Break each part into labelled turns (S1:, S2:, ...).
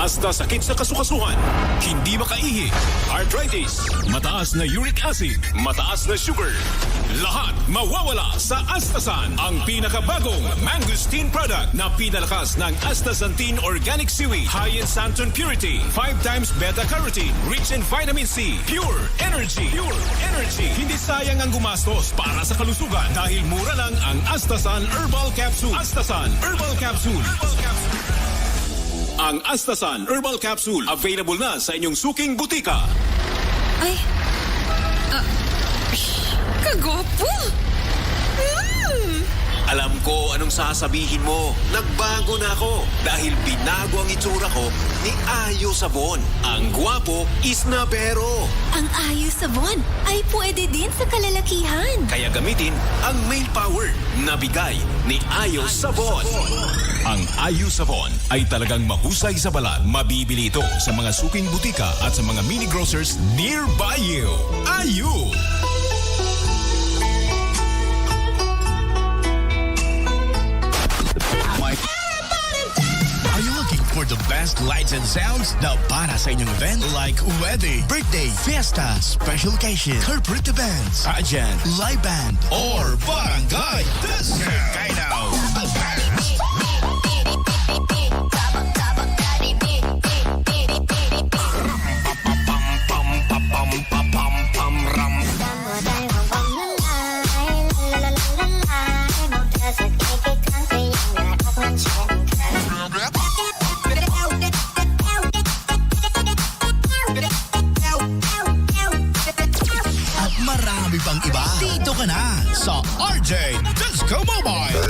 S1: Hasta sakit sa kasukasuhan, hindi makaihi, arthritis, mataas na uric acid, mataas na sugar. Lahat mawawala sa Astasan, ang pinakabagong mangosteen product na pinalakas ng astaxanthin organic seaweed, high in xanthan purity, 5 times beta-carotene, rich in vitamin C, pure energy. Pure energy. Hindi sayang ang gumastos para sa kalusugan dahil mura lang ang Astasan Herbal Capsule. Astasan Herbal Capsule. Herbal Capsule. Ang Astasan Herbal Capsule available na sa inyong suking butika.
S2: Ay, kagwapo!
S1: Alam ko anong sasabihin mo. Nagbago na ako dahil binago ang itsura ko ni Ayo Sabon. Ang gwapo is na pero.
S2: Ang Ayo Sabon ay pwede din sa kalalakihan.
S1: Kaya gamitin ang male power na bigay ni Ayo Sabon. Ang Ayo Sabon ay talagang mahusay sa balat. Mabibili ito sa mga suking butika at sa mga mini grocers nearby you. Ayo!
S3: Are you looking for the best lights and sounds na para sa inyong event like wedding, birthday, fiesta, special occasion, corporate events, pageant, live band, or barangay disco? Right now. At marami pang iba. Dito ka na sa RJ Disco Mobile.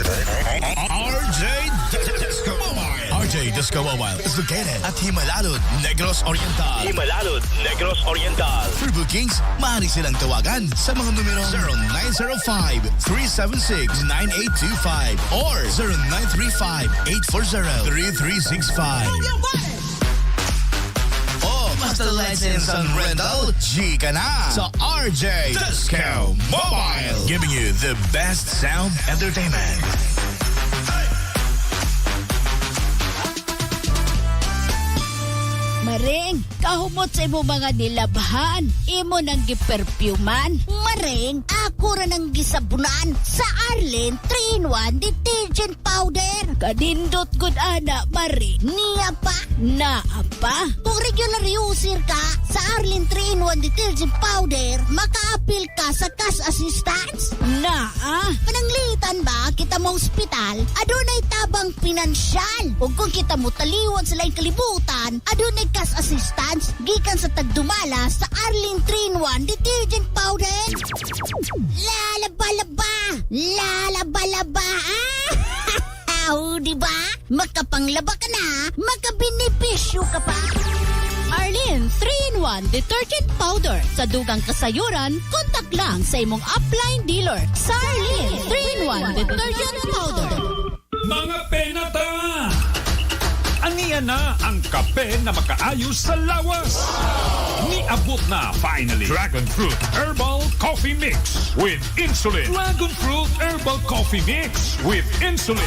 S3: RJ Disco Mobile. RJ Disco Mobile is located at Himalalud, Negros Oriental.
S4: Himalalud, Negros Oriental.
S3: For bookings, maaari silang tawagan sa mga numero 0905-376-9825 or 0935-840-3365. Oh, basta license and rental, G ka na sa RJ Disco Mobile. Giving you the best sound entertainment.
S5: Maring, kahumot sa imo mga nilabhan, imo nang giperfuman. Maring, ako ra nang gisabunan sa Arlene 3-in-1 detergent powder. Kadindot gud ana, Maring. Niya pa? Naa pa? Kung regular user ka sa Arlene 3-in-1 detergent powder, maka-appeal ka sa cash assistance? Naa? Pananglitan ba kita mo ospital? Adunay tabang pinansyal. Ug kung kita mo taliwan sa laing kalibutan, adunay cash assistance gikan sa tagdumala sa Arlene 3-in-1 detergent powder. Lalaba-laba! Lalaba-laba! Di ba? Makapanglaba ka na, makabenepisyo ka pa. Arlene 3-in-1 detergent powder. Sa dugang kasayuran, kontak lang sa imong upline dealer sa Arlene 3-in-1 detergent powder.
S6: Mga penata! Aniya na ang kape na makaayos sa lawas. Niabot na finally Dragon Fruit Herbal Coffee Mix with Insulin. Dragon Fruit Herbal Coffee Mix with Insulin.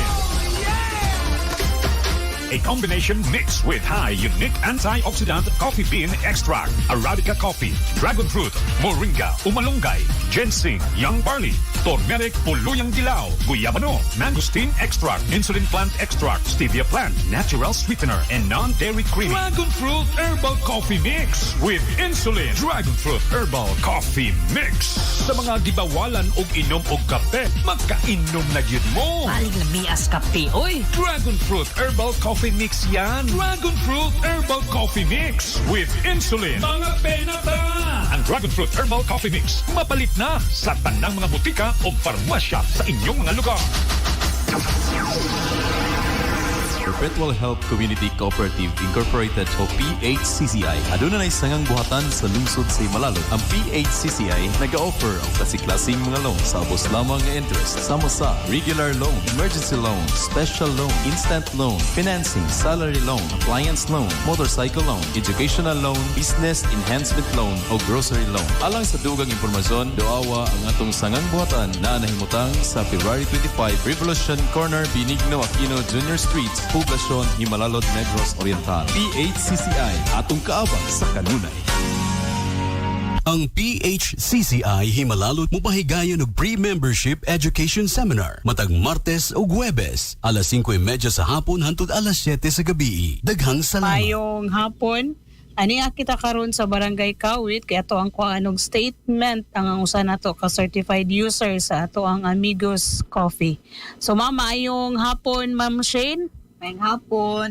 S6: A combination mix with high unique antioxidant coffee bean extract, Arabica coffee, dragon fruit, moringa, umalunggay, ginseng, young barley, turmeric, puluyang dilaw, guyabano, mangosteen extract, insulin plant extract, stevia plant, natural sweetener, and non-dairy creamy. Dragon Fruit Herbal Coffee Mix with Insulin. Dragon Fruit Herbal Coffee Mix. Sa mga gibawalan og inom og kape, magkainom na yun mo.
S7: Aling lamias kape, oy.
S6: Dragon Fruit Herbal Coffee Mix yan. Dragon Fruit Herbal Coffee Mix with Insulin. Mga penata! Ang Dragon Fruit Herbal Coffee Mix mapalit na sa tanang mga butika o farmasya sa inyong mga lugar.
S8: Perpetual Help Community Cooperative Incorporated o PHCCI. Aduna na isangang buhatan sa lungsod sa Himalalud. Ang PHCCI nag-offer ang klase-klaseng mga loan sa abos lamang nga interest. Sama sa regular loan, emergency loan, special loan, instant loan, financing, salary loan, appliance loan, motorcycle loan, educational loan, business enhancement loan o grocery loan. Alang sa dugang impormasyon, doawa ang atong sangang buhatan na nahimutang sa February 25 Revolution Corner, Benigno Aquino Jr. Street, Poblasyon Himalalod Negros Oriental. PHCCI atong kaabang sa kanunay.
S9: Ang PHCCI Himalalot mupahigayon og pre-membership education seminar matag Martes ug Huwebes alas 5:30 sa hapon hangtod alas 7 sa gabi. Daghang salamat.
S10: Mayong hapon. Ani kita karon sa Barangay Kawit kay ato ang kuanong statement ang usa nato ka certified user sa ato ang Amigos Coffee. So mayong hapon Ma'am Shane.
S11: Mayong hapon.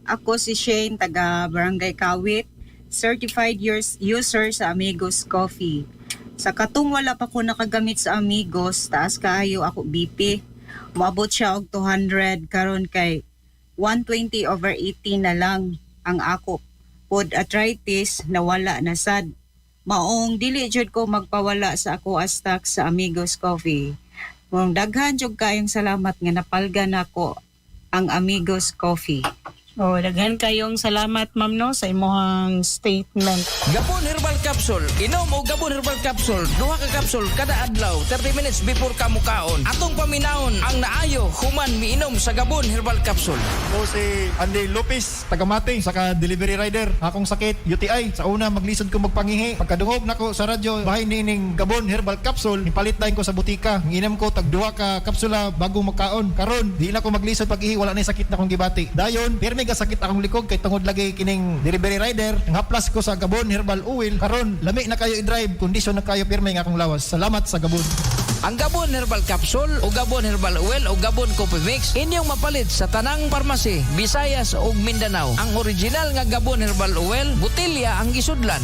S11: Ako si Shane taga Barangay Kawit, certified user sa Amigos Coffee. Sa katong wala pa ko nakagamit sa Amigos, taas kaayo ako BP. Moabot siya og 200 karon kay 120/80 na lang ang ako. Pod arthritis nawala na sad. Maong dili jud ko magpawala sa ako stock sa Amigos Coffee. Kung daghan jud kayong salamat nga napalga nako ang Amigos Coffee.
S10: Oh, daghan kayong salamat ma'am no sa imong statement.
S12: Gabon Herbal Capsule. Inom o Gabon Herbal Capsule. Duha ka capsule kada adlaw 30 minutes before ka mukaon. Atong paminahon ang naayo human miinom sa Gabon Herbal Capsule.
S13: Ako si Andy Lopez, taga-Mate, saka delivery rider. Akong sakit, UTI. Sa una, maglisod ko magpangihi. Pagkadungog nako sa radyo, bahay nining Gabon Herbal Capsule, nipalit dahin ko sa butika. Nginam ko, tagduha ka kapsula bago magkaon. Karon, di na ko maglisod pag-ihi, wala na sakit na kong gibati. Dayon, pirmi ka sakit akong likod, kay tungod lagi kining delivery rider. Ang haplas ko sa Gabon Herbal Oil. Karon, lami na kayo i-drive, kondisyon na kayo pirmi nga akong lawas. Salamat sa Gabon.
S12: Ang Gabon Herbal Capsule o Gabon Herbal Oil o Gabon Coffee Mix inyong mapalit sa tanang parmasi, Visayas ug Mindanao. Ang original nga Gabon Herbal Oil, butilya ang gisudlan.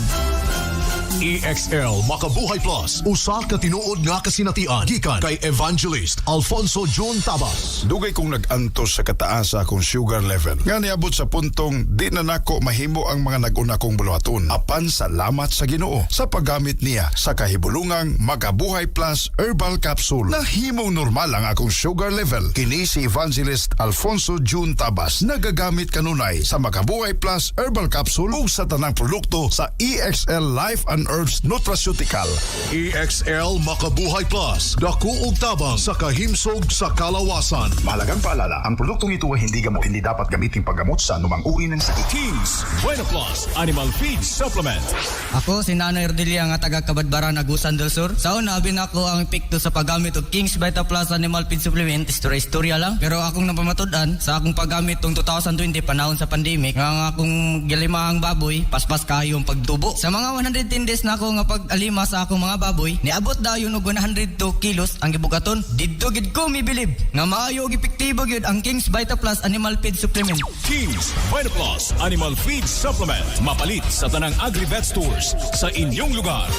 S1: EXL Makabuhay Plus, usa ka tinuod nga kasinatian gikan kay Evangelist Alfonso June Tabas.
S14: Dugay kong nag-antos sa kataasa akong sugar level. Nga niabot sa puntong di na nako mahimo ang mga nag-una kong buluhaton. Apan salamat sa Ginoo sa paggamit niya sa kahibulungang Makabuhay Plus Herbal Capsule. Nahimong normal ang akong sugar level. Kini si Evangelist Alfonso June Tabas. Nagagamit kanunay sa Makabuhay Plus Herbal Capsule ug sa tanang produkto sa EXL Life and Herbs Nutraceutical.
S1: EXL Makabuhay Plus, dako ug tabang sa kahimsog sa kalawasan.
S15: Mahalagang paalala, ang produktong ito ay hindi gamot, hindi dapat gamitin paggamot sa anumang uri ng sakit.
S1: Kings Buena Plus Animal Feed Supplement.
S16: Ako si Nanoy Erdelia nga taga Kabadbaran, Agusan del Sur. Sa una, binako ang epekto sa paggamit og Kings Vita Plus Animal Feed Supplement. Istorya lang. Pero akong napamatud-an sa akong paggamit tong 2020 panahon sa pandemic, nga akong gilimahang baboy, paspas kayo ang pagtubo. Sa mga 110 days na ako nga pag-alima sa akong mga baboy, niabot dayon og 102 kilos ang gibugaton. Didto gid ko mibilib nga maayo og epektibo gyud ang Kings Vita Plus Animal Feed Supplement.
S1: Kings Vita Plus Animal Feed Supplement. Mapalit sa tanang Agri-Vet stores sa inyong lugar.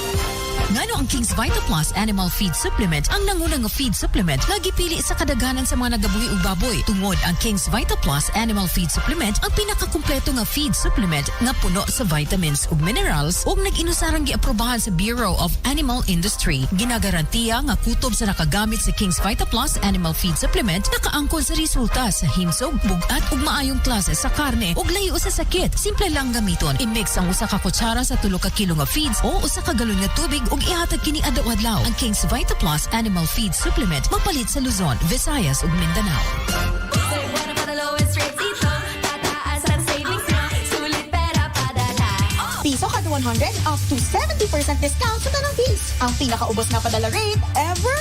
S17: Ngano ang Kings Vita Plus Animal Feed Supplement ang nangunang feed supplement nga gipili sa kadaghanan sa mga nagabuhi og baboy. Tungod ang Kings Vita Plus Animal Feed Supplement ang pinakakumpleto nga feed supplement nga puno sa vitamins ug minerals ug nag-inusarang giaprobahan sa Bureau of Animal Industry. Ginagarantiya nga kutob sa nakagamit sa Kings Vita Plus Animal Feed Supplement nakaangkon sa resulta sa himsog, bugat ug maayong klase sa karne ug layo sa sakit. Simple lang gamiton. I-mix ang usa ka kutsara sa 3 ka kilo nga feeds o usa ka galon nga tubig ug ihatag kini adlaw-adlaw. Ang Kings Vita Plus Animal Feed Supplement mapalit sa Luzon, Visayas ug Mindanao.
S18: Piso kada 100 up to 70% discount sa tanang fees. Ang pinakaubos na padala rate ever!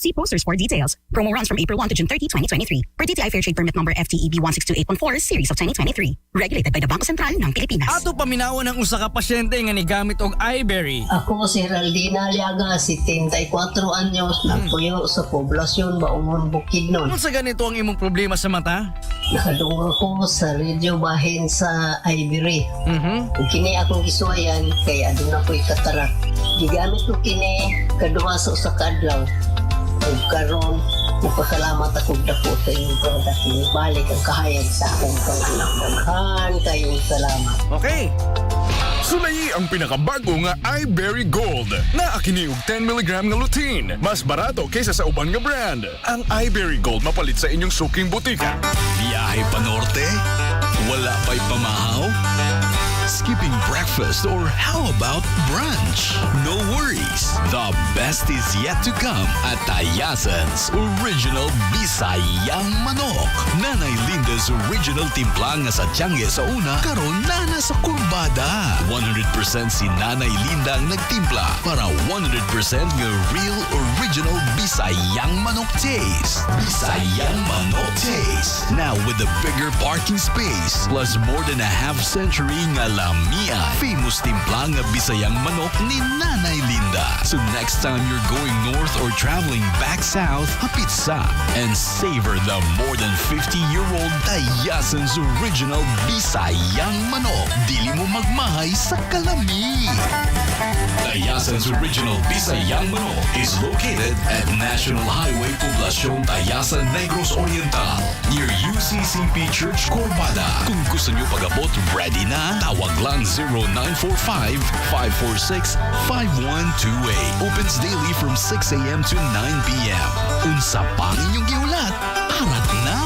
S19: See posters for details. Promo runs from April 1 to June 30, 2023. Per DTI Fair Trade Permit Number FTEB 162814 Series of 2023. Regulated by the Bangko Sentral ng Pilipinas.
S12: Ato paminawon ang usa ka pasyente nga nigamit og iBerry.
S20: Ako si Raldina Aliaga, 74 anyos, nagpuyo sa poblasyon Baumon, Bukidnon.
S12: Kung sa ganito ang imong problema sa mata?
S20: Nakadungog ko sa radio bahin sa iBerry. Kini akong gisuayan kay aduna ko'y katarak. Gigamit ko kini kaduha sa usa ka adlaw. Ug karon nagpasalamat ako dako sa inyong product. Balik ang kahayag sa akong pang-anak. Daghan kayong salamat.
S1: Okay. Sulayi ang pinakabago nga iBerry Gold na akini og 10 mg nga lutein. Mas barato kaysa sa uban nga brand. Ang iBerry Gold mapalit sa inyong suking butika.
S3: Biyahe pa norte? Wala pa'y pamahaw? skipping breakfast or how about brunch? No worries. The best is yet to come at Tayasan's Original Bisayang Manok. Nanay Linda's original timplang nga sa Tiangge sa una, karon na nasa kurbada. 100% si Nanay Linda ang nagtimpla para 100% nga real original Bisayang Manok taste. Bisayang Manok taste. Now with a bigger parking space plus more than a half century nga lamia. Famous timplang nga Bisayang Manok ni Nanay Linda. So next time you're going north or traveling back south, hapit sa and savor the more than 50-year-old Tayasan's Original Bisayang Manok. Dili mo magmahay sa kalami. Tayasan's Original Bisayang Manok is located at National Highway Poblacion Tayasan, Negros Oriental near UCCP Church, Corbada. Kung gusto nyo pag-abot, ready na? Tawag lang 0945-546-5128. Opens daily from 6 a.m. to 9 p.m. Unsa pang inyong giulat? Arat na!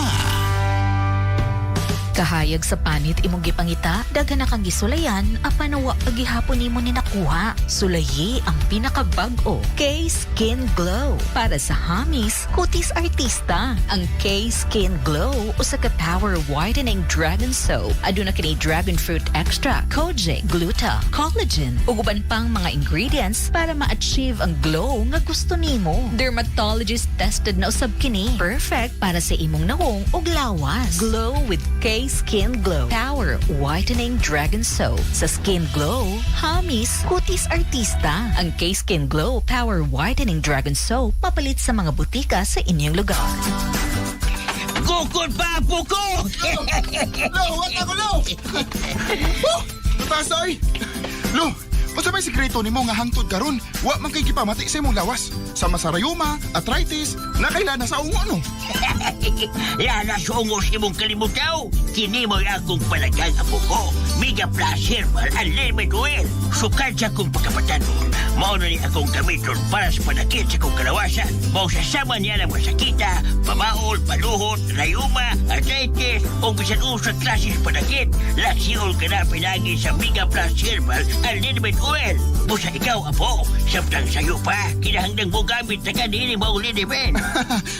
S17: Kahayag sa panit imong gipangita, daghan na kang gisulayan, apan wa pagihapon nimo ni nakuha. Sulayi ang pinakabag-o, K-Skin Glow. Para sa hamis, kutis artista. Ang K-Skin Glow usa ka power whitening dragon soap. Aduna kini dragon fruit extract, kojic, gluta, collagen, ug uban pang mga ingredients para ma-achieve ang glow nga gusto nimo. Dermatologist tested na usab kini. Perfect para sa imong nawong ug lawas. Glow with K-Skin Glow Power Whitening Dragon Soap. Sa Skin Glow, hamis, kutis artista. Ang K-Skin Glow Power Whitening Dragon Soap papalit sa mga butika sa inyong lugar.
S12: Kukul pa, puko!
S21: Lo, what ako, Lo? Natasoy! Lo, kung sabay sikreto ni mo nga hangtod karon, wa man kay gipamati sa imong lawas. Sa masarayoma, arthritis, nakailan na sa ungo, no?
S22: Lala sa ungo si mong kalimutaw. Kini mo'y akong palagang apo ko. Mega Plus Herbal Unlimited Oil. Sukad sa akong pagkapatanon. Mauna ni akong gamiton para sa panakit sa akong kalawasan. Mau sasama niya ng masakita, pamaol, paluhot, rayuma, arthritis, o bisan usang klases panakit. Laksiol ka na pinagi sa Mega Plus Herbal Unlimited Oil. Busa ikaw, apo. Samtang sayo pa, kinahanggang mo gamit na kanini maulin ni Ben.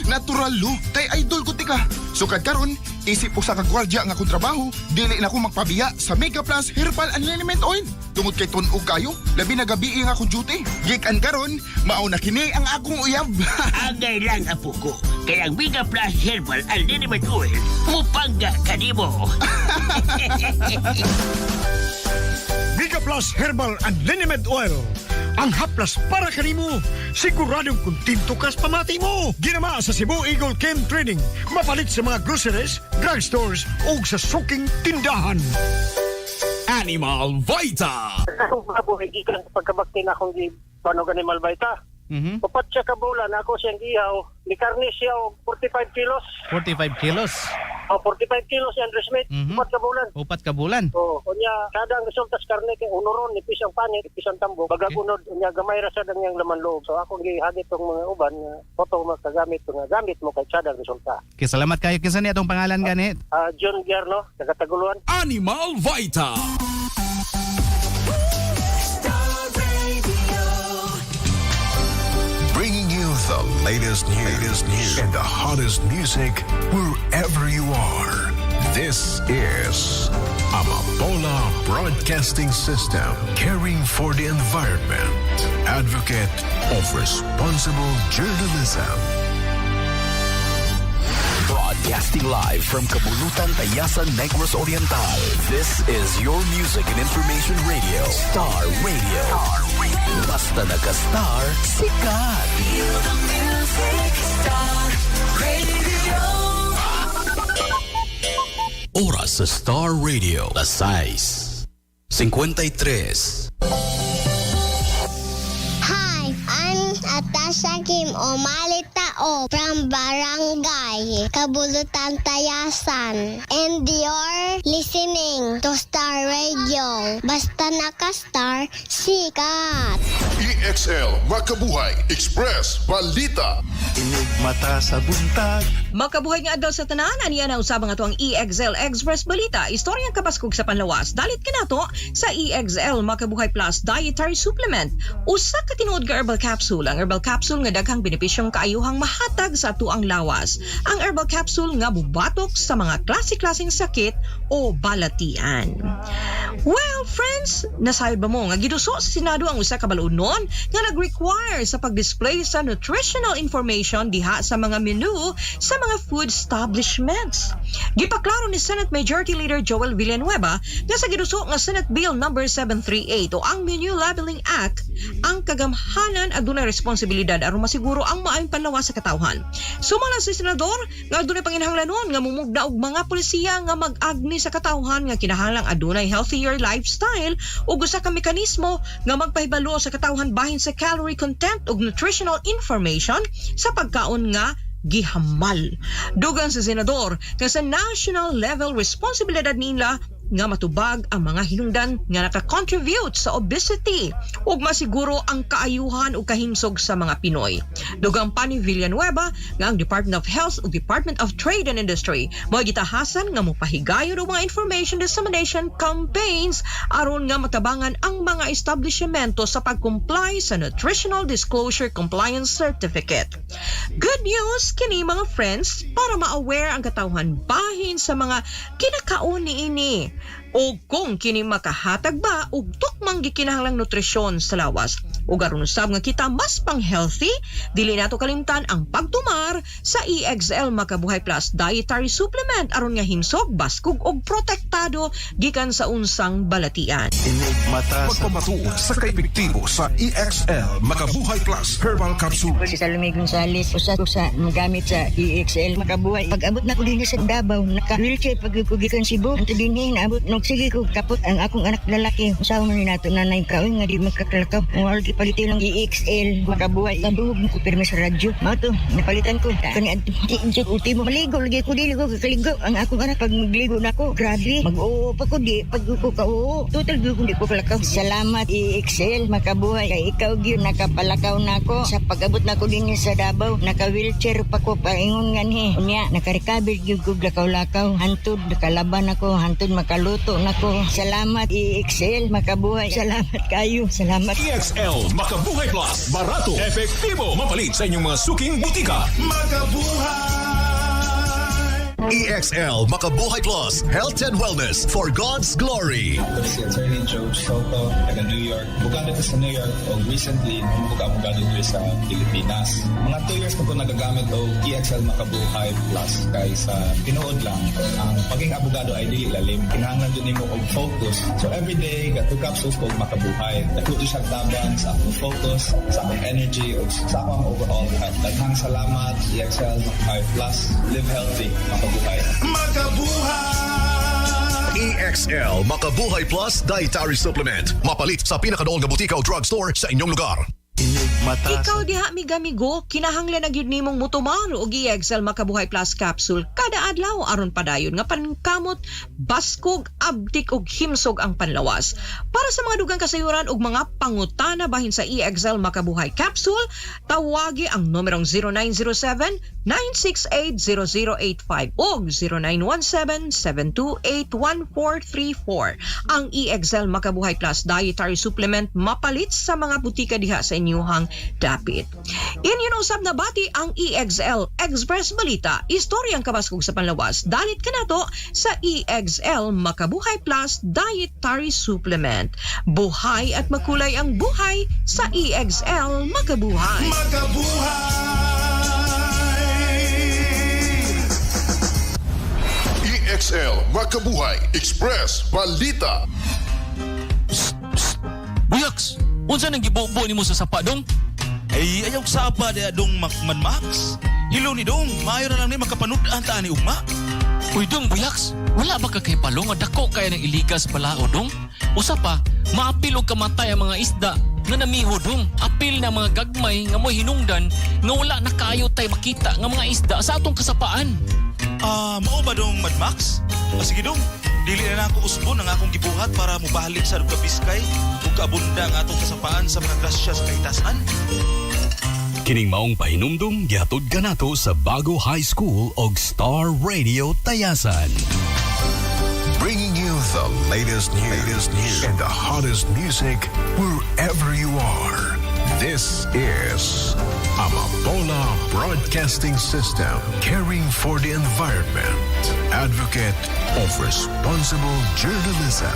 S21: Natural, Lo. Kay idol ko tika. Sukad karon, isip ko sa kagwardya nga akong trabaho, dili na ako magpabiya sa Mega Plus Herbal Unlimited Oil. Tungod kay tunog kayo, labi na gabi ang akong duty. Gikan karon, mauna kini ang akong uyab.
S22: Agay lang, apo ko. Kaya ang Mega Plus Herbal Unlimited Oil, mupangga kanimo.
S23: Mega Plus Herbal Unlimited Oil. Ang haplas para kanimo. Siguradong kuntinto kas pamati mo. Ginama sa Cebu Eagle Chem Trading. Mapalit sa mga groceries, drugstores o sa suking tindahan.
S3: Animal Vita.
S24: Akong baboy, ikan pagkabakti na akong panog Animal Vita. Upat siya kabulan, ako siyang ihaw. Ni karni siya 45 kilos.
S25: 45 kilos?
S24: O, 45 kilos yan, Resmith. Upat kabulan.
S25: Upat kabulan?
S24: Oo. Kunya, kada ang resultas karne kay unuron, nipis ang panit, nipis ang tambo. Bagagunod, kunya, gamay rasa ng niyang laman loob. So, akong gihagit tong mga uban, photo magkagamit, nga gamit mo kay kada ang resulta.
S25: Okay, salamat kayo. Kisa niya itong pangalan gani?
S24: John Gierno, taga-Taguluan.
S3: Animal Vita.
S26: Bringing you the latest news and the hottest music wherever you are. This is Amapola Broadcasting System, caring for the environment, advocate of responsible journalism.
S3: Broadcasting live from Kabulutan, Tayasan, Negros Oriental. This is your music and information radio. Star Radio. Basta nagka-star, sikat. Feel the music, Star Radio. Oras sa Star Radio. Las 6:53.
S27: Hi, I'm Atasha Kim Omalita
S2: Tao from Barangay Kabulutan, Tayasan. And you're listening to Star Radio. Basta naka-star, sikat.
S14: EXL Makabuhay Express Balita.
S4: Inig mata sa buntag.
S5: Makabuhay nga adlaw sa tanan, aniya na usab nga to ang EXL Express Balita. Istoryang kapaskog sa panlawas. Dalit kinato sa EXL Makabuhay Plus Dietary Supplement. Usa ka tinuod nga herbal capsule. Ang herbal capsule nga daghang benepisyong kaayuhang mahatag sa ato ang lawas. Ang herbal capsule nga bubatok sa mga klase-klaseng sakit o balatian. Well, friends, nasayod ba mo nga giduso sa Senado ang usa ka balunon nga nag-require sa pag-display sa nutritional information diha sa mga menu sa mga food establishments. Gipaklaro ni Senate Majority Leader Joel Villanueva nga sa giduso nga Senate Bill No. 738 o ang Menu Labeling Act, ang kagamhanan adunay responsibilidad aron masiguro ang maayong panlawas sa katawhan. Sumala si senador nga adunay panginahanglanon nga mumugda og mga polisiya nga mag-agni sa katawhan nga kinahanglang adunay healthier lifestyle ug usa ka mekanismo nga magpahibalo sa katawhan bahin sa calorie content ug nutritional information sa pagkaon nga gihamal. Dugang sa senador nga sa national level responsibilidad nila nga matubag ang mga hinungdan nga naka-contribute sa obesity ug masiguro ang kaayuhan ug kahimsog sa mga Pinoy. Dugang pa ni Villanueva nga ang Department of Health ug Department of Trade and Industry mao gitahasan nga mopahigayon og mga information dissemination campaigns aron nga matabangan ang mga establishmento sa pag-comply sa Nutritional Disclosure Compliance Certificate. Good news kini mga friends para ma-aware ang katawhan bahin sa mga kinakaon niini o kung kini makahatag ba og tukmang gikinahanglang nutrisyon sa lawas. Ug aron usab nga kita mas pang-healthy, dili nato kalimtan ang pagtumar sa EXL Makabuhay Plus Dietary Supplement aron nga himsog, baskog og protektado gikan sa unsang balatian.
S4: Inig mata sa
S26: Pagpamatuod sa kaepektibo sa EXL Makabuhay Plus Herbal Capsule.
S6: Si Salome Gonzales, usa ko sa magamit sa EXL Makabuhay. Pag-abot na ko din sa Davao, naka-wheelchair pag-ugikan Cebu. Anto din naabot no sige ko kapot ang akong anak lalaki. Usawa man nato nanay kaon nga di magkakalakaw. Ang palitin ng EXL Makabuhay. Kaduhog mo ko permis sa radyo. Mao to, napalitan ko. Kani ultimo maligo lagi ko dili ko kakaligo. Ang akong anak pag magligo nako, grabe. Mag-oo pa ko di pag ko ka-oo. Total di ko kalakaw. Salamat EXL Makabuhay. Kay ikaw gyud nakapalakaw nako sa pag-abot nako din sa Davao. Naka-wheelchair pa ko paingon nganhi. Unya naka-recover gyud ko lakaw-lakaw. Hantud nakalaban ako, hantud makaluto nako. Salamat EXL Makabuhay. Salamat kayo. Salamat.
S1: EXL Makabuhay Plus. Barato, epektibo, mapalit sa inyong mga suking butika.
S7: EXL Makabuhay Plus Health and Wellness for God's Glory.
S8: Ako si Attorney George Soto, taga New York. Bukado ko sa New York o recently, bukado ko sa Pilipinas. Mga 2 years ko po nagagamit o EXL Makabuhay Plus kaya sa tinuod lang. Ang paging abogado ay dili lalim. Kinahanglan din mo og focus. So everyday, got 2 capsules ko makabuhay. Natuto siya tabang sa akong focus, sa akong energy, o sa akong overall health. Daghang salamat, EXL Makabuhay Plus. Live healthy, makabuhay.
S7: EXL Makabuhay Plus Dietary Supplement. Mapalit sa pinakadool na butika o drugstore sa inyong lugar.
S5: Ikaw diha migo, kinahanglan na gyud nimong mutuman og EXL Makabuhay Plus capsule kada adlaw aron padayon nga pankamot, baskog, abdik ug himsog ang panlawas. Para sa mga dugang kasayuran ug mga pangutana bahin sa EXL Makabuhay capsule, tawagi ang numerong 0907-968-0085 ug 0917-728-1434. Ang EXL Makabuhay Plus Dietary Supplement mapalit sa mga butika diha sa inyuhang dapit. Inyon usab na bati ang EXL Express Balita, istoryang kabaskog sa panlawas. Dalit kanato sa EXL Makabuhay Plus Dietary Supplement. Buhay at makulay ang buhay sa EXL Makabuhay.
S14: EXL Makabuhay Express Balita.
S27: Buyaks! Unsa nang gibubo nimo sa sapa dong? Ay ayaw sapa dia dong Max. Hilo ni dong, maayo na lang ni makapanud-an ta ni ugma. Uy dong Buyaks, wala ba ka kay palong nga dako kaya ng iligas palao dong? Usa pa, maapil og kamatay ang mga isda nga namiho dong. Apil na mga gagmay nga mo hinungdan nga wala na kaayo tay makita nga mga isda sa atong kasapaan. Mao ba dong Mad Max? Sige dong, dili na ako usbon ang akong gibuhat para mubalik sa Duga Biskay ug kaabunda ang atong kasapaan sa mga grasya sa kahitasan.
S3: Kining maong pahinumdum gihatod kanato sa Bago High School og Star Radio Tayasan.
S26: Bringing you the latest news and the hottest music wherever you are. This is Amapola Broadcasting System, caring for the environment, advocate of responsible journalism.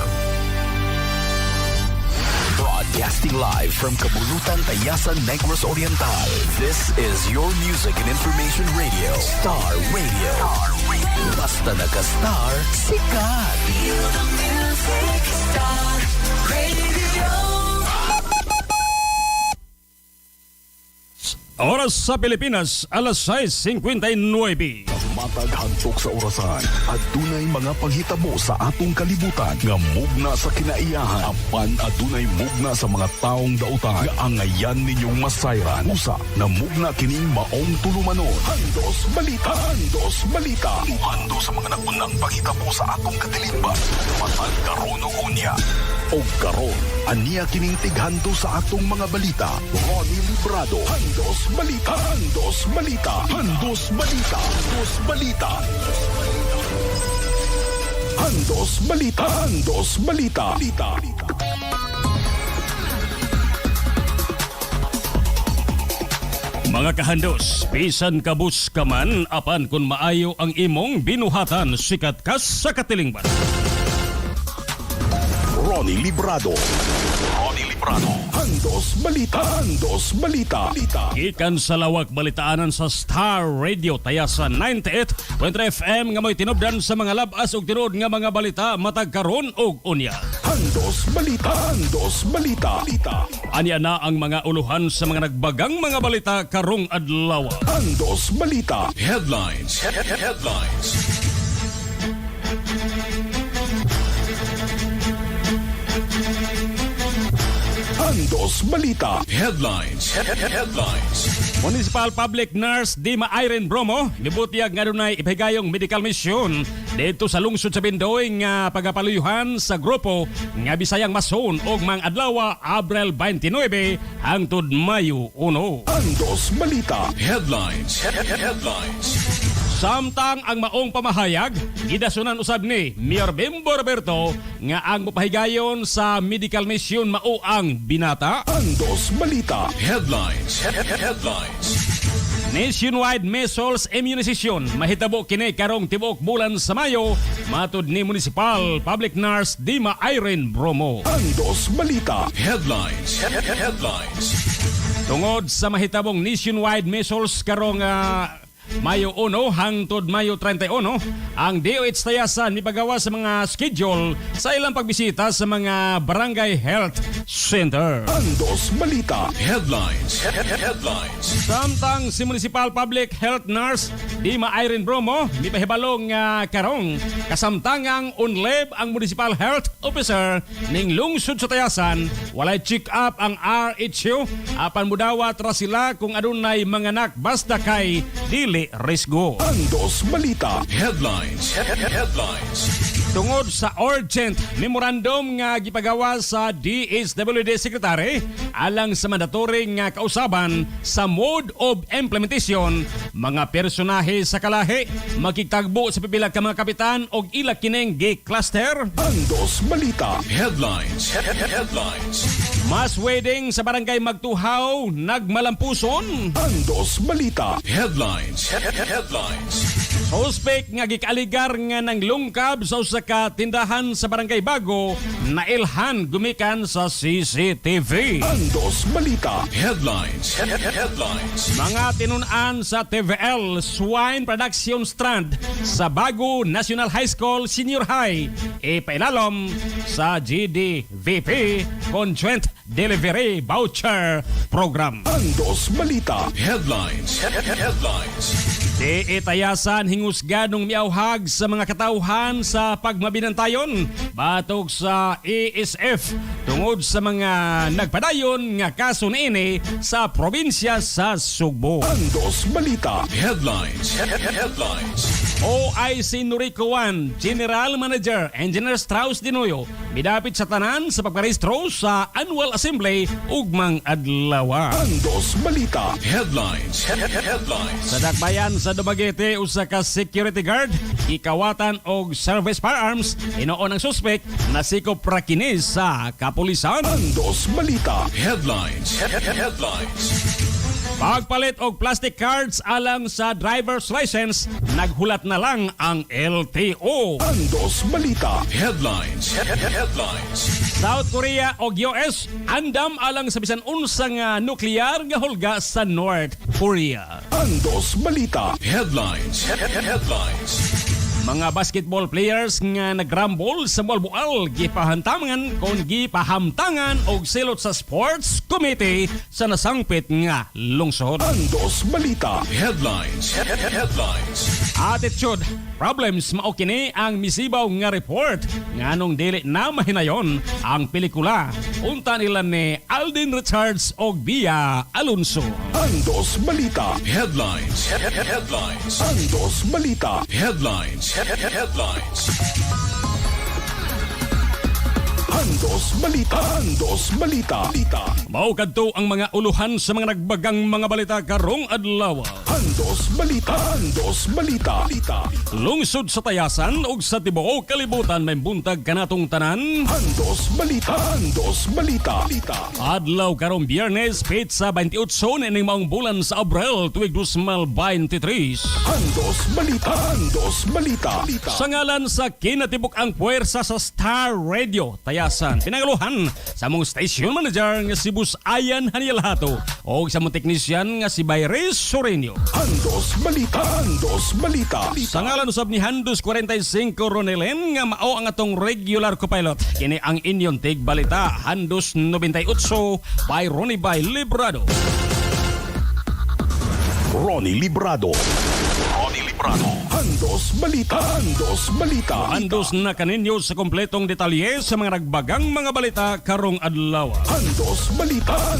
S3: Broadcasting live from Kabulutan, Tayasan, Negros Oriental. This is your music and information radio. Star Radio. Basta naka-star, sikat. Feel the music, Star Radio.
S9: Oras sa Pilipinas, alas 6:59.
S3: Matag hantok sa orasan at dunay mga panghitabo sa atong kalibutan nga mugna sa kinaiyahan apan adunay mugna sa mga taong dautan nga angayan ninyong masayran usa na mugna kining maong tulumanon. Handos Balita. Hando sa mga nagunang panghitabo sa atong katilingban matag karon ug unya. O karon aniya kining tighando sa atong mga balita. Ronnie Librado. Handos Balita.
S9: Mga kahandos, bisan kabus ka man, apan kung maayo ang imong binuhatan, sikat ka sa katilingban.
S3: Ronnie Librado. Handos Balita.
S9: Ikan sa lawak balitaanan sa Star Radio Tayasan 98.3 FM nga mo'y tinubdan sa mga labas ug tinud nga mga balita matag karon ug unya.
S3: Handos Balita.
S9: Anya na ang mga uluhan sa mga nagbagang mga balita karong adlaw.
S3: Handos Balita.
S9: Headlines.
S3: Handos Balita.
S9: Headlines. Municipal Public Nurse Dima Irene Bromo nibutyag nga dunay ipahigayong medical mission dito sa lungsod sa Bindoy nga pagapaluyuhan sa grupo nga Bisayang Mason og Mang Adlaw Abril 29 hangtod Mayo 1.
S3: Handos Balita.
S9: Headlines. Samtang ang maong pamahayag, gidasunan usab ni Mayor Bimbo Roberto nga ang mapahigayon sa medical mission mao ang binata.
S3: Handos Balita.
S9: Headlines. Nationwide measles immunization mahitabo kini karong tibuok bulan sa Mayo matud ni Municipal Public Nurse Dima Irene Bromo.
S3: Handos Balita.
S9: Headlines. Tungod sa mahitabong nationwide measles karong Mayo 1 hangtod Mayo 31, ang DOH Tayasan mipagawa sa mga schedule sa ilang pagbisita sa mga barangay health center.
S3: Handos Balita.
S9: Headlines. Samtang si Municipal Public Health Nurse Dima Irene Bromo mipahibalong karong kasamtangang unleb ang Municipal Health Officer ning lungsod sa Tayasan walay check up ang RHU apan mudawat ra sila kung adunay manganak basta kay dili risgo.
S3: Handos Balita.
S9: Headlines. Tungod sa urgent memorandum nga gipagawa sa DSWD Secretary alang sa mandatory nga kausaban sa mode of implementation, mga personahe sa kalahi magkitagbo sa pipila ka mga kapitan og ila kining gi-cluster.
S3: Handos Balita.
S9: Headlines. Mass wedding sa barangay Magtuhaw nagmalampuson.
S3: Handos Balita.
S9: Headlines. Suspect nga gikaligar nga nang lungkab sa usa ka tindahan sa Barangay Bago nailhan gumikan sa CCTV.
S3: Handos Balita.
S9: Headlines. Mga tinun-an sa TVL Swine Production Strand sa Bago National High School Senior High ipailalom sa GDVP Conjoint Delivery Voucher Program.
S3: Handos Balita.
S9: Headlines. Tayasan hingusganong miauhag sa mga katauhan sa pagmabinantayon batog sa ESF tungod sa mga nagpadayon nga kaso niini sa probinsya sa Sugbo.
S1: Andos Balita Headlines.
S9: OIC Noriko 1 General Manager Engineer Strauss Dinoyo midapit sa tanan sa pagparehistro sa Annual Assembly ugmang adlaw.
S1: Andos Balita Headlines.
S9: Sa dakbayan sa Dumaguete usa ka security guard ikawatan og service firearms inoon ang suspect na sikop ra kini sa kapulisan.
S1: Andos Balita Headlines.
S9: Pagpalit og plastic cards alang sa driver's license, naghulat na lang ang LTO.
S1: Andos Balita Headlines.
S9: South Korea og US andam alang sa bisan unsang nuklear nga hulga sa North Korea.
S1: Andos Balita Headlines.
S9: Mga basketball players nga nagrambol sa Malbual gipahamtangan og silot sa sports committee sa nasangpit nga lungsod.
S1: Andos Balita Headlines.
S9: Attitude problems mao kini ang misibaw nga report nganong dili na mahinayon ang pelikula unta nila ni Alden Richards og Bia Alonso.
S1: Andos Balita Headlines. Andos Balita Headlines. Andos Balita.
S9: Mao kadto ang mga uluhan sa mga nagbagang mga balita karong adlaw.
S1: Andos Balita.
S9: Lungsod sa Tayasan ug sa tibuok kalibutan may buntag kanatong tanan.
S1: Andos Balita.
S9: Adlaw karong Biyernes, petsa 28 ning maong bulan sa Abril tuig 2023.
S1: Andos Balita.
S9: Sa ngalan sa kinatibuk ang puwersa sa Star Radio Tayasan, pinangaluhan sa mong station manager nga si Bus Ayan Hanielhato o sa mong teknisyan nga si Bayres Sorenio.
S1: Andos Balita.
S9: Sa ngalan usab ni Handus 45 Ronelen nga mao ang atong regular co-pilot. Kini ang inyong tig balita Handus 98 by Ronnie Bay Librado.
S1: Andos Balita.
S9: Andos na kaninyo sa kompletong detalye sa mga nagbagang mga balita karong adlaw.
S1: Andos Balita.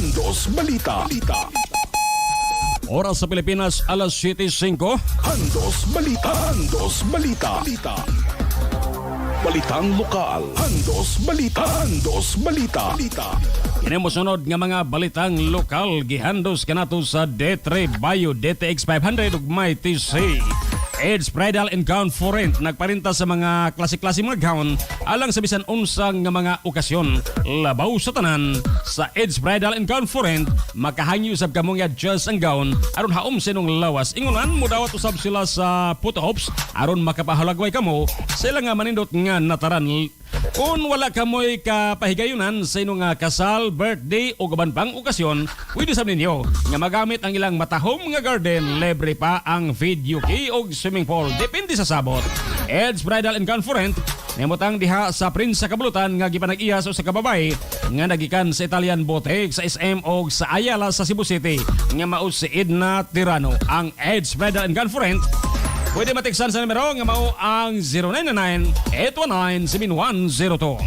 S9: Oras sa Pilipinas, alas 7:05.
S1: Andos Balita. Balitang lokal. Andos Balita.
S9: Kini mo sunod nga mga balitang lokal gihandos kanato sa D3 Bio DTX 500 ug may TC. AIDS Bridal and Gown for Rent nagparinta sa mga klase-klase mga gown alang sa bisan unsang nga mga okasyon. Labaw sa tanan sa AIDS Bridal and Gown for Rent makahangyo usab kamo nga adjust ang gown aron haom sinong lawas. Ingunan mo dawat usab sila sa photo ops aron makapahalagway kamo sila nga manindot nga nataran. Kung wala kamoy kapahigayunan sa inyong kasal, birthday o gaban pang okasyon, pwede sa ninyo nga magamit ang ilang matahom nga garden, libre pa ang video key o swimming pool. Depende sa sabot. AIDS Bridal and Gown for Rent, nemotang diha sa Prince sa Kabulutan nga gipanag-iyas o sa kababay nga nagikan sa Italian Boutique sa SM o sa Ayala sa Cebu City nga mao si Edna Tirano. Ang AIDS Bridal and Gown for Rent pwede matiksan sa numero nga mao ang 099-819-7102.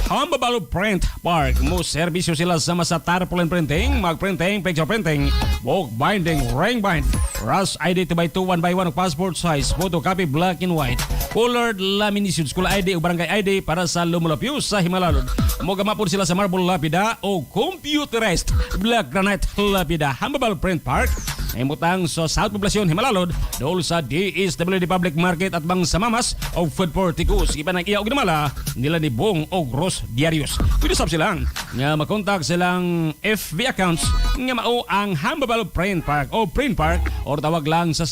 S9: Hambabalo Print Park mo serbisyo sila sa masa tarpaulin printing, mag-printing, picture printing, book binding, ring bind, RAS ID 2x2 1x1 passport size, photocopy black and white, colored lamination, school ID o barangay ID para sa lumulapyo sa Himalalod. Mogama po sila sa marble lapida o computerized black granite lapida. Hambabalo Print Park Imutang sa South Poblacion, Himalalod, dool sa DSWD Public Market at bang sa Mamas o Food Porticus. Iba ng iya o ginamala nila ni Bong o Gross Diarios. Pwede sab silang nga makontak silang FB accounts nga mao ang Hambabalo Print Park o Print Park or tawag lang sa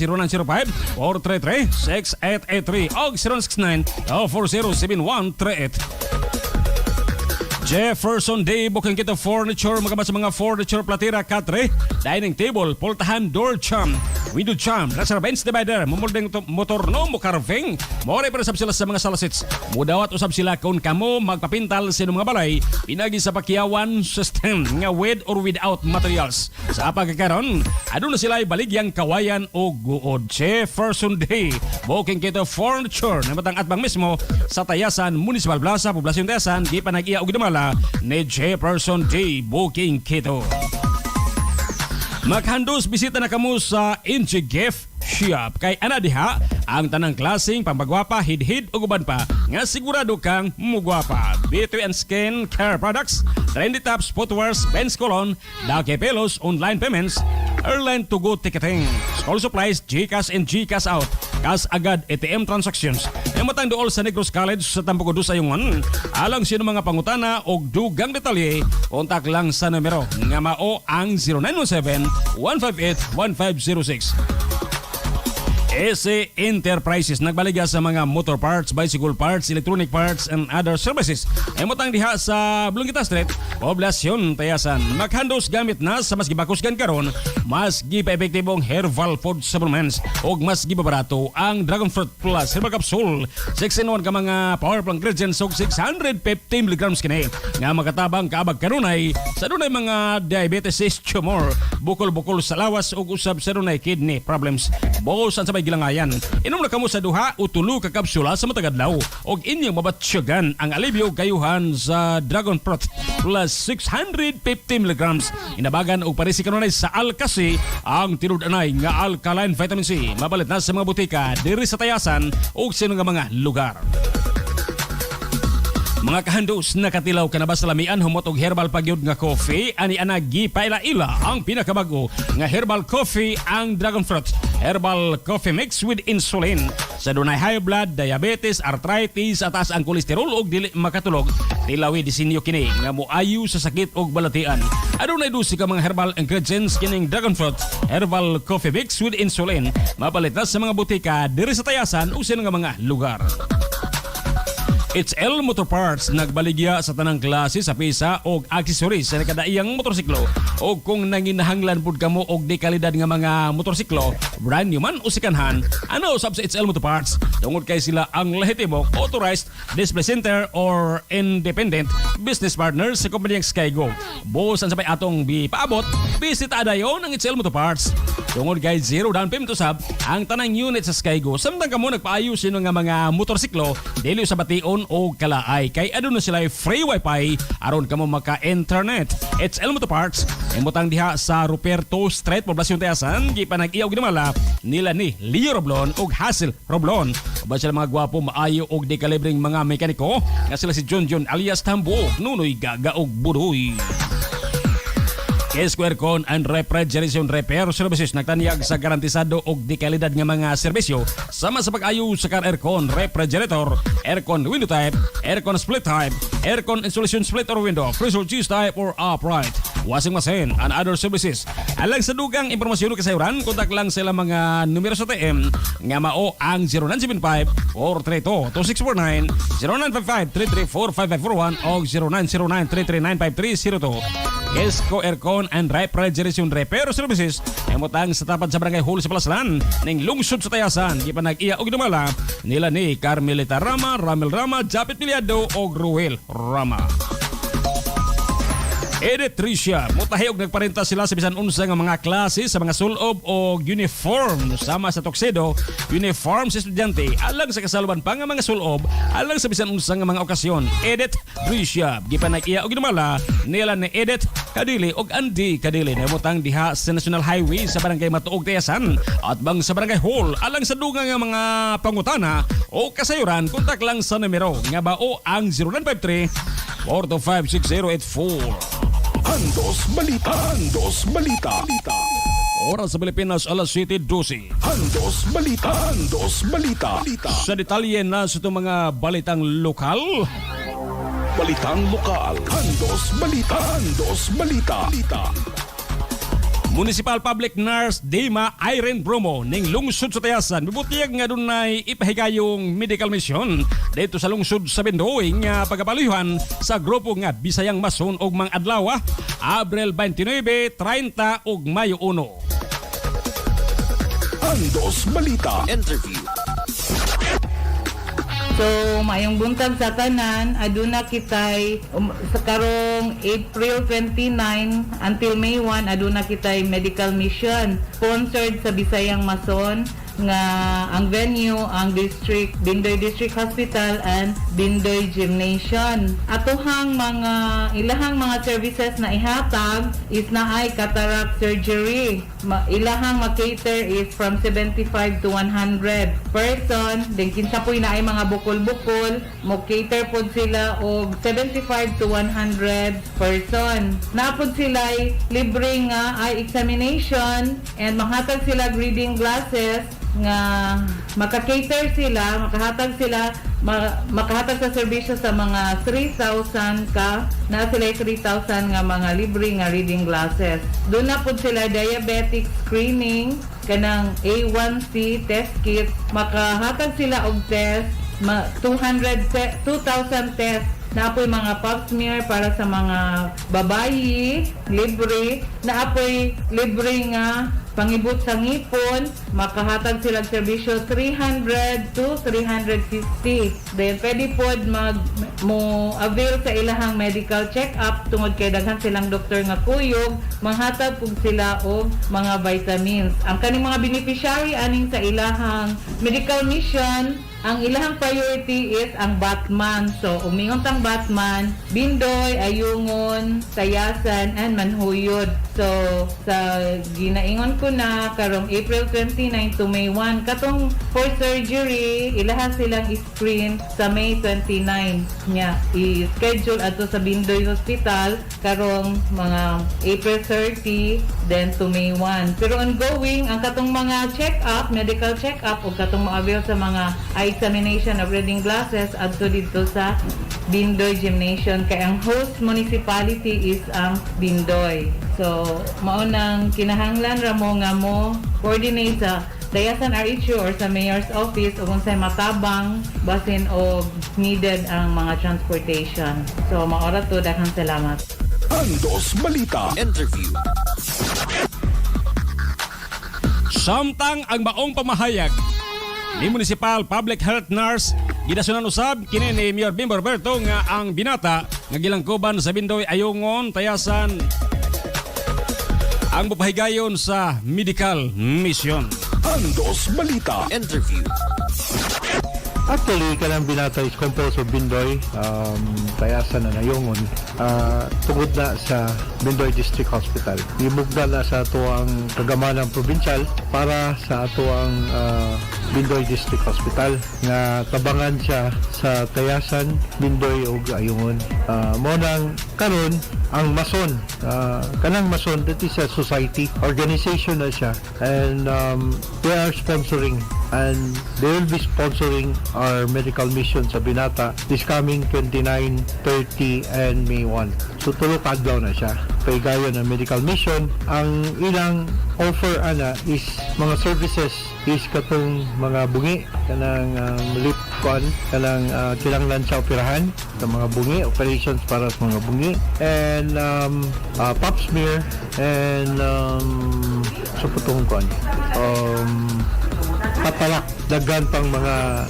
S9: 0905-433-6883 o 0969-407138. Jefferson Day, booking kita furniture, magamat sa mga furniture, platira, katre, dining table, pultahan, door charm, window charm, nasa bench divider, mumulding motor no, mukarving, more para sab sila sa mga salasits. Mudawat usab sila kung kamo magpapintal sa mga balay, pinagi sa pakyawan system nga with or without materials. Sa pagkakaroon, aduna sila baligyang kawayan o guod. Jefferson Day, booking kita furniture na matang atbang mismo sa Tayasan Municipal Plaza, Poblasyon Tayasan, di pa nag-iya og dumala ni Jefferson Day, booking kito. Maghandos bisita na kamo sa NG Gift Shop kay ana diha ang tanang klaseng pambagwapa, hid-hid o guban pa nga sigurado kang mugwapa. Beauty and Skin Care Products, trendy tops, footwears, Benz Cologne, Dake Pelos, online payments, airline to go ticketing, school supplies, GCash and GCash out, kas agad ATM transactions. Yung matang dool sa Negros College sa Tambugodo sa Yungon, alang sino mga pangutana o dugang detalye, kontak lang sa numero nga mao ang 0917-158-1506. SE Enterprises nagbaligya sa mga motor parts, bicycle parts, electronic parts, and other services. Ay mutang diha sa Blungita Street, Poblasyon Tayasan. Maghandos gamit na sa mas gibakusgan karon, mas gipa-epektibong herbal food supplements o mas gibabarato ang Dragon Fruit Plus Herbal Capsule. 6-in-1 ka mga powerful ingredients og 650 mg kini nga makatabang kaabag kanunay sa dunay mga diabetes, tumor, bukol-bukol sa lawas ug usab sa dunay kidney problems. Bosan sa gilangayan. Inom na kamo sa duha o tulo ka kapsula sa matag adlaw og inyong mabatsyagan ang alibyo kayuhan sa Dragon Fruit Plus 650 mg. Inabagan og parisi kanunay sa Alkasi ang tinud-anay nga alkaline vitamin C. Mabalit na sa mga butika diri sa Tayasan o sino nga mga lugar. Mga kahandos, nakatilaw ka na ba sa lamian humot og herbal pagyud nga coffee? Ani ana gipaila-ila ang pinakabago nga herbal coffee, ang Dragon Fruit Herbal Coffee Mix with Insulin. Sa dunay high blood, diabetes, arthritis, atas ang kolesterol og dili makatulog, tilawi disenyo kini nga moayo sa sakit og balatian. Adunay 12 ka mga herbal ingredients kining Dragon Fruit Herbal Coffee Mix with Insulin. Mapalit na sa mga butika diri sa Tayasan o sa nga mga lugar. It's L Motor Parts nagbaligya sa tanang klase sa pisa og accessories sa nakadaiyang motorsiklo o kung nanginahanglan pud kamo og di kalidad nga mga motorsiklo, brand new man o sikanhan, ano usab sa It's L Motor Parts tungod kay sila ang lehitimo authorized display center or independent business partners sa kumpanyang Skygo. Busan sabay atong bipaabot, bisita dayon ang It's L Motor Parts. Tungod kay zero down payment usab ang tanang unit sa Skygo. Samtang kamo nagpaayos sino nga mga motorsiklo, dili sa bation o kalaay kay aduna sila free wifi aron kamo maka-internet. It's El Motor Parts imutang diha sa Ruperto Street, Poblasyon Tayasan. Gipanag-iyaw ginamala nila ni Leo Roblon og Hazel Roblon. Ba sila mga gwapo, maayo og di kalibring mga mekaniko nga sila si John alias Tambo, Nunoy Gaga og Budoy. Kesco Aircon and Refrigeration Repair Services nagtaniyag sa garantisado og di kalidad nga mga serbisyo sama sa pag-ayo sa car aircon, refrigerator, aircon window type, aircon split type, aircon installation split or window, freezer cheese type or upright, washing machine and other services. Alang sa dugang impormasyon o kasayuran, kontak lang sila mga numero sa TM nga mao ang 0975-432-2649, 0955-334-5541 o 0909-339-5302. Kesco Aircon and Refrigeration Repair Services ay mutang sa tapat sa Barangay Hall sa Palaslan ning lungsod sa Tayasan. Gipanag-iya og dumala nila ni Carmelita Rama, Ramel Rama, Japit Piliado og Ruel Rama. Edith Tricia, mutahi og nagparenta sila sa bisan unsa nga mga klase sa mga sulob o uniform sama sa tuxedo, uniform sa estudyante, alang sa kasaluban pa nga mga sulob, alang sa bisan unsa nga mga okasyon. Edith Tricia, gipanag-iya og dumala nila ni Edith Kadili og Andy Kadili na mutang diha sa National Highway sa Barangay Matuog, Tayasan at bang sa Barangay Hall. Alang sa dugang nga mga pangutana o kasayuran, kontak lang sa numero nga bao ang 0953-425-6084.
S1: Andos Balita. Andos Balita.
S9: Oras sa Pilipinas, alas 7:12.
S1: Andos Balita. Andos Balita.
S9: Sa detalye na sa itong mga balitang lokal.
S1: Balitang lokal. Andos Balita. Andos Balita.
S9: Municipal Public Nurse Dima Irene Bromo ning lungsod sa Tayasan bibutiyag nga dunay ipahigayong medical mission dito sa lungsod sa Bindoy nga pagapalyuhan sa grupo nga Bisayang Mason og Mang Adlaw Abril 29, 30 ug Mayo 1.
S1: Andos Balita Interview.
S10: So, mayong buntag sa tanan, aduna kitay sa karong April 29 until May 1, aduna kitay medical mission sponsored sa Bisayang Mason nga ang venue ang Bindoy District Hospital and Bindoy Gymnasium. Atohang ilahang mga services na ihatag is naay cataract surgery. Ilahang ma-cater is from 75 to 100 person. Then kinsa po'y naay mga bukol-bukol, mo-cater pod sila og 75 to 100 person. Napod sila libre nga eye examination and makahatag sila reading glasses nga makahatag sa serbisyo sa mga 3,000 ka na sila 3,000 nga mga libre nga reading glasses. Doon na po sila diabetic screening kanang A1C test kit, makahatag sila og test 2,000 test na apoy mga pap smear para sa mga babayi, libre, na apoy libre nga pangibot sa ngipon, makahatag silang serbisyo 300 to 350. Then pwede pod mo-avail sa ilahang medical check-up tungod kay daghan silang doktor nga kuyog, manghatag pug sila og mga vitamins. Ang kaning mga beneficiary aning sa ilahang medical mission, ang ilahang priority is ang Batman. So, umingon tang Batman, Bindoy, Ayungon, Tayasan, and Manhuyod. So, sa ginaingon ko na karong April 29 to May 1, katong for surgery, ilaha silang screen sa May 29 niya. I-schedule ato sa Bindoy Hospital karong mga April 30 then to May 1. Pero ongoing, ang katong mga check-up, medical check-up, o katong ma-avail sa mga examination of reading glasses adto dito sa Bindoy Gymnasium kay ang host municipality is ang Bindoy. So maunang kinahanglan ra mo nga mo coordinate sa Tayasan RHU or sa mayor's office o kung sa'y matabang basin o needed ang mga transportation. So maora to, daghang salamat.
S1: Andos Balita Interview.
S9: Samtang ang maong pamahayag ni Municipal Public Health Nurse gidasunan usab kini ni Mayor Bimbo Roberto nga ang binata nga gilangkuban sa Bindoy Ayungon Tayasan ang bupahigayon sa medical mission.
S1: Andos Balita Interview.
S4: Actually, kanang binata is composed of Bindoy, Tayasan and Ayungon, tungod na sa Bindoy District Hospital. Ibugda na sa ato ang kagamanang probinsyal para sa ato ang Bindoy District Hospital nga tabangan siya sa Tayasan, Bindoy ug Ayungon. Mo nang karon ang Mason, kanang Mason, that is a society organization na siya, and they are sponsoring and they will be sponsoring our medical mission sa binata this coming 29, 30 and May 1. So tulo ka adlaw na siya. Paigayon ang medical mission. Ang ilang offer ana is mga services is katong mga bungi kanang lip con kanang kinahanglan sa operahan sa mga bungi, operations para sa mga bungi, and pap smear and sa putong kon patalak, daghan pang mga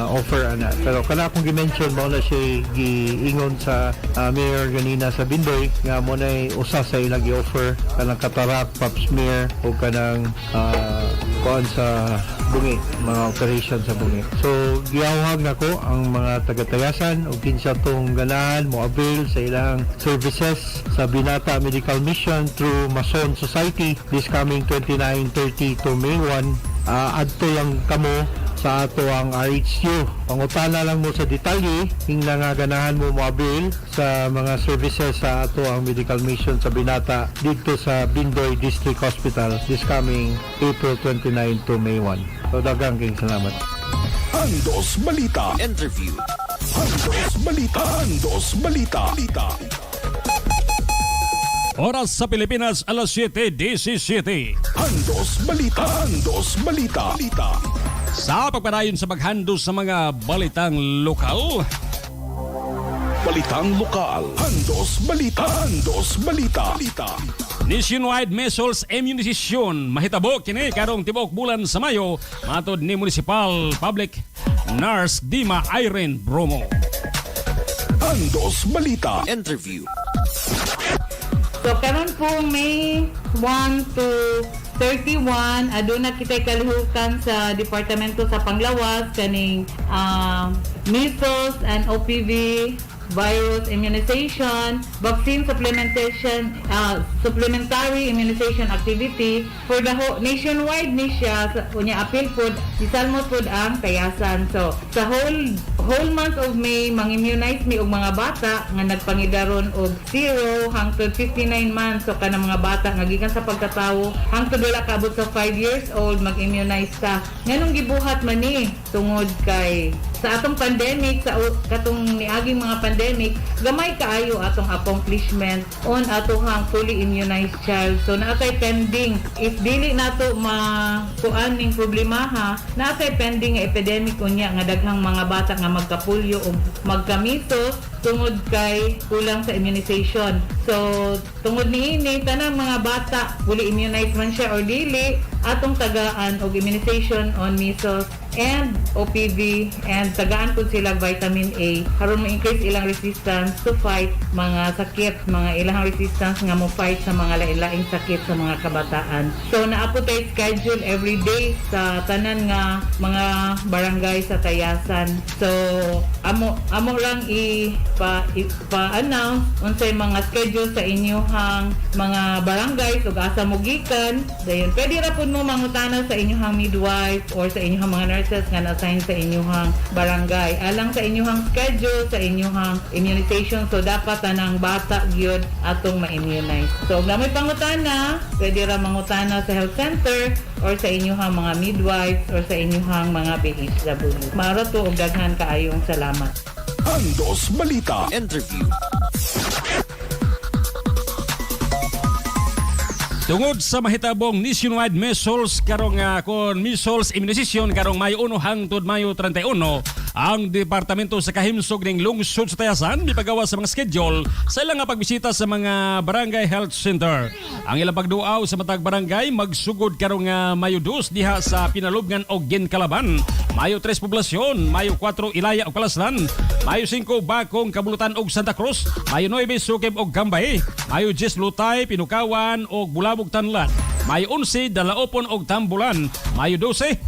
S4: offer ana. Pero kana akong gi-mention mo na siya giingon sa mayor ganina sa Bindoy nga mo na usa sa ilang i-offer kanang katarak, pap smear o kanang kuan sa bungi, mga operation sa bungi. So giyawhag nako ang mga taga-Tayasan o kinsa tong ganahan mo avail sa ilang services sa Binata Medical Mission through Mason Society this coming 29, 30 to May 1. Adto lang kamo sa ato ang RHU. Pangutana lang mo sa detalye, hingga nga ganahan mo moabil sa mga services sa ato ang medical mission sa Binata dito sa Bindoy District Hospital this coming April 29 to May 1. So dagang king salamat.
S1: Andos Balita Interview. Andos Balita. Andos Balita.
S9: Oras sa Pilipinas, alas 7:17.
S26: Andos Balita.
S9: Sa pagpadayon sa paghandos sa mga balitang lokal,
S26: Balitang lokal. Andos Balita.
S9: nationwide measles immunization mahitabo kini karong tibuok bulan sa Mayo matod ni Municipal Public Nurse Dima Irene Bromo.
S26: Andos Balita.
S11: Interview.
S10: So karon po May 1 to 31 aduna kitay kalihukan sa departamento sa Panglawas kaning measles and OPV virus immunization, vaccine supplementary immunization activity for the nationwide ni siya unya apil pod isalmo pod ang tayasan. So sa whole month of May mang-immunize mi og mga bata nga nagpangidaron og 0 hangtod 59 months. So kanang mga bata nga gikan sa pagkatawo hangtod wala kaabot sa 5 years old mag-immunize ta. Nganong gibuhat man ni tungod kay sa atong pandemic, sa katong niaging mga pandemic, gamay kaayo atong accomplishment on atohang fully immunized child. So naatay pending, if dili nato makuan ning problema ha, naatay pending nga epidemic unya nga daghang mga bata nga magkapulyo o magkamisos tungod kay kulang sa immunization. So tungod niini tanang mga bata fully immunized man siya or dili, atong tagaan og immunization on measles and OPV and tagaan po sila vitamin A aron ma-increase ilang resistance to fight mga sakit, mga ilang resistance nga mo fight sa mga lain-laing sakit sa mga kabataan. So naapo tay schedule every day sa tanan nga mga barangay sa Tayasan. So amo lang i-announce unsay mga schedule sa inyong mga barangays ug asa mo gikan. Dayon pwede ra pud mo mangutana sa inyong midwife or sa inyong mga nurses nga na-assign sa inyong barangay alang sa inyong schedule sa inyong immunization. So dapat tanang bata gyud atong ma-immunize. So kung may pangutana, pwede ra mangutana sa health center or sa inyong mga midwives or sa inyong mga BHW. Mara to og daghan kaayong salamat.
S26: Andos Balita.
S11: Interview.
S9: Tungod sa mahitabong nationwide measles karong kon measles immunization karong Mayo 1 hangtod Mayo 31, ang Departamento sa Kahimsog ning Lungsod sa Tayasan mipagawa sa mga schedule sa ilang pagbisita sa mga barangay health center. Ang ilang pagduaw sa matag barangay magsugod karong Mayo 2 diha sa Pinalubngan og Ginkalaban, Mayo 3 Poblasyon, Mayo 4 Ilaya og Kalaslan, Mayo 5 Bakong, Kabulutan og Santa Cruz, Mayo 9 Sukib og Gambay, Mayo 10 Lutay, Pinukawan og Bulabog Tanlan, Mayo 11 Dalaopon og Tambulan, Mayo 12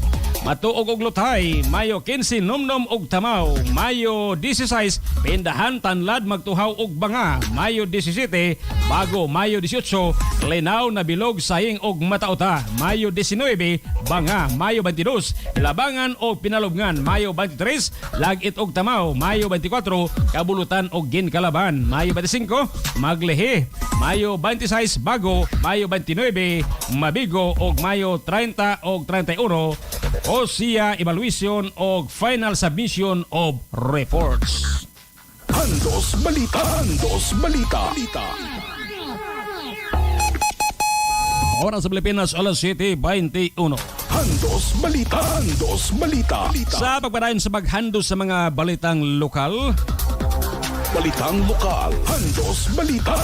S9: Matuog og Lutay, Mayo 15 Numnom og Tamaw, Mayo 16 Pindahan Tanlad Magtuhaw og Banga, Mayo 17 Bago, Mayo 18 Lenaw na Bilog Saying og Matauta, Mayo 19 Banga, Mayo 22 Labangan og Pinalubngan, Mayo 23 Lagit og Tamaw, Mayo 24 Kabulutan og Ginkalaban, Mayo 25 Maglehe, Mayo 26 Bago, Mayo 29 Mabigo og Mayo 30 og 31 o siya evaluation o final submission of reports.
S26: Andos Balita.
S9: Oras sa Pilipinas, alas 7:21.
S26: Andos Balita.
S9: Sa pagpadayon sa paghandos sa mga balitang lokal,
S26: Balitang lokal. Andos Balita.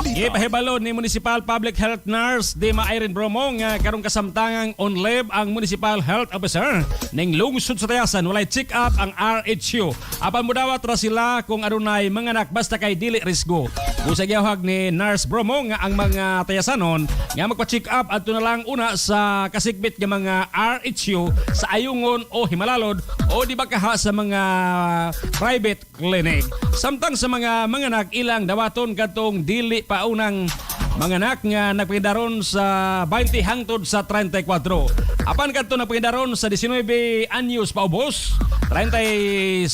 S9: ipahibalo ni Municipal Public Health Nurse Dima Irene Bromo nga karong kasamtangang on leave ang Municipal Health Officer ning Lungsod sa Tayasan walay check up ang RHU. Apan mudawat ra sila kung adunay mga anak basta kay dili risgo. Usag yahag ni Nurse Bromo nga ang mga Tayasanon nga magpa-check up adto na lang una sa kasigbit nga mga RHU sa Ayungon o Himalalod o di ba kaha sa mga private clinic. Samtang sa mga anak ilang dawaton katong dili pa unang mga anak nga nagpindaron sa 20 hangtod sa 34. Apan kadto nagpindaron sa 19 anyos paubos, 35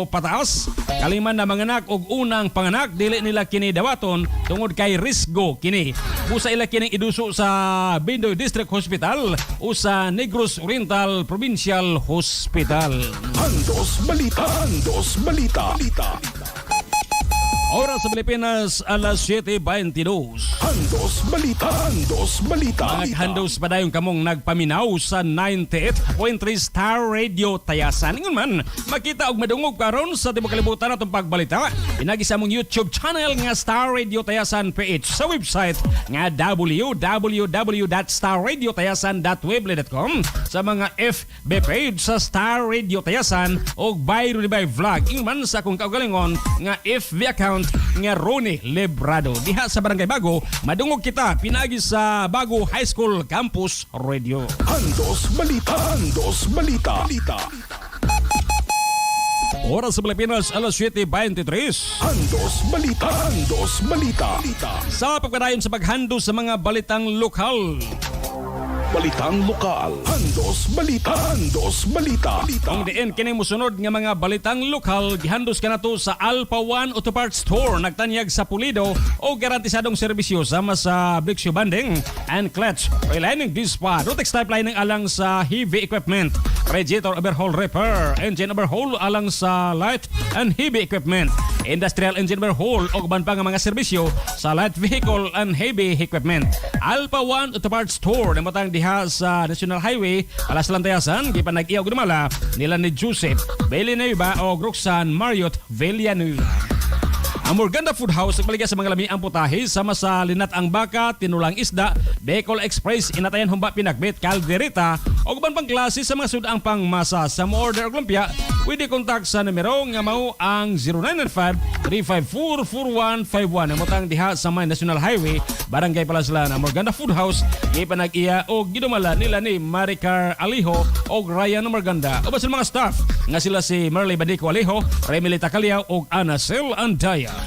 S9: pataas, kaliman na mga anak og unang panganak dili nila kini dawaton tungod kay risgo kini. Busa ila kining iduso sa Bindoy District Hospital o sa Negros Oriental Provincial Hospital.
S26: Andos Balita.
S9: Oras sa Pilipinas, alas 7:22.
S26: Handos Balita. Handos Balita.
S9: Mga handos pa dayong kamong nagpaminaw sa 98.3 Star Radio Tayasan. Ingon man, makita og madungog karon sa tibuok kalibutan atong pagbalita. Pinagi sa among YouTube channel nga Star Radio Tayasan PH, sa website nga www.starradiotayasan.weebly.com, sa mga FB page sa Star Radio Tayasan og Bayro ni Bay Vlog. Ingon man sa akong kaugalingon nga FB account nga Ronnie Lebrado. Diha sa Barangay Bago, madungog kita pinagi sa Bago High School Campus Radio.
S26: Handos Balita. Handos Balita.
S9: Oras sa Pilipinas, alas 7:23.
S26: Handos Balita. Handos Balita.
S9: Sa pagkadayon sa paghandos sa mga balitang lokal.
S26: Balitang lokal. Handos Balita. Handos Balita.
S9: Ang diin kini mosunod nga mga balitang lokal, gihandos kanato sa Alpha One Auto Parts Store, nagtanyag sa pulido o garantisadong serbisyo sama sa brake shoe banding and clutch, relining disc pad, Rotex type lining alang sa heavy equipment, radiator overhaul repair, engine overhaul alang sa light and heavy equipment, industrial engine overhaul o uban pa nga mga serbisyo sa light vehicle and heavy equipment. Alpha One Auto Parts Store na matang diha sa National Highway, alas Lantayasan, gipanag-iyaw gudumala nila ni Joseph Villanueva o Roxanne Marriott Villanueva. Ang Morganda Food House nagbaligya sa mga lami ang putahe sama sa linat ang baka, tinulang isda, Bicol Express, inatayan humba pinakbit, caldereta o uban pang klase sa mga sudaang pangmasa. Sa mo order og lumpia, pwede kontak sa numero nga mao ang 0995-354-4151 ang mutang diha sa may National Highway, Barangay Palaslan. Ang Morganda Food House ipanag-iya o gidumala nila ni Maricar Alijo o Ryan Morganda. Uban sa mga staff nga sila si Merly Badico Alijo, Remilita Caliao o Anacel Andaya.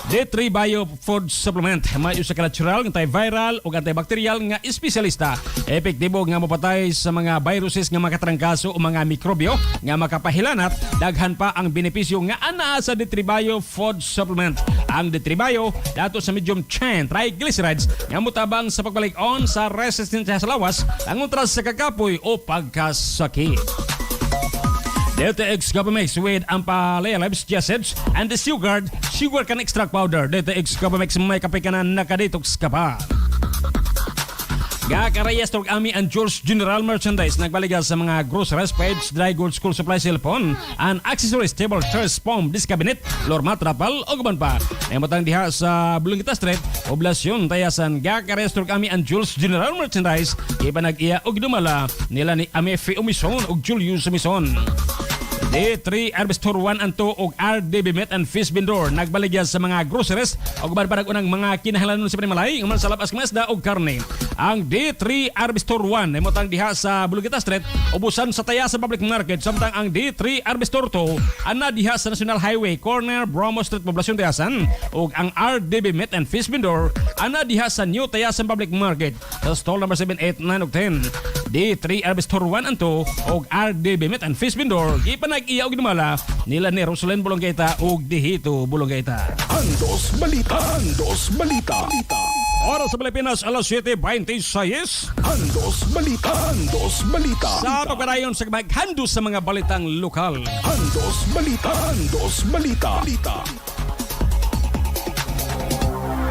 S9: D3 Bio Food Supplement, may usa ka natural, antiviral o antibacterial nga espesyalista. Epektibo nga mapatay sa mga viruses nga makatrangkaso o mga mikrobyo nga makapahilanat. Daghan pa ang benepisyo nga anaa sa D3 Bio Food Supplement. Ang D3 Bio dato sa medium chain triglycerides nga mutabang sa pagbalik-on sa resistensya sa lawas, tangutras sa kakapoy o pagkasakit. Delta X Copamix with Ampalaya Lives Acids and the Sugar Can Extract Powder. Delta X Copamix may kape ka na nakadetox ka pa. Gakarayas tog Ami and Jules General Merchandise nagbaliga sa mga groceries, page, dry goods, school supply, cellphone, and accessories, table, chairs, foam, disc cabinet, floor mat, trapal, o guban pa. Naimutang diha sa Bulungita Street, Poblasyon, Tayasan. Gakarayas tog Ami and Jules General Merchandise, ipanag-iya o gidumala nila ni Amefi Umison o Julius Umison. D3 Arbestor 1 and 2 og RDB Meat and Fish Vendor nagbaligya sa mga groceries og barbarag unang mga kinahanglanon sa panimalay man sa labas isda og karne. Ang D3 Arbestor 1 ay motang diha sa Bulugita Street ubusan sa Tayasan Public Market, samtang ang D3 Arbestor 2 ana diha sa National Highway corner Bromo Street, Poblasyon, Tayasan, ug ang RDB Meat and Fish Vendor ana diha sa New Tayasan Public Market sa stall number 7, 8, 9 ug 10. D3 Arbestor 1 and 2 og RDB Meat and Fish Vendor ipanag-iya og gidumala nila ni Rosalyn Bulonggaita ug Dihito Bulonggaita.
S26: Handos Balita. Handos Balita.
S9: Oras sa Pilipinas, alas 7:26.
S26: Handos Balita. Handos Balita.
S9: Sa pagpadayon sa maghandos sa mga balitang lokal.
S26: Handos Balita. Handos Balita.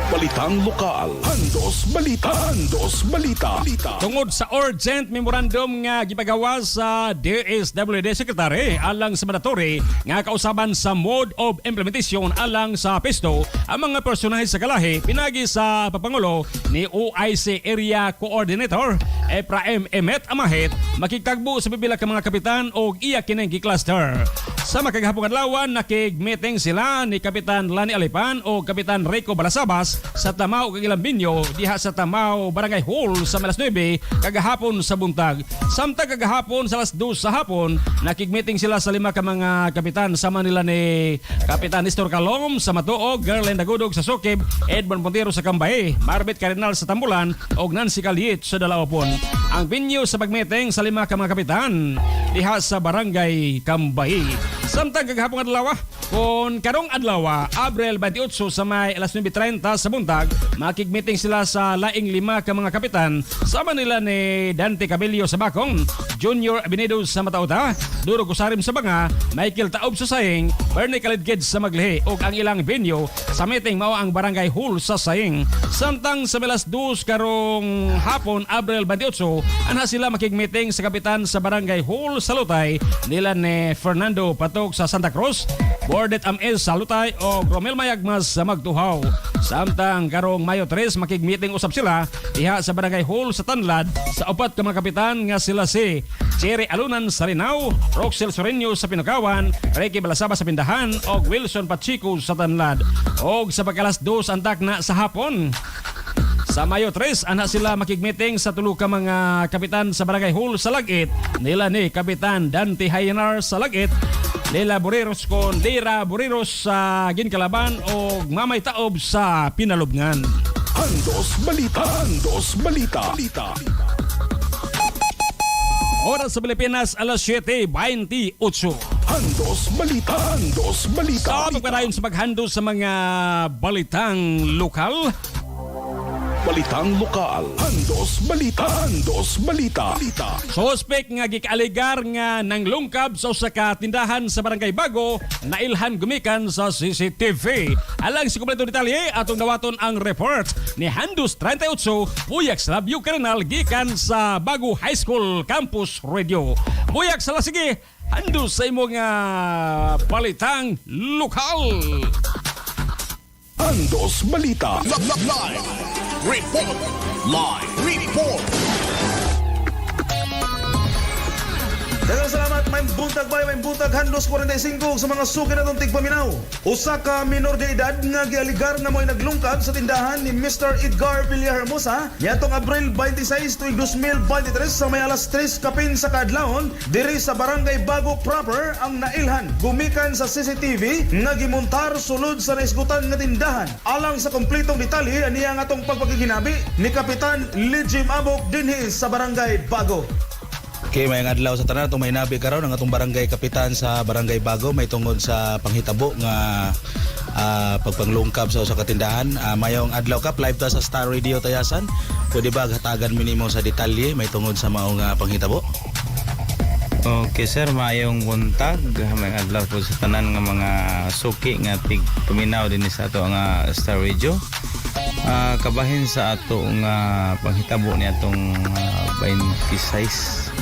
S26: Balitang lokal. Handos Balita. Handos Balita.
S9: Tungod sa urgent memorandum nga gipagawa sa DSWD Secretary alang sa mandatory nga kausaban sa mode of implementation alang sa pesto ang mga personahe sa kalahi, pinagi sa papangulo ni OIC Area Coordinator Ephraim Emet Amahit, makikagbo sa pipila ka mga kapitan o iya kining gi-cluster. Sa makagahapong adlaw, nakig-meeting sila ni Kapitan Lani Alipan o Kapitan Rico Balasabas sa Tamao Kagilambinyo diha sa Tamao Barangay Hall sa alas 9 kagahapon sa buntag. Samtang kagahapon sa alas 2 sa hapon, nakig-meeting sila sa 5 ka mga kapitan sama nila ni Kapitan Nestor Calom sa Matuog, Gerlen Dagudog sa Sokib, Edmond Montero sa Cambay, Marbet Cardinal sa Tambulan o Nancy Caliet sa Dalaopon. Ang venue sa pag-meeting sa 5 ka mga kapitan diha sa Barangay Cambay. Samtang kagahapong adlaw, Kung karong adlaw, Abril 28 sa may alas 9:30 sa buntag, makikmeeting sila sa laing 5 ka mga kapitan sama nila ni Dante Cabello sa Bakong, Junior Abinedo sa Matauta, Duro Gusarim sa Banga, Michael Taob sa Saying, Bernie Kalidged sa Maglihi ug ang ilang venue sa meeting mao ang Barangay Hall sa Saying. Samtang sa alas 2 karong hapon, Abril 28, ana sila makikmeeting sa kapitan sa Barangay Hall sa Lutay nila ni Fernando Patok sa Santa Cruz, Bordet Ames sa Lutay o Romel Mayagmas sa Magtuhaw. Samtang karong Mayo 3 makigmeeting usab sila diha sa Barangay Hall sa Tanlad sa upat ka mga kapitan nga sila si Cherry Alunan sa Linao, Roxel Soreño sa Pinukawan, Ricky Balasaba sa Pindahan o Wilson Pachico sa Tanlad. Og sa pagkalas 2 antak na sa hapon, sa Mayo 3, ana sila makigmeeting sa tulo ka mga kapitan sa Barangay Hall sa Lagit nila ni Kapitan Dante Hayanar sa Lagit, Lela Buriros kon Lira Buriros sa Ginkalaban o Mamay Taob sa Pinalubngan.
S1: Andos Balita. Andos Balita.
S9: Oras sa Pilipinas, alas 7:28.
S1: Andos Balita. Andos Balita.
S9: Sa pagpadayon sa paghandos sa mga balitang lokal.
S1: Balitang lokal. Andos Balita. Andos Balita.
S9: Suspek nga gikaaligar nga nanglungkab sa usa ka tindahan sa Barangay Bago nailhan gumikan sa CCTV. Alang sa kompleto detalye atong dawaton ang report ni Handus 38 Buyak sa Labyo Karanal gikan sa Bago High School Campus Radio. Buyak sa sige Handus sa imong balitang lokal.
S1: Andos Balita. Live report.
S11: Daghang salamat, may buntag bay, may buntag Handos 45 sa mga suki na itong tigpaminaw. Usa ka minor de edad nga gialigar nga mo'y naglungkab sa tindahan ni Mr. Edgar Villahermosa niadtong Abril 26 tuig 2023 sa may alas 3 kapin sa kadlawon diri sa Barangay Bago proper ang nailhan gumikan sa CCTV nga gimontar sulod sa naisgutan nga tindahan. Alang sa kompletong detalye aniya nga atong pagpakiginabi ni Kapitan Lijim Abok dinhi sa Barangay Bago.
S13: Okay, may adlaw sa tanan itong may nabi karon ang atong barangay kapitan sa Barangay Bago may tungod sa panghitabo nga pagpanglungkab sa usa ka tindahan. Mayong adlaw kap live ta sa Star Radio Tayasan. Pwede ba hatagan minimo sa detalye may tungod sa maong panghitabo?
S15: Okay sir, mayong buntag may adlaw po sa tanan nga mga suki nga tig tuminaw din sa ato nga Star Radio. Kabahin sa ato nga panghitabo ni atong 26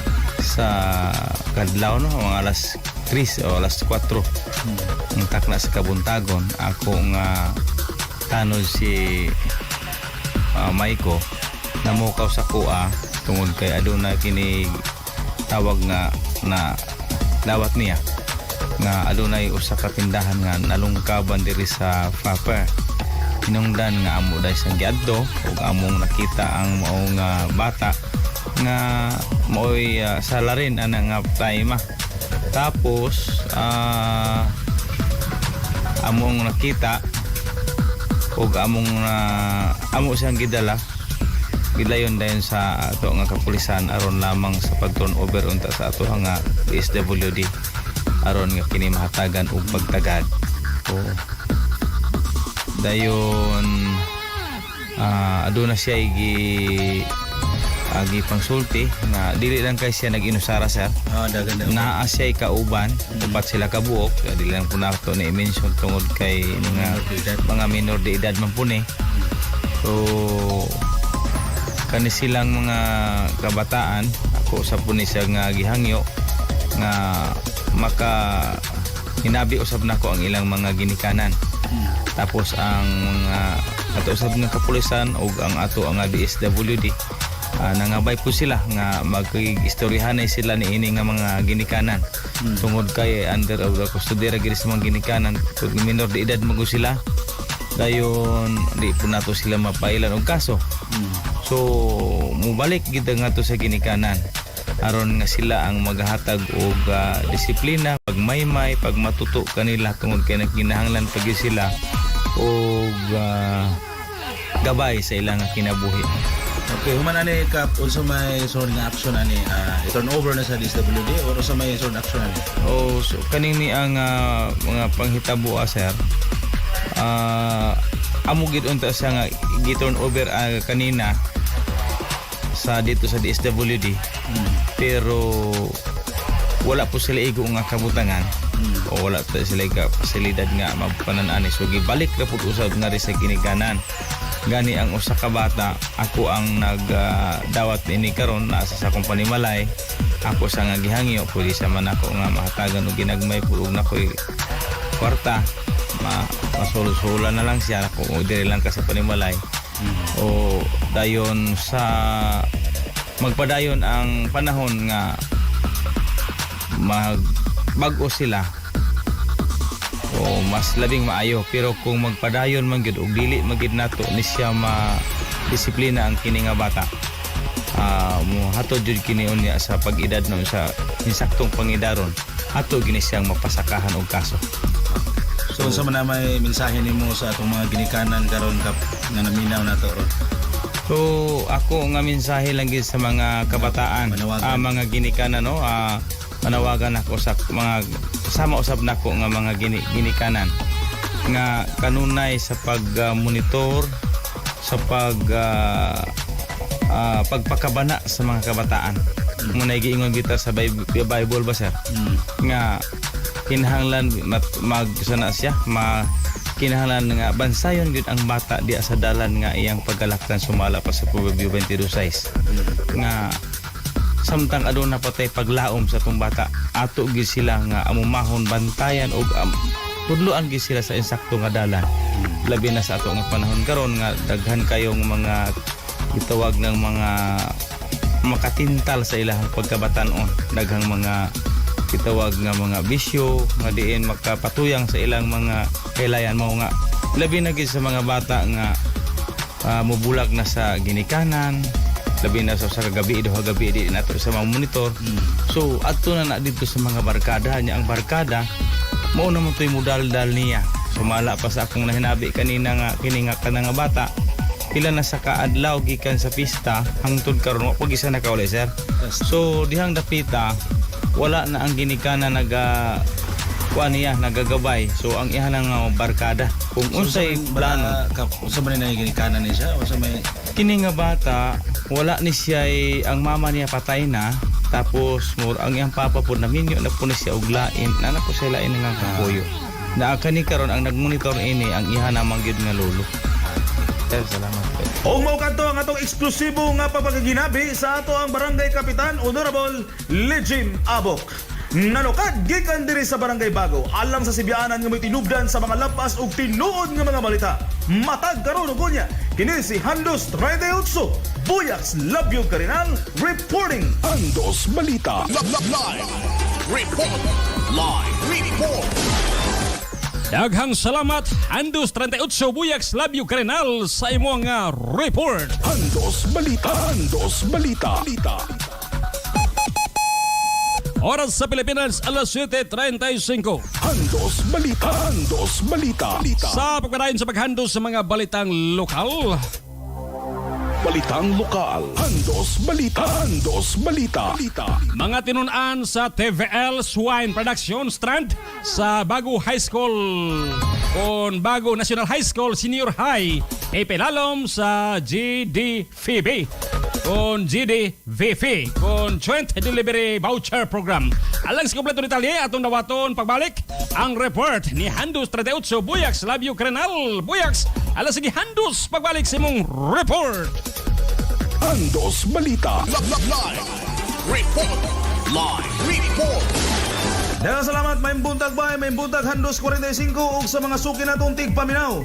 S15: sa kadlaw no mga alas 3 o alas 4 ang takna sa kabuntagon ako nga tanod si Maiko namukaw sa kuha tungod kay aduna kini tawag nga na dawat niya nga adunay usa ka tindahan nga nalungkaban diri sa Faper. Hinungdan nga amo dahil sa giadto ug among nakita ang maong bata nga mo'y salarin ana nga time. Tapos among nakita ug among amo siyang gidayon dayon sa ato nga kapulisan aron lamang sa pag-turnover unta sa ato nga DSWD aron nga kini mahatagan og pagtagad. Dayon aduna siya agi pangsulti nga dili lang kay siya nag-inusara sir. Naa siya kauban upat sila kabuok dili lang po nato ni mention tungod kay mga minor de edad man po ni. So kani silang mga kabataan ako sa po ni siya nga gihangyo nga maka hinabi usab nako ang ilang mga ginikanan. Tapos ang ato usab nga kapulisan ug ang ato ang DSWD nangabay po sila nga mag-istoryahanay sila ni ini nga mga ginikanan tungod kay under of the custody ra gid sa mga ginikanan kung minor de edad mago sila dayon di po nato sila mapailan og kaso. So mubalik gid nga to sa ginikanan aron nga sila ang maghatag og disiplina pagmaymay pagmatuto kanila tungod kay nagkinahanglan pag sila og gabay sa ilang kinabuhi.
S13: Okay, human ani kap unsa may sort nga action ani i-turn over na sa DSWD or sa may sort action ani?
S15: Oh, so kaning ni ang mga panghitabo sir. Amo gid unta siya nga gi-turn over kanina sa dito sa DSWD. Pero wala po sila igo nga kabutangan. O wala pa sila ka pasilidad nga magpananani. So gibalik ra pud usab nga ri sa ginikanan. Gani ang usa ka bata, ako ang nagdawat ini karon nasa sa company Malay. Ako sa nga gihangyo pwede sa man ako nga mahatagan og ginagmay pulog na ko'y kwarta. Masulusulan na lang siya kung dire lang ka sa Panimalay. O dayon sa magpadayon ang panahon nga magbago sila o mas labing maayo, pero kung magpadayon man gyud og dili magid nato ni siya ma-disiplina ang kini nga bata, mo hatod jud kini unya sa pag-edad no sa insaktong pangidaron ato gini siyang mapasakahan og kaso.
S13: So sa man may mensahe nimo sa atong mga ginikanan karon kap nga naminaw nato ron?
S15: So ako nga mensahe lang gid sa mga kabataan, mga ginikanan no, manawagan ako sa mga kasama usab nako nga mga ginikanan nga kanunay sa pag-monitor sa pagpakabana sa mga kabataan. Muna giingon kita sa Bible ba sir? Nga kinahanglan magsana siya kinahanglan nga bansayon gyud ang bata diya sa dalan nga iyang pagkalaktan sumala pa sa Proverbio 22:6 nga samtang aduna patay paglaom sa tong bata ato gyud sila nga amumahon bantayan og tudloan gyud sila sa insakto nga dalan. Labi na sa ato nga panahon karon nga daghan kayong mga itawag ng mga makatintal sa ilahang pagkabatanon, daghang mga itawag nga mga bisyo nga diin makapatuyang sa ilang mga kailayan mo nga labi na gyud sa mga bata nga mubulag na sa ginikanan, labi na sa gabi di nato sa mga monitor. So adto na dito sa mga barkada niya, ang barkada mao na mo toy mudal-dal niya. Sumala pa sa akong nahinabi kanina nga kini nga kana nga bata pila na sa kaadlaw gikan sa pista hangtod karon wa pag isa na kaulay sir. So dihang dapita wala na ang ginikanan niya nagagabay. So ang iha nga barkada kung unsay plano
S13: unsa man na ginikanan ni siya o sa may
S15: kini nga bata wala ni siya ang mama niya patay na, tapos ang iyang papa po naminyo na po ni siya og lain na po siya lain nga kapoyo na kani karon ang nagmonitor ini ang iha namang gyud nga lolo. Salamat.
S11: O mao kadto ang atong eksklusibo nga pagpaginabi sa ato ang Barangay Kapitan Honorable Legin Abok. Nanukad gikan diri sa Barangay Bago alang sa Sibianan nga may tinubdan sa mga lapas ug tinuod nga mga balita. Matag karon ug unya kini si Handos 38 Buyaks Labyo Karinal reporting
S1: Handos Balita. Live report. Live report. Daghang salamat Handos 38 Buyaks Labyo Karinal sa imong report. Handos Balita. Handos Balita. Oras sa Pilipinas, alas 7:35. Handos Balita. Handos Balita. Sa pagpadayon sa paghandos sa mga balitang lokal. Balitang lokal. Handos Balita. Handos Balita. Mga tinunan sa TVL Swine Production Strand sa Bago High School kon Bago National High School Senior High ipilalom sa GDFB kon GDVF kon Joint Delivery Voucher Program. Alang sa kompleto detalye atong dawaton pagbalik ang report ni Handos 38 Buyaks Labyo Karinal. Buyaks, alas sige Handos pagbalik sa imong report. Handos Balita. Live report. Live report.
S11: Daghang salamat may buntag bay, may buntag Handos 45 ug sa mga suki natong tigpaminaw.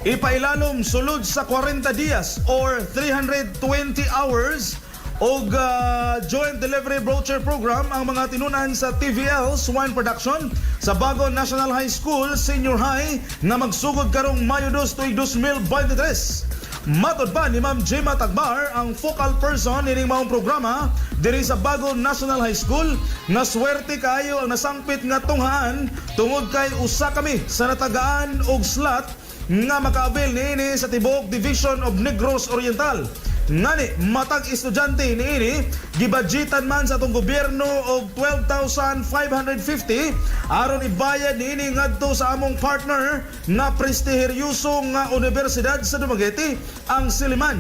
S11: Ipailalom sulod sa 40 dias or 320 hours og Joint Delivery Voucher Program ang mga tinunan sa TVL Swine Production sa Bago National High School Senior High na magsugod karong Mayo 2 tuig 2023. Matod pa ni Ma'am Gemma Tagbar, ang focal person ining maong programa diri sa Bago National High School, na swerte kayo ang nasangpit nga tunghaan tungod kay usa kami sa natagaan og slot nga maka-avail niini sa Tibok Division of Negros Oriental. Ngani matag estudyante niini gibudgetan man sa atong gobyerno og 12,550 aron ibayad niini ngadto sa among partner na prestiheryoso nga universidad sa Dumaguete, ang Silliman.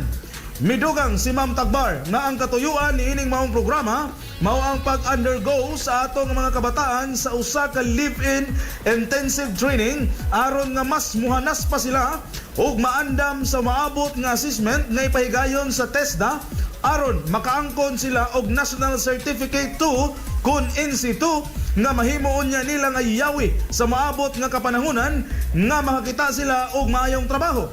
S11: Midugang si Ma'am Tagbar na ang katuyuan ni ining maong programa mao ang pag-undergo sa atong mga kabataan sa usa ka live-in intensive training aron nga mas muhanas pa sila ug maandam sa maabot nga assessment nga ipahigayon sa TESDA aron makaangkon sila og National Certificate 2 kun in situ nga mahimoon niya nila nga yawi sa maabot nga kapanahunan nga makakita sila og maayong trabaho.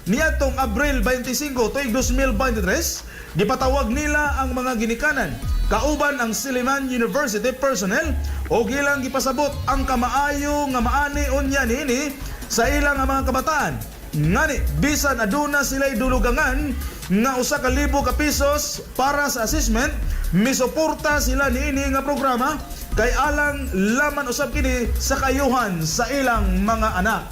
S11: Niadtong Abril 25 tuig 2023, gipatawag nila ang mga ginikanan kauban ang Silliman University personnel o ilang gipasabot ang kamaayo nga maani unya niini sa ilang mga kabataan. Ngani bisan aduna sila'y dulugangan nga usa ka libo ka pesos para sa assessment, misuporta sila niini nga programa kay alang laman usab kini sa kayuhan sa ilang mga anak.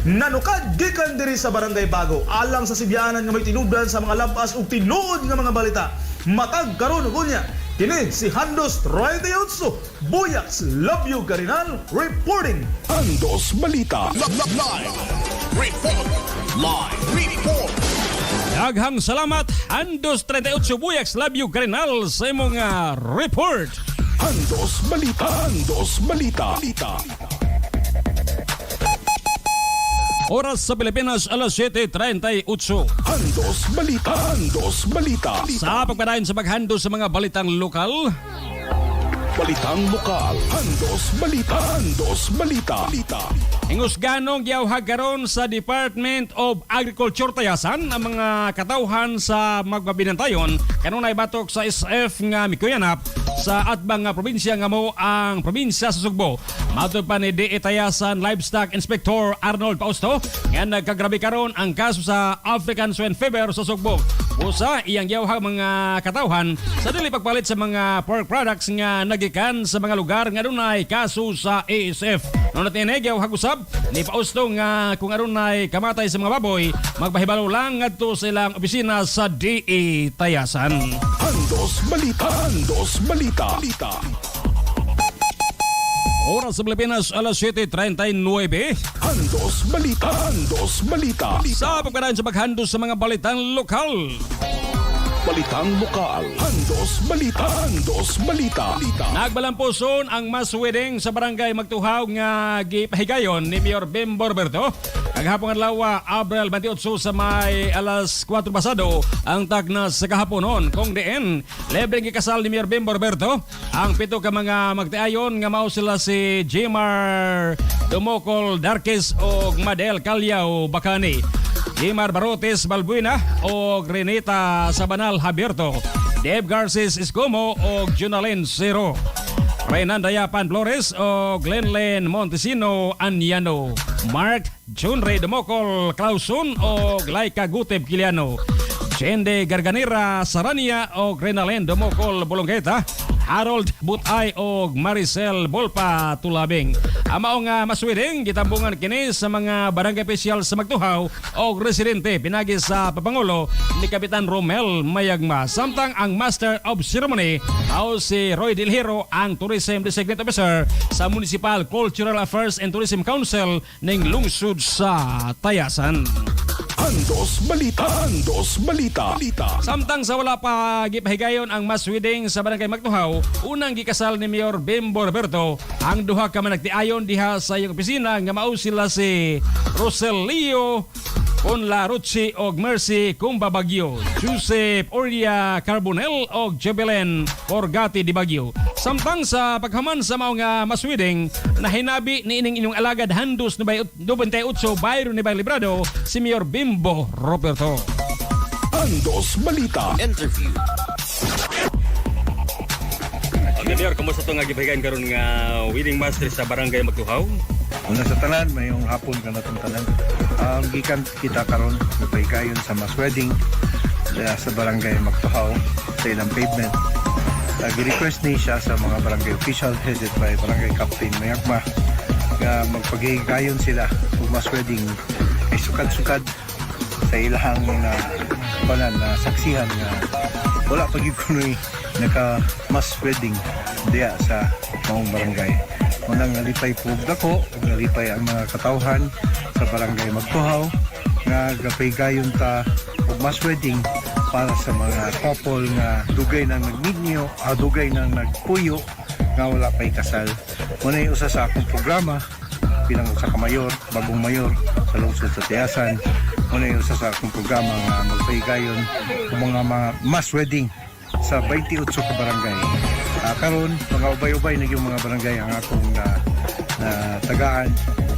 S11: Nanukad gikan diri sa Barangay Bago alang sa sibyanan nga may tinubdan sa mga labas ug tinuod nga mga balita. Matag karon ug unya kini si Handos 38 Buyaks Love You Garinal reporting.
S14: Handos Balita. Live report.
S9: Daghang salamat Handos 38 Buyaks Love You Garinal sa imong report.
S14: Handos Balita. Handos Balita.
S9: Oras sa Pilipinas, alas 7:38.
S14: Handos Balita. Handos Balita.
S9: Sa pagpadayon sa paghandos sa mga balitang lokal,
S14: Balitang lokal. Handos Balita. Handos Balita.
S9: Hingusganong giyawhag karon sa Department of Agriculture Tayasan ang mga katawhan sa magbabinantayon kanunay batok sa SF nga mikuyanap sa atbang nga probinsya nga mo ang probinsya sa Sugbo. Matod pa ni DE Tayasan Livestock Inspector Arnold Pausto nga nagkagrabe karon ang kaso sa African Swine Fever sa Sugbo. Usa iyang giyawhag mga katawhan sa dili pagpalit sa mga pork products nga nagikan sa mga lugar nga dunay kaso sa ASF. Nung natin giyawhag usab ni Pausto nga kung adunay kamatay sa mga baboy, magpahibalo lang ngadto sa ilang opisina sa DE Tayasan.
S14: Handos Balita. Handos Balita.
S9: Oras sa Pilipinas, alas 7:39.
S14: Handos Balita. Handos Balita.
S9: Sa pagpadayon sa paghandos sa mga balitang lokal.
S14: Balitang lokal. Handos Balita. Handos Balita.
S9: Nagbalampuson ang mass wedding sa barangay Magtuhaw nga gipahigayon ni Mayor Bimbo Roberto. Kaghapon adlaw Abril 28 sa may alas 4 pasado ang tagna sa kahaponon kung diin libreng gikasal ni Mayor Bimbo Roberto ang pito ka mga magtiayon nga mao sila si Jimar Dumocol Darkes o Madel Calyaw Bacani, Jimar Barotes Balbuena o Renita Sabanal Habierto, Dave Garces Escomo o Junalyn Zero, Renan Dayapan Flores o Glenlen Montesino Anyano, Mark Junrey Dumocol Clausun o Laika Guteb Kiliano, Chende Garganera Sarania o Renalen Dumocol Bolongueta, Harold Butay o Maricel Bolpa Tulabing. Amaong maswedeng gitambungan kini sa mga barangay opisyal sa Magtuhaw o residente pinagi sa Papangulo ni Kapitan Romel Mayagma. Samtang ang Master of Ceremony o si Roy Delhero ang Tourism Designated Officer sa Municipal Cultural Affairs and Tourism Council ng lungsod sa Tayasan.
S14: Handos Balita. Handos Balita.
S9: Samtang sa wala pa gipahigayon ang mass wedding sa barangay Magtuhaw, unang gikasal ni Mayor Bimbo Roberto ang duha ka managtiayon diha sa iyong opisina nga mao sila si Roselio Ponla Rucci og Mercy Cumbabagyo, Joseph Oria Carbonel og Jebelen Orgati di Bagyo. Samtang sa paghaman sa mao nga mass wedding, nahinabi ni ining inyong alagad Handos ni 28 Bayro ni Librado si Mayor Bimbo Roberto.
S14: Handos Balita.
S12: Interview.
S16: Okay, Mayor, kumusta ito nga gipahigayon karon nga wedding master sa barangay Magtuhaw?
S4: Una sa tanan, mayong hapon ka na itong tanan. Gikan kita karon gipahigayon sa mass wedding sa barangay Magtuhaw sa ilang pavement. Gi-request ni siya sa mga barangay official headed by Barangay Captain Mayagma nga magpaghigayon sila kung mass wedding ay sukad-sukad sa ilahang saksihan nga wala pagid kunoy naka mass wedding diya sa maong barangay. Unang nalipay po dako, nalipay ang mga katawhan sa barangay Magtuhaw nga gapaygayon ta og mass wedding para sa mga couple nga dugay nang nagminyo, dugay nang nagpuyo nga wala pay kasal. Muna yung usa sa akong programa bilang usa ka mayor, bagong mayor sa lungsod sa Tiasan. Muna yung usa sa akong programa nga magpaygayon ang mga mass wedding sa 28 ka barangay. Karon mga ubay-ubay na yung mga barangay ang akong tagaan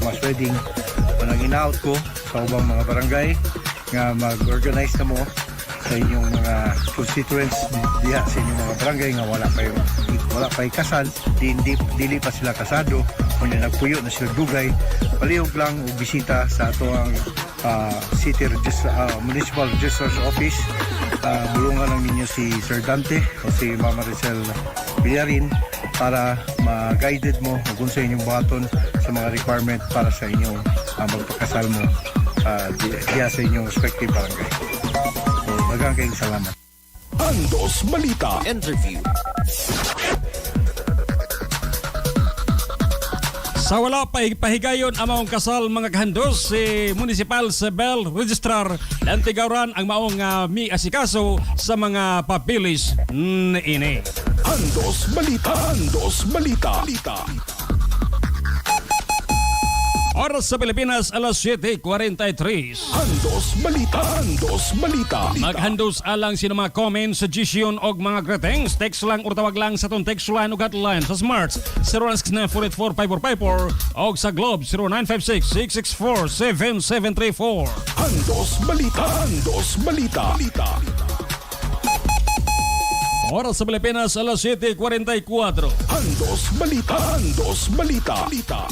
S4: mass wedding. Unang in-out ko sa ubang mga barangay nga mag-organize na mo sa inyong mga constituents diha sa inyong mga barangay nga wala pa kasal, dili pa sila kasado, kunya nagpuyo na sila dugay, palihog lang o bisita sa ato ang Municipal Registrar's Office. Bulungan lang ninyo si Sir Dante o si Mama Rizal Villarin para ma-guided mo kung sa inyong baton sa mga requirement para sa inyong magpakasal mo diya sa inyong respective barangay. So, daghang kayong salamat.
S26: Andos Balita Interview.
S9: Sa wala pahigayon ang maong kasal mga kahandos, si Municipal Civil Registrar Dante Gauran ang maong mi-asikaso sa mga papilis ini.
S26: Andos Balita. Andos Balita.
S9: Oras sa Pilipinas, alas 7:43.
S26: Andos Balita. Andos Balita.
S9: Maghandos alang sino mga comments, suggestion o mga greetings. Text lang o tawag lang sa itong text line o hotline sa Smarts 0969-484-5454 o sa Globe 0956-664-7734.
S26: Andos Balita. Andos Balita.
S9: Oras sa Pilipinas, alas 7:44.
S26: Andos Balita. Andos Balita.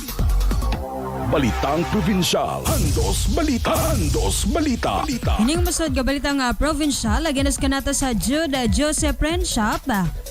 S26: Balitang Probinsyal. Andos Balita. Andos Balita.
S12: Ining masod ka balitang provincial, aganas kanata sa Jude Joseph Print Shop,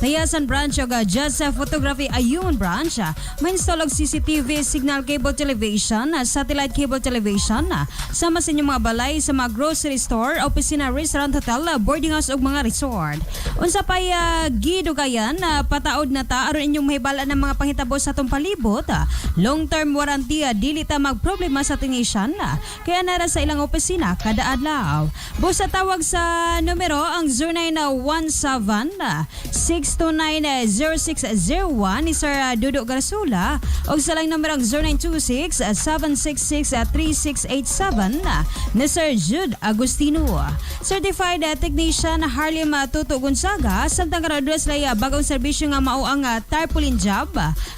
S12: Tayasan Branch o Joseph Photography Ayun Branch. May install og CCTV, signal cable television, satellite cable television, sama sa inyong mga balay sa mga grocery store, opisina, restaurant, hotel, boarding house o mga resort. Unsa pay gidugayan, pataod na ta aron inyong mahibala ng mga panghitabo sa atong palibot. Long-term warranty, dili ta magproblema sa tingisyan kaya nara sa ilang opisina kada adlaw. Busa tawag sa numero ang 0917-629-0601 ni Sir Dudo Garsula o sa lang numero ang 0926-766-3687 ni Sir Jude Agustino. Certified Technician Harlim Tuto Gonzaga, samtang karadulas lay bagong serbisyo nga mao ang tarpaulin job,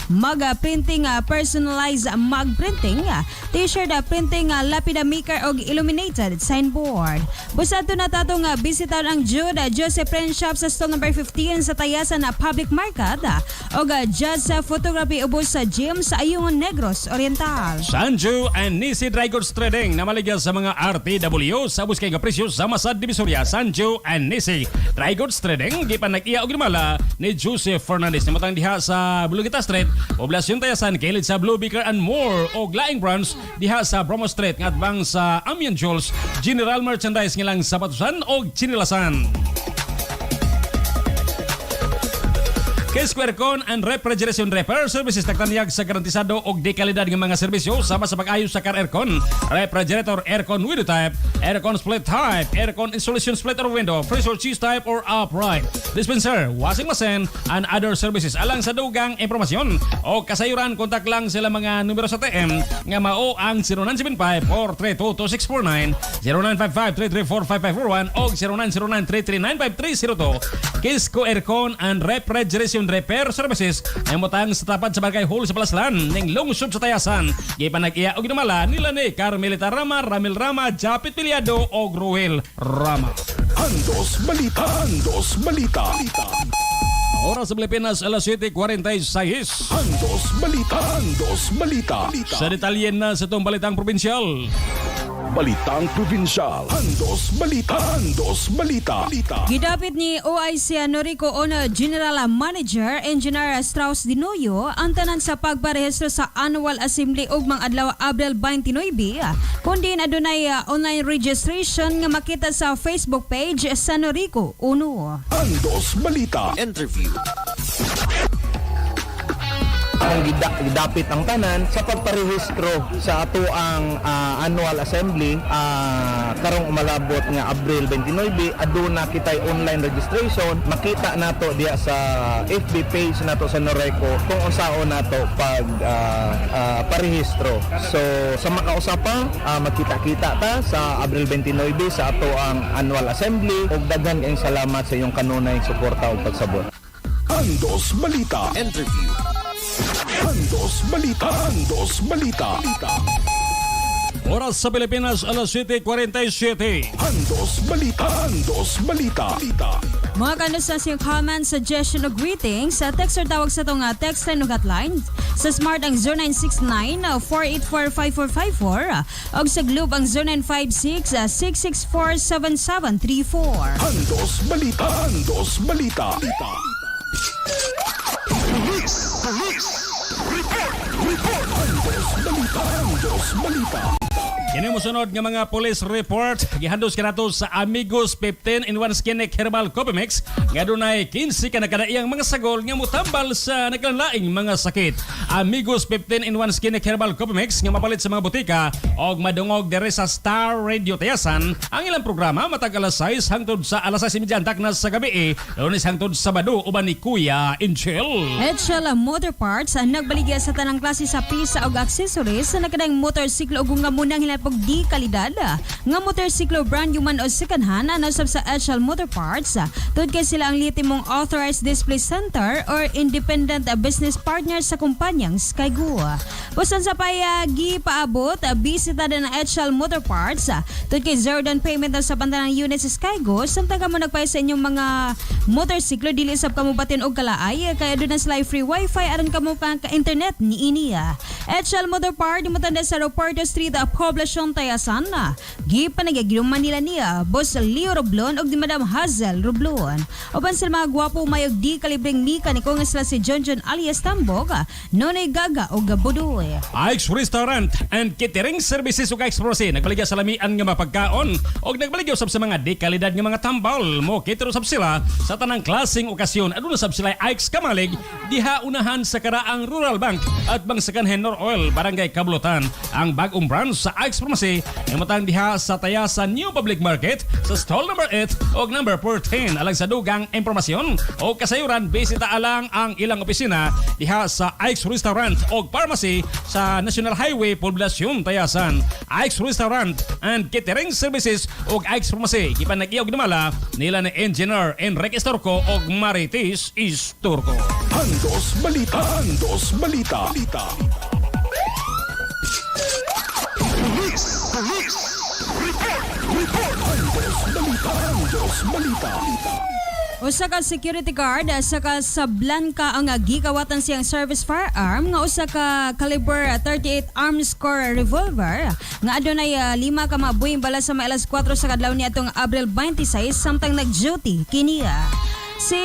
S12: mag-printing, personalized mag-printing, t-shirt printing, lapida maker og illuminated signboard. Busado na tatong bisitaw ang Jude Joseph Print Shop sa stall number 15 sa Tayasan Public Market og Joseph Photography ubos sa gym sa Ayungon Negros Oriental.
S9: Sanjo and Nisi Dry Goods Trading na maligya sa mga RTW sa buskay nga presyo sa Masad Divisoria. Sanjo and Nisi Dry Goods Trading di pa nag-iya og gimala ni Joseph Fernandez na matang diha sa Bulugita Street, Poblasyon Tayasan, kilid sa Blue Beaker and More og laing branch diha sa Bromo Street ngadbang sa Amian Jules General Merchandise ngilang sapatusan og chinilasan. K-Square Con and Refrigeration Repair Services nagtaniyag sa garantisado og di kalidad ng mga serbisyo sama sa pag-ayos sa car aircon, refrigerator, aircon window type, aircon split type, aircon installation split or window, freezer cheese type or upright, dispenser, washing machine, and other services. Alang sa dugang impormasyon o kasayuran, kontak lang sila mga numero sa TM nga mao ang 0975-432-2649, 0955-334-5541 o 0909-339-5302. K-Square Aircon and Refrigeration Repair Services ay mutang sa tapat sa Barangay Hall sa Palaslan ning lungsod sa Tayasan. Gipanag-iya og ginamala nila ni Carmelita Rama, Ramil Rama, Japit Piliado og Ruel Rama.
S26: Andos Balita. Andos Balita.
S9: Oras sa Pilipinas, alas 7:46.
S26: Andos Balita. Andos Balita.
S9: Sa detalye na sa itong balitang probinsyal.
S1: Balitang Probinsyal. Andos Balita. Andos Balita.
S12: Gidapit ni OIC Norico Ono General Manager Engineer Strauss Dinoyo ang tanan sa pagparehistro sa Annual Assembly ug mga adlaw Abril 29, kundi adunay online registration nga makita sa Facebook page sa Norico Ono.
S1: Andos Balita.
S17: Interview.
S18: Ang gidapit ang tanan sa pagparehistro sa ato ang annual assembly karong umalabot nga Abril 29 aduna kitay online registration, makita nato diya sa FB page nato sa Noreco kung unsaon nato pag parehistro. So sa makausapa magkita-kita ta sa Abril 29 sa ato ang annual assembly ug daghan kayong salamat sa iyong kanunay suporta ug pagsabot.
S1: Andos Balita.
S17: Interview.
S1: Andos Balita. Andos Balita.
S9: Oras sa Pilipinas, alas 7:47.
S1: Andos Balita. Andos Balita.
S12: Mga kandos sa siyang comment, suggestion o greetings, text or tawag sa itong text line o hotline. Sa Smart ang 0969-484-5454 o sa Globe ang 0956-664-7734.
S1: Andos Balita. Andos Balita. Report. Andos Balita. Andos Balita.
S9: Kini mo sunod nga mga police report gihandos kanato sa Amigos 15 in 1 Skinek Herbal Coffee Mix nga dunay 15 ka nakadaiyang mga sagol nga mutambal sa naglaing mga sakit. Amigos 15 in 1 Skinek Herbal Coffee Mix nga mapalit sa mga butika og madungog dere sa Star Radio Tayasan. Ang ilang programa matag alas 6 hangtod sa alas 6:30 taknas sa gabi, Lunes hangtod Sabado uban ni Kuya Inchel.
S12: Edshell Motor Parts ang nagbaligya sa tanang klase sa pisa ug accessories sa nakadaing motorsiklo ug nga munang pag di kalidad nga motorsiklo brand new man o second hand nasab sa Edshell Motor Parts. Tod kay sila ang litimong authorized display center or independent business partner sa kumpanyang Skygo. Busan sa payagi paabot bisita din ang Edshell Motor Parts. Tod kay zero down payment sa pantanang unit sa Skygo samtang kamo nagpay sa inyong mga motorsiklo dili sab kamo batin og kalaay kaya doon na sila free wifi aron kamo ka internet ni inia. Edshell Motor Parts dimutanda sa Roberto Street, Poblacion Tayasan na. Gipanagaginuman nila niya Boss Leo Roblon og di Madam Hazel Roblon. Oban sila mga gwapo mayog di kalibreng mekaniko nga sila si John alias Tambog, Nonoy Gaga o Gabudoy.
S9: Ike's Restaurant and Catering Services ug Ike's Prosi nagbaligya sa lamian nga mapagkaon og nagbaligya usab sa mga di kalidad nga mga tambal mo kitero sab sila sa tanang klaseng okasyon. Aduna sab sila Ike's Kamalig diha unahan sa karaang Rural Bank at bangsakan Henor Oil Barangay Kablotan. Ang bagong branch sa Ike's Pharmacy imutang diha sa Tayasan New Public Market sa stall number 8 o number 14. Alang sa dugang impormasyon o kasayuran bisita alang ang ilang opisina diha sa Ike's Restaurant o Pharmacy sa National Highway Poblacion Tayasan. Ike's Restaurant and Catering Services o Ike's Pharmacy gipanag-iog namala nila ni Engineer Enrique Estorco o Marites Estorco.
S1: Andos Balita. Andos Balita. Report. Andos Balita.
S12: Usa ka security guard sa Casablanca ang gikawatan siyang service firearm nga usa ka caliber 38 arms core revolver nga adunay 5 ka mabuhing bala sa alas 4 sa kadlaw niadtong Abril 26 samtang nag-duty kiniya. Si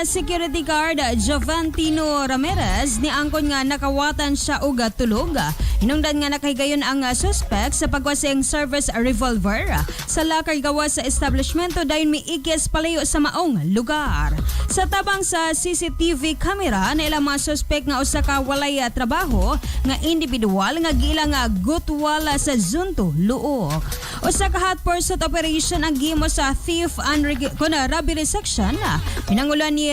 S12: security guard Jovantino Ramirez ni angkon nga nakawatan siya og tulog. Hinungdan nga nakahigayon ang suspect sa pagwasang service revolver sa locker gawas sa establishmento dayon miigis palayo sa maong lugar. Sa tabang sa CCTV camera na ilang mga suspect nga usa ka walay trabaho nga individual nga gilang gutwal sa Zunto, Luok. Usa ka hot pursuit operation ang gimo sa thief and robbery section. Pinangulan ni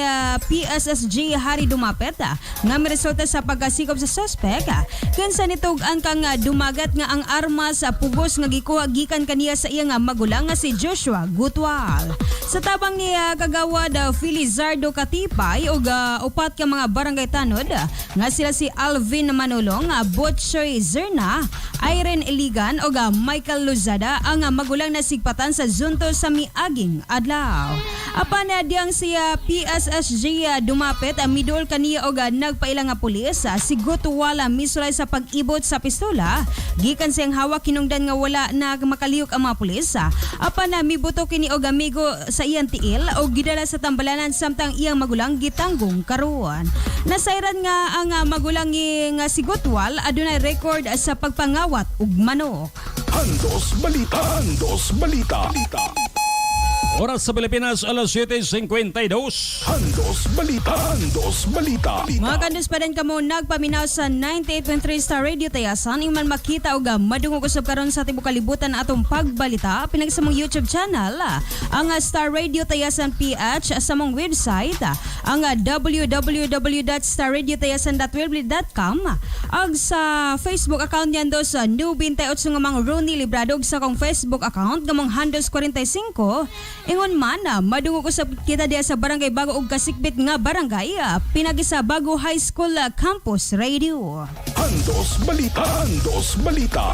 S12: PSSG Hari Dumapet nga miresulta sa pagkasikop sa suspect kinsa nitugan kang dumagat nga ang armas sa pugos nga gikuha gikan kaniya sa iyang magulang nga si Joshua Gutwal. Sa tabang ni kagawad Filizardo Katipay ug upat ka mga barangay tanod nga sila si Alvin Manulong, Butchoy Zerna, Irene Iligan ug Michael Luzada ang magulang na sigpatan sa Zunto sa miaging adlaw. Apan diyang si siya PSSG dumapit midol kaniya og nagpailang nga pulis sigot wala misulay sa pag-ibot sa pistola gikan siyang hawak kinungdan nga wala na makalihok ang mga pulis apan mibuto kini og amigo sa iyang tiil og gidala sa tambalanan samtang iyang magulang gitanggong karuan. Nasayran nga ang magulang nga sigotwal adunay record sa pagpangawat ug manok.
S26: Handos Balita. Handos Balita.
S9: Oras sa Pilipinas, alas 7:52.
S26: Handos Balita. Handos Balita.
S12: Mga kandos pa rin kamo nagpaminaw sa 98.3 Star Radio Tayasan iman makita og madungog usab karon sa tibuok kalibutan atong pagbalita pinag sa mong YouTube channel ang Star Radio Tayasan PH sa mong website ang www.starradiotayasan.weebly.com ag sa Facebook account niyan do sa New 28 nga mga Ronnie Libradog sa kong Facebook account nga mong Handos 45. Ingon man madungog usab kita diya sa Barangay Bago ug Kasikbit nga barangay pinagi sa Bago High School Campus Radio.
S26: Handos Balita. Handos Balita.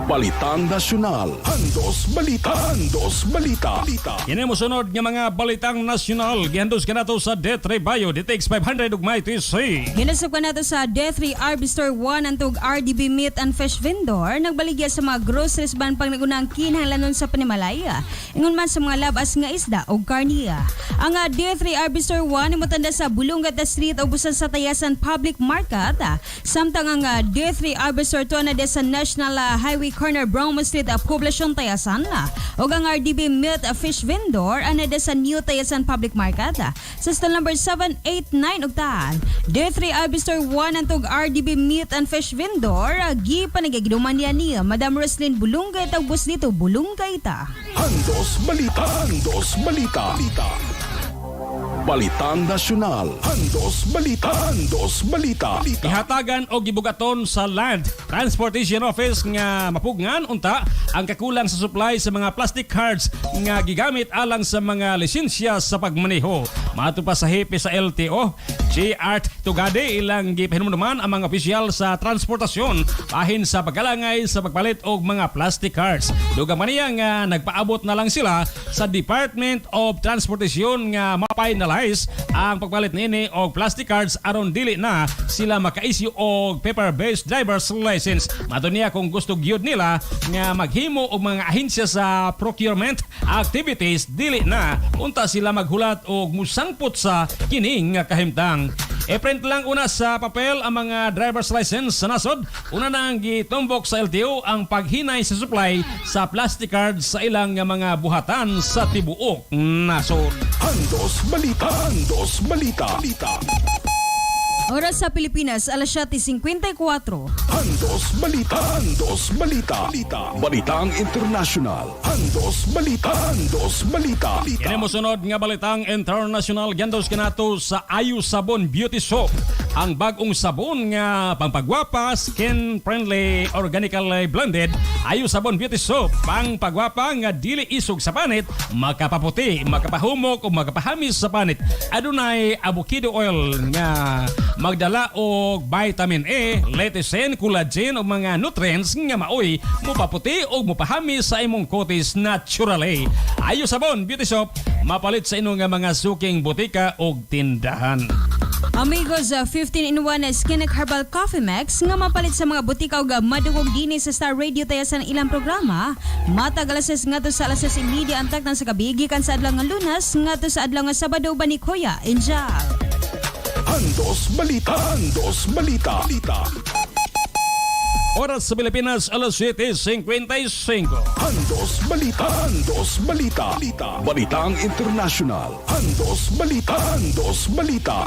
S26: Balitang Nasyonal. Handos Balita. Handos Balita.
S9: Kini mo sunod nga mga balitang nasyonal gihandos kanato sa D3 Bio DTX 500 ug may TC.
S12: Ginasab kanato sa D3 RB Store 1 antog RDB Meat and Fish Vendor nagbaligya sa mga groceries ban pang nagunang kinahanglanon sa panimalaya. Ingon man sa mga labas nga isda ug karniya. Ang D3 RB Store 1 imutanda sa Bulungat Street ug busan sa Tayasan Public Market. Samtang ang D3 RB Store 2 na sa National Highway Corner Brownman Street Poblacion Tayasan ug ang RDB Meat Fish Vendor anada sa New Tayasan Public Market sa stall number 789 ug tan D3 RB Store 1 antog RDB Meat and Fish Vendor gipanagagiduman ni Madam Roslyn Bulungay tagbos dito Bulungay ta.
S26: Handos Balita. Handos Balita. Balitang Nasyonal. Handos Balita. Handos Balita.
S9: Ihatagan o gibugaton sa Land Transportation Office nga mapugngan unta ang kakulang sa supply sa mga plastic cards nga gigamit alang sa mga lisensya sa pagmaneho. Mato pa sa hepe sa LTO, G. Art Tugade ilang gipahinumduman ang mga opisyal sa transportasyon bahin sa pagkalangay sa pagpalit og mga plastic cards. Dugang maniya nga nagpaabot na lang sila sa Department of Transportation nga ma-finalize ang pagpalit nini og plastic cards aron dili na sila maka-issue og paper-based driver's license. Mato niya kung gusto gyud nila nga maghimo og mga ahensya sa procurement activities dili na unta sila maghulat og musangpot sa kining nga kahimtang. I-print lang una sa papel ang mga driver's license sa nasod. Una nang gitumbok sa LTO ang paghinay sa supply sa plastic cards sa ilang mga buhatan sa tibuok nasod.
S26: Handos Balita. Handos Balita.
S12: Oras sa Pilipinas, alas 7:54.
S26: Handos Balita. Handos Balita. Balitang Internasyonal. Handos Balita. Handos Balita.
S9: Kini mo sunod nga balitang international gihandos kanato sa Ayu Sabon Beauty Soap. Ang bagong sabon nga pangpagwapa, skin-friendly, organically blended. Ayu Sabon Beauty Soap. Pangpagwapa nga dili isog sa panit, makapaputi, makapahumok o makapahamis sa panit. Adunay avocado oil nga magdala og vitamin A, lecithin, collagen o mga nutrients nga maoy mopaputi o mopahamis sa imong kutis naturally. Ayu Sabon Beauty Soap mapalit sa inong mga suking butika o tindahan.
S12: Amigos, 15-in-1 Skin Herbal Coffee Max nga mapalit sa mga butika o madugog dini sa Star Radio Tayasan ilang programa. Matag alas 6 nga to sa alas 6:30 antak nang sa gabi gikan sa adlaw nga Lunes nga to sa adlaw nga Sabado ba ni Kuya Angel.
S26: Handos Balita. Handos Balita.
S9: Oras sa Pilipinas, alas 7:55.
S26: Handos Balita. Handos Balita. Balitang Internasyonal. Handos Balita. Handos Balita.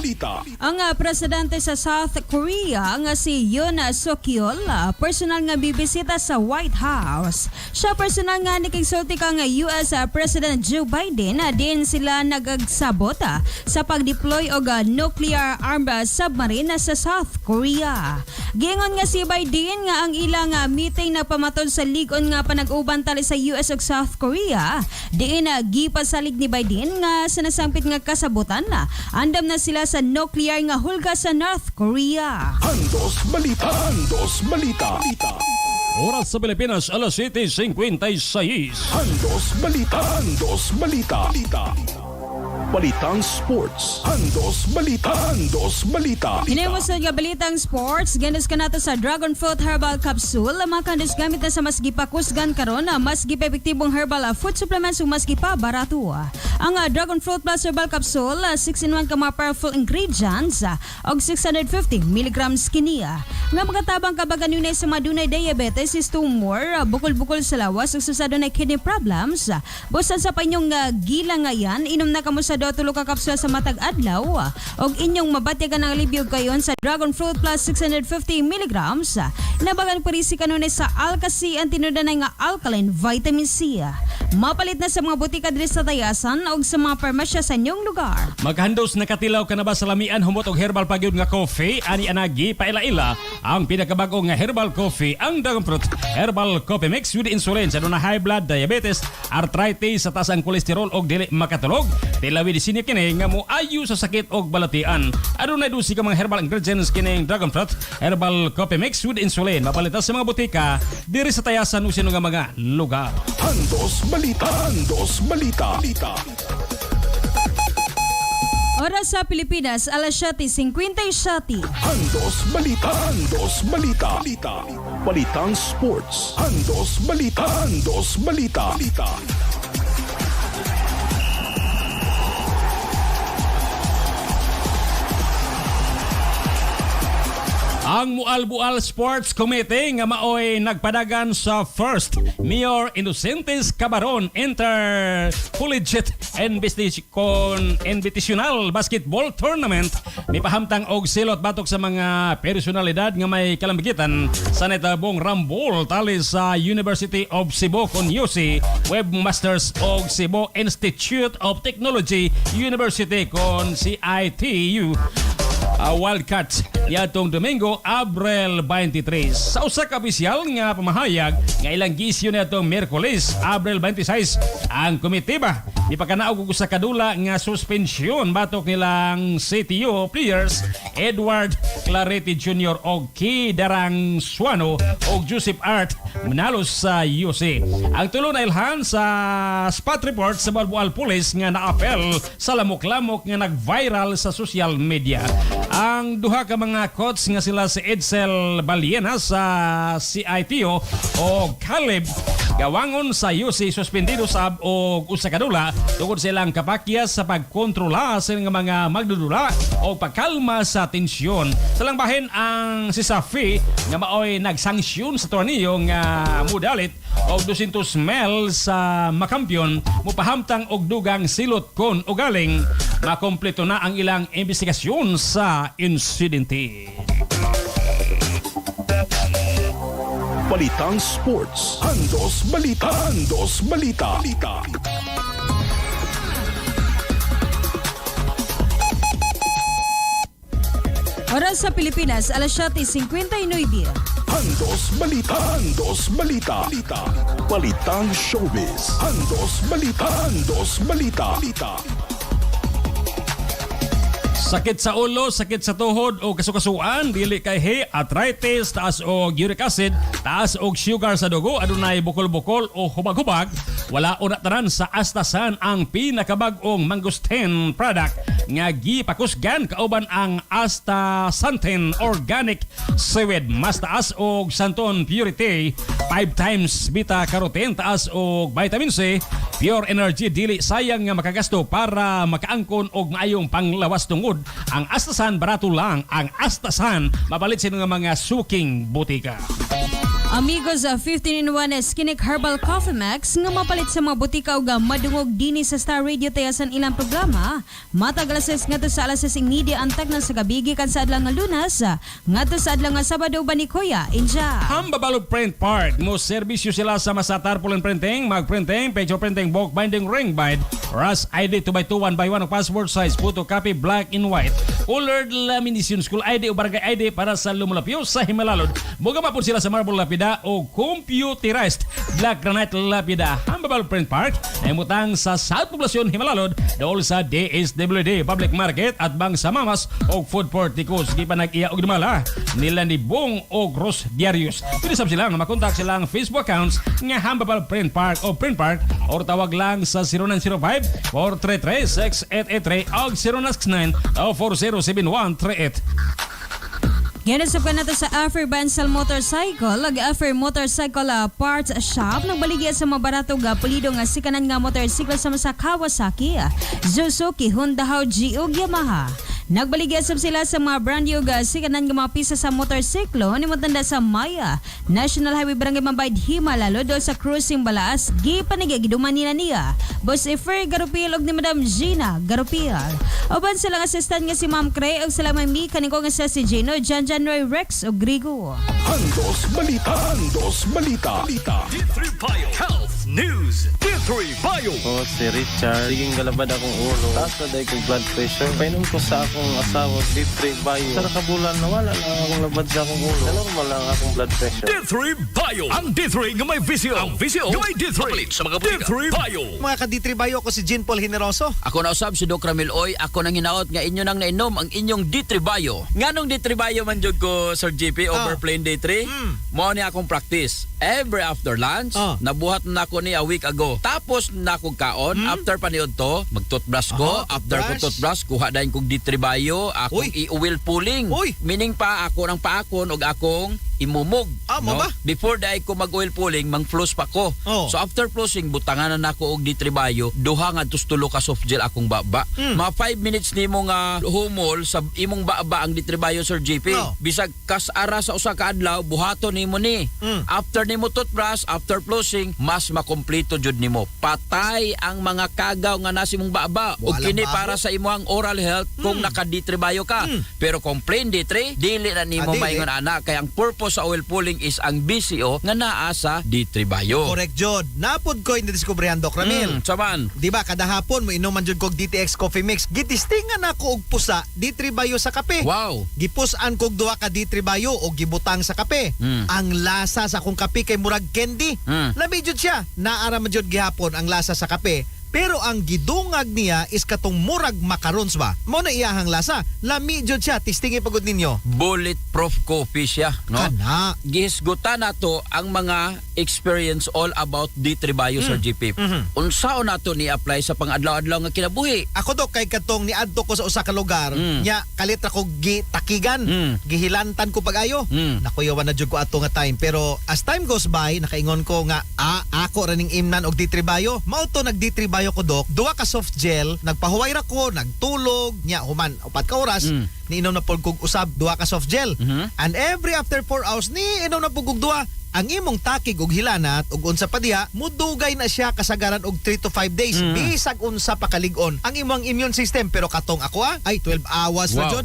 S12: Ang presidente sa South Korea nga si Yoon Suk-yeol personal nga bibisita sa White House. Siya personal nga nakigsulti kang US President Joe Biden din sila nagagsabot sa pag-deploy og nuclear armed submarine sa South Korea. Giingon nga si Biden nga ang ilang meeting na pamatod sa ligon nga panag-uban tali sa US ug South Korea diin gipasalig ni Biden nga sa nasampit nga kasabutan andam na sila sa nuclear nga hulga sa North Korea.
S26: Handos Balita. Handos Balita.
S9: Oras sa Pilipinas, alas 7:56.
S26: Handos Balita. Handos Balita. Balitang Sports. Andos Balita. Andos Balita.
S12: Hinaymusod nga balitang sports, gandos ka nato sa Dragon Fruit Herbal Capsule. Makandos gamit na sa mas gipakusgan karon na mas gipepektibong herbal food supplements ug mas gipa barato. Ang Dragon Fruit Plus Herbal Capsule, 6-in-1 ka mga powerful ingredients og 650 mg kinia. Nga magatabang kabagan yun sa madunay diabetes, tumor, bukol-bukol sa lawas ug susado na kidney problems. Busan sa panyong gila ngayan, inom na kamo sa 2 ka kapsula sa matag adlaw og inyong mabatyagan ang alibyo kayon sa Dragon Fruit Plus 650 mg. Nabagan parisi kanunay sa Alka-C ang tinudanay nga alkaline vitamin C. Mapalit na sa mga butika diri sa Tayasan og sa mga parmasya sa inyong lugar.
S9: Maghandos na katilaw ka na ba sa lamian humot og herbal pagyud nga coffee ani anagi paila-ila ang pinakabag-o nga herbal coffee ang Dragon Fruit Herbal Coffee Mix with insulin sa na high blood, diabetes, arthritis, sa taas ang kolesterol og dili makatulog. Tilawi di sini kini nga mo ayo sa sakit og balatian. Adunay dusi ka mga herbal ingredients kining Dragon Fruit Herbal Coffee Mix with insulin. Mapalitan sa mga butika diri sa Tayasan ug sino nga mga lugar.
S26: Andos Balita. Andos Balita.
S12: Oras sa Pilipinas, alas 7:57.
S26: Andos Balita. Andos Balita. Balitang Sports. Andos Balita. Andos Balita.
S9: Ang Mualbual Sports Committee nga maoy nagpadagan sa first Mayor Inocentes Cabaron Intercollegiate Invitational Basketball Tournament. Mipahamtang og silot batok sa mga personalidad nga may kalambigitan sa netabong Rambol tali sa University of Cebu kon UC, Webmasters og Cebu Institute of Technology University kon CITU. Wildcats yatong Domingo, Abril 23. Sa usa ka opisyal nga pamahayag nga ilang gisyo nitong Miyerkules, Abril 26, ang komitiba ipakanaog og usa ka dula nga suspensyon batok nilang CTU players Edward Clarity Jr. og Kidarang Suano og Joseph Art Manalos sa UC. Ang tulo na ilhan sa spot report sa Balboal Police nga naapel sa lamok-lamok nga nag-viral sa social media. Ang duha ka mga coach nga sila si Edsel Baliena sa CITO o Caleb Gawangon sa UC suspendido sab og usa ka dula tungod sa ilang kapakyas sa pagkontrola sa mga magdudula o pagkalma sa tensyon. Sa lang bahin ang si Safi nga maoy nagsanksyon sa torneo nga mudalit og 200 mil sa makampyon mupahamtang og dugang silot kon ugaling makompleto na ang ilang investigasyon sa insidente.
S26: Balitang Sports. Andos Balita. Andos Balita.
S12: Oras sa Pilipinas, alas 7:59.
S26: Andos Balita. Andos Balita. Balitang Showbiz. Andos Balita. Andos Balita.
S9: Sakit sa ulo, sakit sa tuhod o kasukasuan, dili kay arthritis, taas og uric acid, taas og sugar sa dugo, adunay bukol-bukol o hubag-hubag, wala una tanan sa Astasan ang pinakabag-ong mangustin product nga gipakusgan kauban ang Astaxanthin Organic Seaweed. Mas taas og santon purity, 5 times beta-carotene, taas og vitamin C, pure energy, dili sayang nga makagasto para makaangkon og maayong panglawas tungod. Ang Astasan barato lang. Ang Astasan mapalit sa mga suking butika.
S12: Amigos, 15-in-1 Skinik Herbal Coffee Max nga mapalit sa mga butika o madungog dini sa Star Radio Tayasan ilang programa. Matag alas 6 nga to sa alas 6:30 antag na sa gabigi kan sa adlang nga Lunas nga to sa adlang nga Sabado Banikoya. Inja.
S9: Hambabalo Print Part. Mo serbisyo sila sa masatarpulan printing, mag-printing, picture printing, bulk binding, ring bind, RAS ID 2x2, 1x1 o passport size, photocopy, black and white, colored lamination, school ID o barangay ID para sa lumulapyo sa Himalalod. Buga mapun sila sa Marble Lapid lapida o computerized black granite lapida. Hambabal Print Park ay mutang sa South Poblacion, Himalalod, dool sa DSWD Public Market at bang sa Mamas o Food Porticos. Di pa nag-iya og dumala nila ni Bong o Gross Diarius. Pinisab sila nga makontak silang Facebook accounts nga Hambabal Print Park o Print Park or tawag lang sa 0905-433-6883 o 0969-407138.
S12: Ginasap ka nato sa Affer Bansal Motorcycle, Affer Motorcycle Parts Shop. Nagbaligya sa mabarato ga pulido nga sikanan nga motorsiklo sa Kawasaki, Suzuki, Honda, Hauji ug Yamaha. Nagbaligya sila sa mga brand new ga sikanan nga mga pisa sa motorsiklo ni matanda sa Maya National Highway Barangay Mambayad, Himalalo do sa Cruising Balaas. Giduman niya. Boss Efer Garupil og ni Madam Gina Garupil. Uban sila nga assistant nga si Ma'am Cray og sila may Mika ni ko nga si Gino, January Rex o Grigo.
S26: Handos Balita. Handos Balita. D3 Bio Health News. D3 Bio.
S15: O si Richard, siging galabad akong ulo. Taas na dahil kong blood pressure. Painom ko sa akong asawa, D3 Bio. Sa nakabulan na wala lang akong labad sa akong ulo. Normal lang akong blood pressure.
S26: D3 Bio. Ang D3 nga may visio. Ang visio nga may D3. Papalit sa mga butika. D3 Bio.
S17: Mga ka-D3 Bio, ako si Jean Paul Generoso.
S19: Ako na usab si Doc Ramil Oy. Ako nang hinaot nga inyo nang nainom ang inyong D3 Bio. Nganong D3 Bio man jud ko, Sir GP, overplane D3? Mao ni akong practice. Every after lunch, nabuhat na ako ni a week ago. Tapos na akong kaon, after paniod to, mag-toothbrush ko. After ko toothbrush, kuha dahin kong D3 Bio, akong i-oil pulling. Meaning pa, ako nang paakon og akong imumog. No? Before dahi ko mag-oil pulling, mang-floss pa ko. So after flossing, butangan na ako og D3 Bio, duha nga tustulo ka soft gel akong baba. Mga 5 minutes nimo nga humol sa imong baba ang D3 Bio, Sir GP. Bisag kas ara sa usa ka adlaw, buhaton nimo ni. After nimo toothbrush, after flossing, mas makompleto jud nimo. Patay ang mga kagaw nga nasa imong baba. Ug kini para sa imong oral health kung naka D3 Bio ka. Pero kung plain D3, dili na nimo maingon ana kay ang purpose sa oil pulling is ang BCO nga naa sa D3 Bio.
S17: Correct jud. Napod ko in diskubrehan Doc Ramil.
S9: Saman.
S17: Di ba kada hapon mo inom man jud kog DTX Coffee Mix. Gitistingan ako og pusa D3 Bio sa kape.
S9: Wow.
S17: Gipusan kog duha ka D3 Bio og gibutang sa kape. Ang lasa sa akong kape kay murag candy. Labi jud siya. Naara man jud gihapon ang lasa sa kape. Pero ang gidungag niya is katong murag macarons ba? Mo na iyahang lasa. Lami jud siya. Tistingi pagod ninyo.
S9: Bulletproof coffee siya, no?
S17: Kana.
S9: Gihisgutan nato ang mga experience all about D3 Bio, Sir GP. Unsaon nato ni apply sa pang-adlaw-adlaw nga kinabuhi?
S17: Ako do kay katong niadto ko sa usa ka lugar, nya kalitra ko gitakigan, gihilantan ko pag-ayo. Nakuyawan na jud ko ato nga time, pero as time goes by, nakaingon ko nga ako ra ning imnan og D3 Bio. Mao to nag D3 Bio ko dok, duha ka soft gel, nagpahuway ra ko, nagtulog, nya human 4 ka oras. Niinom na pud kog usab duha ka soft gel. And every after 4 hours ni inom na pud kog duha. Ang imong takig og hilanat ug unsa pa diha, mudugay na siya kasagaran og 3 to 5 days. Bisag unsa pa kalig-on ang imong immune system. Pero katong ako ay 12 hours na jud.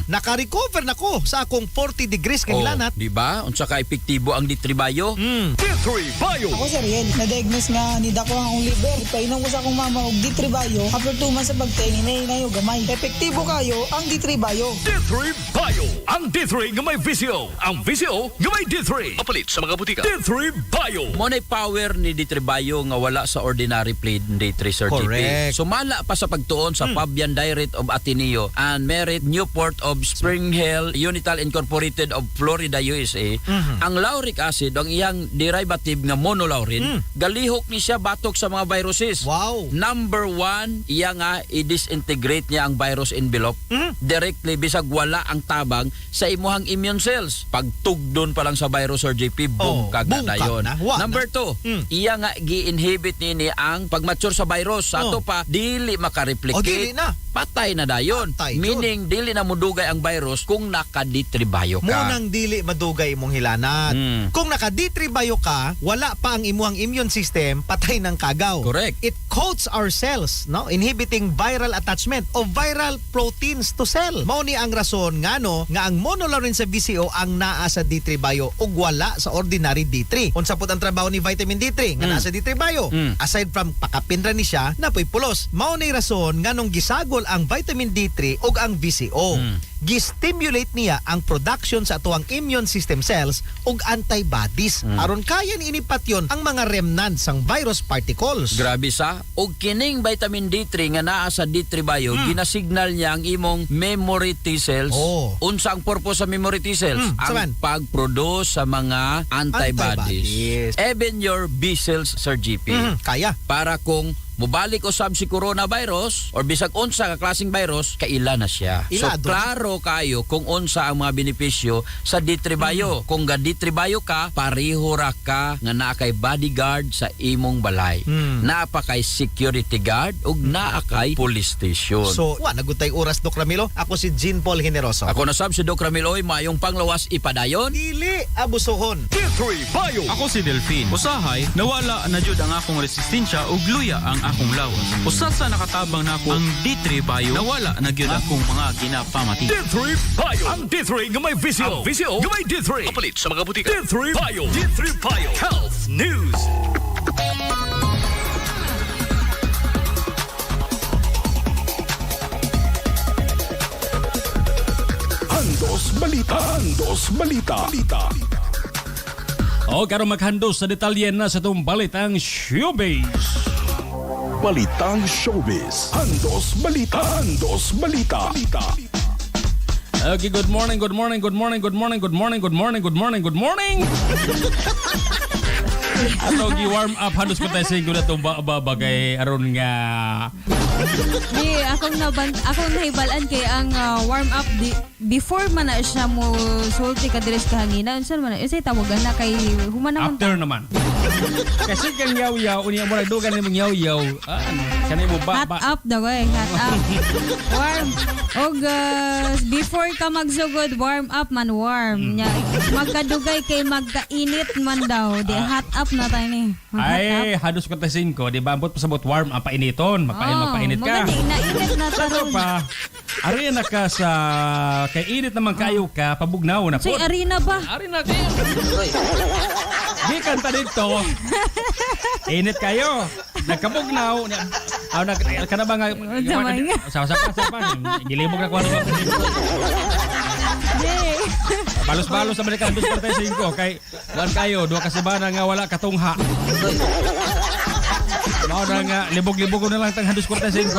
S17: Naka-recover na ko sa akong 40 degrees ka hilanat.
S9: Di ba? Unsa ka epektibo ang D3 Bio?
S26: D3 Bio.
S20: Ako si Riel, na-diagnose nga ni dako ang liver. Painom ko sa akong mama og D3 Bio. After 2 months sa pagtingin na yung gamay. Epektibo kayo ang D3 Bio.
S26: D3 Bio. Ang D3 nga may visio. Ang visio nga may D3. Papalit sa mga butika. D3 Bio.
S9: Mo na power ni D3 Bio nga wala sa ordinary plain D3, Sir GP. Sumala pa sa pagtuon sa Fabian Direct of Ateneo and Merit Newport of Spring Hill Unital Incorporated of Florida, USA. Ang lauric acid, ang iyang derivative nga monolaurin, galihok ni siya batok sa mga viruses.
S17: Wow.
S9: Number 1, iya nga i-disintegrate niya ang virus envelope directly bisag wala ang tabang sa imuhang immune cells. Pagtugdon pa lang sa virus, Sir JP, boom kag na dayon. Number 2, iya nga gi-inhibit nini ang pagmature sa virus. Sa ato pa dili makareplicate.
S17: Dili na.
S9: Patay na dayon. Meaning dili na mudugay ang virus kung naka D3 Bio ka.
S17: Munang dili madugay imong hilanat. Kung naka D3 Bio ka, wala pa ang imuhang immune system, patay ng kagaw.
S9: Correct.
S17: It coats our cells, no, inhibiting viral attachment of viral proteins to cell. Mao ni ang rason ngano nga ang monolaurin sa BCO ang naa sa D3 Bio ug wala sa ordinary D3. Unsa pud ang trabaho ni vitamin D3 nga naa sa D3 Bio? Aside from pakapinra ni siya, napoy pulos. Mao ni rason nganong gisagol role ang vitamin D3 ug ang VCO. Gi-stimulate niya ang production sa atuang immune system cells ug antibodies aron kaya ni inipatyon ang mga remnants sang virus particles.
S19: Grabe sa. Og kining vitamin D3 nga naa sa D3 Bio, ginasignal niya ang imong memory T cells. Unsa ang purpose sa memory T cells? Ang pag-produce sa mga antibodies. Even your B cells, Sir GP.
S17: Kaya.
S19: Para kung mubalik usab si coronavirus or bisag unsa ka klaseng virus, kaila na siya. So klaro kayo kung unsa ang mga benepisyo sa D3 Bio. Kung ga D3 Bio ka, pareho ra ka nga naa kay bodyguard sa imong balay. Naa pa kay security guard ug naa kay police station.
S17: So, nagutay oras Doc Ramilo. Ako si Jean Paul Generoso.
S19: Ako na sab si Doc Ramiloy, mayong panglawas ipadayon.
S17: Dili abusohon.
S19: D3 Bio.
S27: Ako si Delphine. Usahay, nawala na jud ang akong resistensya ug luya ang akong lawas. Usa sa nakatabang nako ang D3 Bio, nawala na gyud akong mga ginapamati.
S1: D3 Bio. Ang D3 nga may VCO. Ang VCO nga may D3. Mapalit sa mga butika. D3 Bio. D3 Bio. Health News. Handos Balita. Handos Balita.
S9: O karon maghandos sa detalye na sa itong balitang showbiz.
S1: Balitang showbiz. Handos Balita. Handos Balita.
S9: Okay, good morning. Ato gi-warm up handos ko tayo sa inyo na itong bagay aron nga.
S12: Di, akong nahibalaan kay ang warm up before man na siya mo sulti ka diri sa kahanginan. Saan man na? Isa'y tawagan na kay humanaman.
S9: After naman. Kasi kang yaw-yaw, unya mo na dugan mong yaw-yaw. Kanay mo ba?
S12: Hot up daw eh, hot up. Warm. Og before ka magsugod, warm up man warm. Magkadugay kay magkainit man daw. Di hot up na tayo ni.
S9: Ay, hados ko tasin ko. Di ba, ambot pasabot warm up painiton. Magpainit ka.
S12: Nainit na
S9: taron. Pa, arena ka sa kay init naman kayo ka, pabugnaw na po.
S12: Say, arena ba?
S9: Arena kayo. Di kanta dito. Init kayo. Nagkabugnaw. Ka na ba nga? Sapa. Gilibog na kuwan. Balos-balos naman ka. Dos pa tayo sa inyo. Kay, kuwan kayo. Dua kasabana nga wala katungha. Mao na nga. Libog-libog ko na lang tang handus kwarta 5.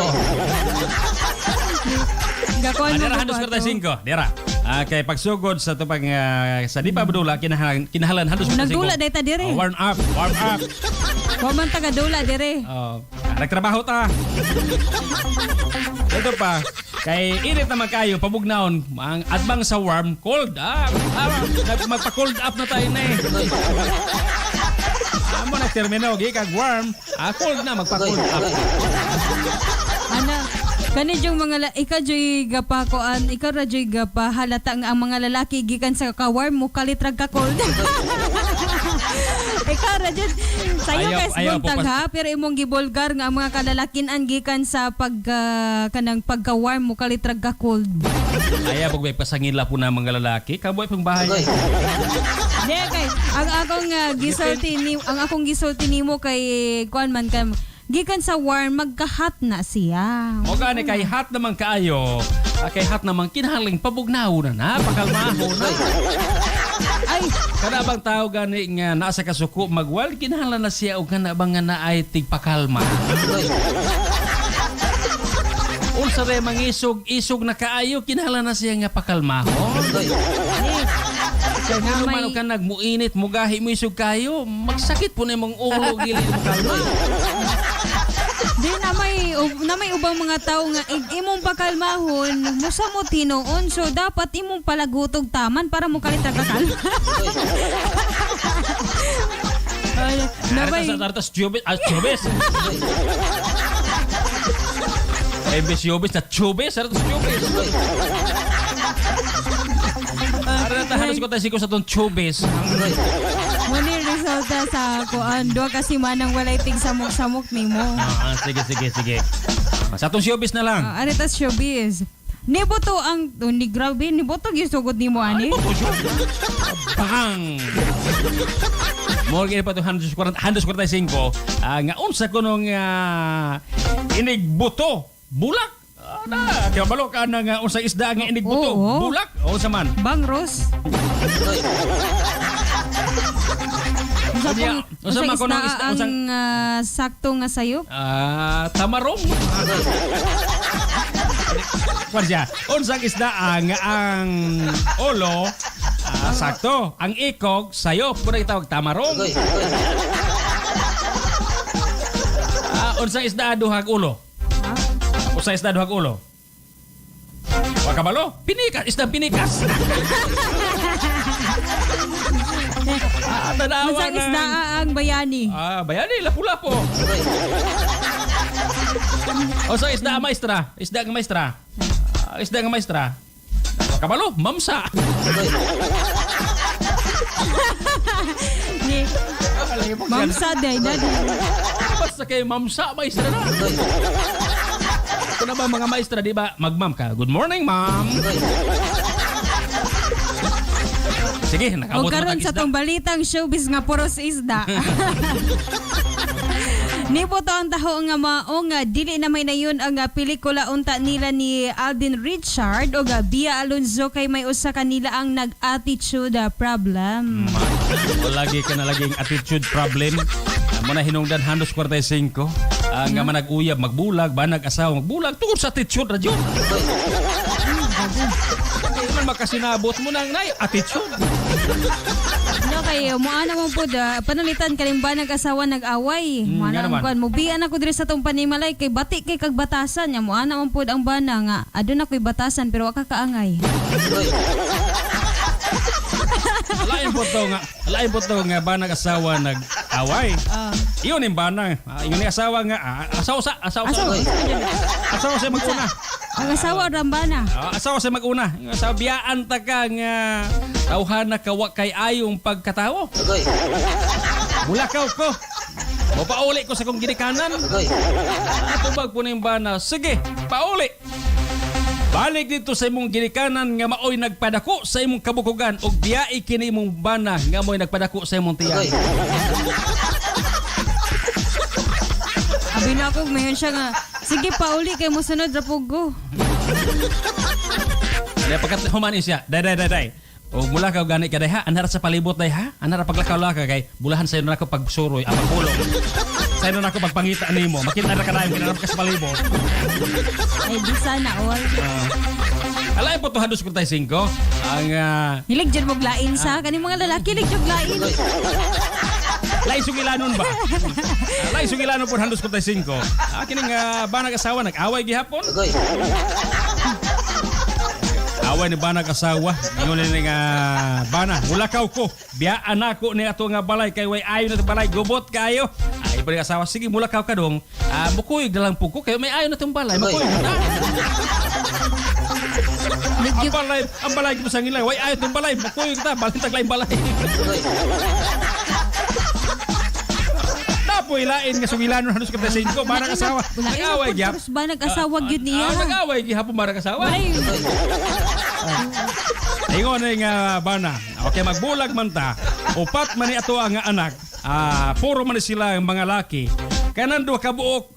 S9: Dira handus kwarta 5. Dira. Kay pagsugod sa tupang sa di pa badula kinahalan handus kwarta 5.
S12: Nagdula dayta dire.
S9: Warm up.
S12: Wa man taga dula dire.
S9: Nagtrabaho ta. Ito pa. Kay init naman kayo, pabugnaon, ang adbang sa warm, cold. Magpa-cold up na tayo na eh. Amo na termino, kag warm, cold na, magpa-cold up.
S12: Ana, kani yung mga ikaw joy gapakoan, ikaw ra joy gapa halata nga ang mga lalaki gikan sa ka-warm mo kalitrag ka cold. Ikaw ra jud sayo kay buntag ha, pero imong gibulgar nga ang mga kalalakin-an gikan sa kanang pagka-warm mo kalitrag ka cold.
S9: Ayaw pag may pasangila po na mga lalaki, kaboy pang bahay.
S12: Di kay ang akong gisulti nimo kay kuan man ka gikan sa warm magka-hot na siya.
S9: O gani kay hot naman kaayo, kay hot naman kinahangling pabugnaw na pakalmaho na. Ay, kada bang tao gani nga nasa kasuko magwal kinahanglan na siya og kana bang nga naay tigpakalma. Unsa ray mangisog na kaayo kinahanglan na siya nga pakalmaho. Kaya nga naman ka nagmuinit mo gahi mo isog kayo, magsakit po na mong ulo gili mo kalma.
S12: Di na may ubang mga tao nga imong pakalmahon musa mo tinuon, so dapat imong palagutog taman para mo kalita kakalma.
S9: Artas chubis. Ebes yobis na chubis, artas chubis. Halos ko tayo sa itong chubis.
S12: Munir resulta sa kuan, doa kasi manang walay tig samok-samok ni mo.
S9: Sige. Sa itong showbiz na lang.
S12: Aritas showbiz. Niboto ang, ni grabe, niboto gisugod ni mo, ani?
S9: Bang! Morgan pa itong 145. Nga unsa ko nung inigboto, bulak. Kaya balo ka na nga unsang isda nga inig buto.
S12: Oo.
S9: Bulak o sa man.
S12: Bangros.
S9: Unsa man ko ng isda
S12: ang
S9: unsang
S12: sakto nga sayop?
S9: tamarong. Kwarja, unsang isda ang ulo sakto. Ang ikog sayop pura gitawag tamarong. Unsang isda duhag ulo? Unsang isda duhag ulo? Wa kabalo? Pinikas, isda pinikas.
S12: Unsang isda ang bayani?
S9: Bayani lapu-lapu. Unsang isda maestra? Isda nga maestra. Isda nga maestra. Wa kabalo? Mamsa.
S12: Mamsa day daddy.
S9: Basta kay mamsa maestra na. Ito na ba mga maestra, di ba? Mag-ma'am ka. Good morning, ma'am. Sige, nakabot
S12: O karon sa tong balitang showbiz nga puros isda. Nipo to ang taho nga maong dili na may nayon ang pelikula unta nila ni Alden Richard o Bia Alonzo kay may usa kanila ang nag-attitude problem.
S9: Lagi ka na laging attitude problem. Muna hinungdan 145. Nga manag-uyab, magbulag, banag asawa, magbulag tungkol sa attitude ra jud. Kaya man makasinabot mo nang nay attitude.
S12: No kay mo ana mo pud panalitan kaning banag asawa nag-away. Mo ana mo kan mubian ako diri sa tong panimalay kay bati kay kag batasan nya mo ana mo pud ang bana nga aduna koy batasan pero wa ka kaangay. Lain po to nga banag asawa nag-away. Iyon yung banang. Iyon yung asawa nga. Asawa siya mag-una. Ang asawa rambana.
S9: Asawa siya mag-una. Asawa biyaan ta ka nga tawhan na kawa kay ayong pagkatawo. Bulakaw ko. O pauli ko sa kong ginikanan. Tubag po na yung bana. Sige, pauli. Balik dito sa imong ginikanan nga maoy nagpadako sa imong kabukugan ug biyai kini imong bana nga maoy nagpadako sa imong tiyan.
S12: Abi na ako mayon siya nga. Sige pauli kay mo sunod ra pugo.
S9: Dai pagkat human siya. Dai. O mula ka gani ka ha, anara sa palibot day ha. Anara paglakaw-laka kay bulahan sayo na ako pagsuroy ang pagpulong. Sayo na ako pagpangita nimo. Makita ra ka dayon kinarap ka sa palibot.
S12: Ay di sana all.
S9: Alain po to 145. Ang
S12: hilig jud mo glain sa kani mga lalaki hilig jud glain.
S9: Lain sugilanon ba? Lain sugilanon po 145. Kining banag asawa nag-away gihapon. Away ni banag asawa. Ingon ni nga bana, mulakaw ko. Biyaan ako ni ato nga balay kay way ayo na balay gubot kayo. Ay pa asawa sige mulakaw ka dong. Bukuyog na lang po ko kay may ayo na tong balay. Makuyog na. Ang balay ko sa ngilay. Way ayo tong balay. Makuyog ta. Balintag lain balay. Napoy lain nga sugilanon 145. Banag asawa. Nag-away gyap.
S12: Banag asawa gyud niya.
S9: Nag-away gihapon banag asawa. Ingon nga bana. Okay, magbulag man ta. Upat man ni ato ang anak. Puro man sila mga laki. Kanan do ka buok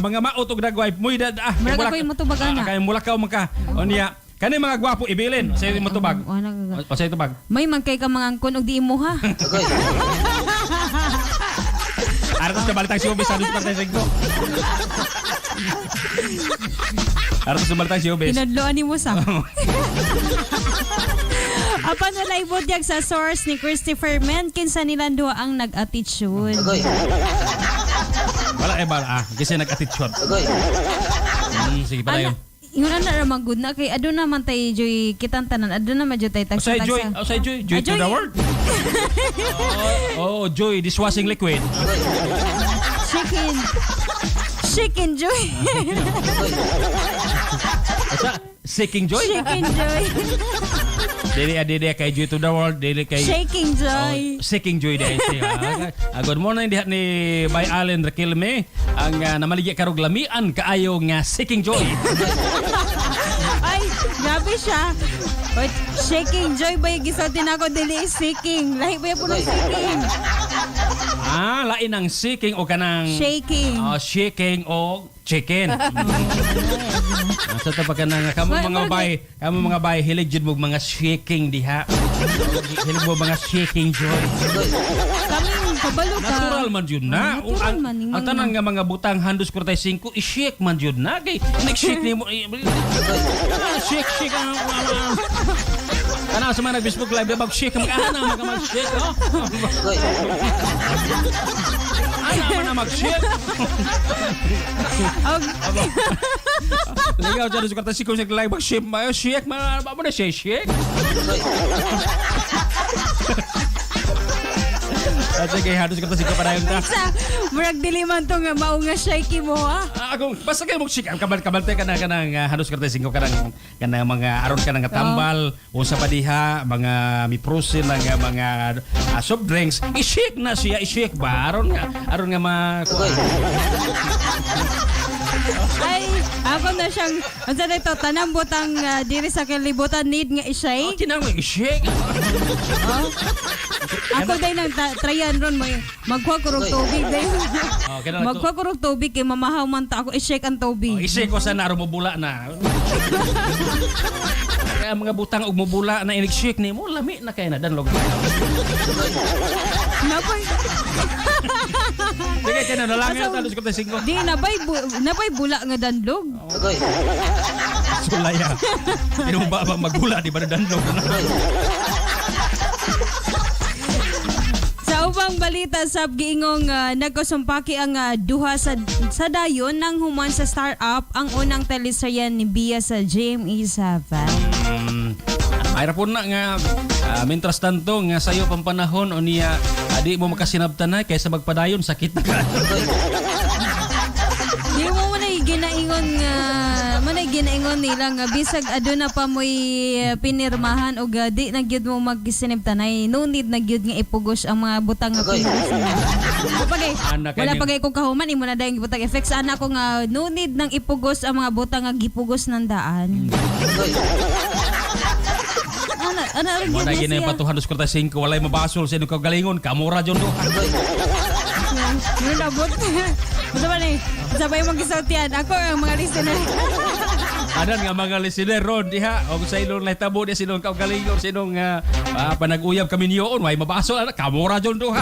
S9: mga maot og dagway. Muida
S12: Mura ko mo tubag ana.
S9: Kay mulakaw man ka. Unya kani mga gwapo ibilin. Say mo tubag. O say tubag.
S12: May man kay ka mga angkon og di imo ha.
S9: Artos na balitang si Obes sa 145. Artos na balitang si Obes.
S12: Pinadloan ni mo sa. Apan walay budyag sa source ni Christopher Menkin sa nilang duha ang nag-attitude.
S9: Wala bala kasi nag-attitude. Sige pa yun.
S12: Ingon na ramang good na kay aduna man tay joy kitang tanan aduna man joy tay tagsa.
S9: Say joy to the world. Joy dishwashing liquid.
S12: Chicken joy.
S9: Seeking joy.
S12: Chicken joy.
S9: Dili kay joy to the world, dili kay
S12: shaking joy.
S9: Seeking joy dai siya. Good morning diha ni Bay Allen Rakilme ang namaligya karog lamian kaayo nga seeking joy.
S12: Ay, grabe siya. But shaking joy ba yung gisultin ako dili seeking. Lahi ba yung punong seeking?
S9: Lain ang seeking o kanang
S12: shaking.
S9: Shaking o chicken. Asa ta pa ka na nga kamo mga babae hilig jud mo mga shaking diha. Hilig mo mga shaking joy.
S12: Kami kabalo ka.
S9: Natural man jud na.
S12: Natural man,
S9: Ang tanang nga mga butang 145 i-shake man jud na kay nag-shake nimo. Shake ang Kana sa mga nag-Facebook live mag-shake mag-shake oh. Ana mag-shake. Ligaw dyan sa kwarta si Kusik live mag-shake shake mo na siya shake. At sige, hados ka to sige para yung ta.
S12: Murag diliman to nga mao nga shaky mo ha.
S9: Ako basta kayo mo shake ang kabal-kabal te kana hados ka to sige kanang mga aron ka nga tambal usa pa diha mga miprosin nga mga soft drinks i-shake na siya i-shake ba aron nga
S12: Ay, ako na siyang unsa dito tanang butang diri sa kalibutan need nga i-shake.
S9: Kinang i-shake.
S12: Ako day nang tryan ron mo magkuha ko rog tubig day. Magkuha ko rog tubig kay mamahaw man ta ako i-shake ang tubig.
S9: I-shake ko sa naro mo bula na. Kaya mga butang og mubula na inig-shake ni mo lami na kay na danlog.
S12: Napay.
S9: Sige kaya na lang ta dos ko ta 5.
S12: Di nabay bula nga danlog.
S9: Sulaya. Dino ba magbula di ba danlog?
S12: Sa ubang balita sab giingong nagkasumpaki ang duha sa dayon nang human sa startup ang unang teleserye ni Bia sa GMA7.
S9: Mayra po na nga mientras tanto nga sayo pang panahon o niya di mo makasinabtan na kaysa magpadayon sakit na ka.
S12: Di mo ginaingon nila nga bisag aduna pa mo'y pinirmahan o di na gyud mo magsinabtanay no need na gyud nga ipugos ang mga butang nga pinirmahan. Wala pagay kong kahuman imo na dayong butang effects ana ko nga no need nang ipugos ang mga butang nga gipugos ng daan.
S9: Mo na gina pa 245 walay mabasol sa inyong kagalingon kamura jud do.
S12: Nilabot. Diba ni? Sabay mong gisautian. Ako ang mga listener.
S9: Adan nga mga listener ron diha og sa ilong nahitabo di silong kagalingon sa inyong panag-uyab kami niyoon way mabasol ana kamura jud do ha.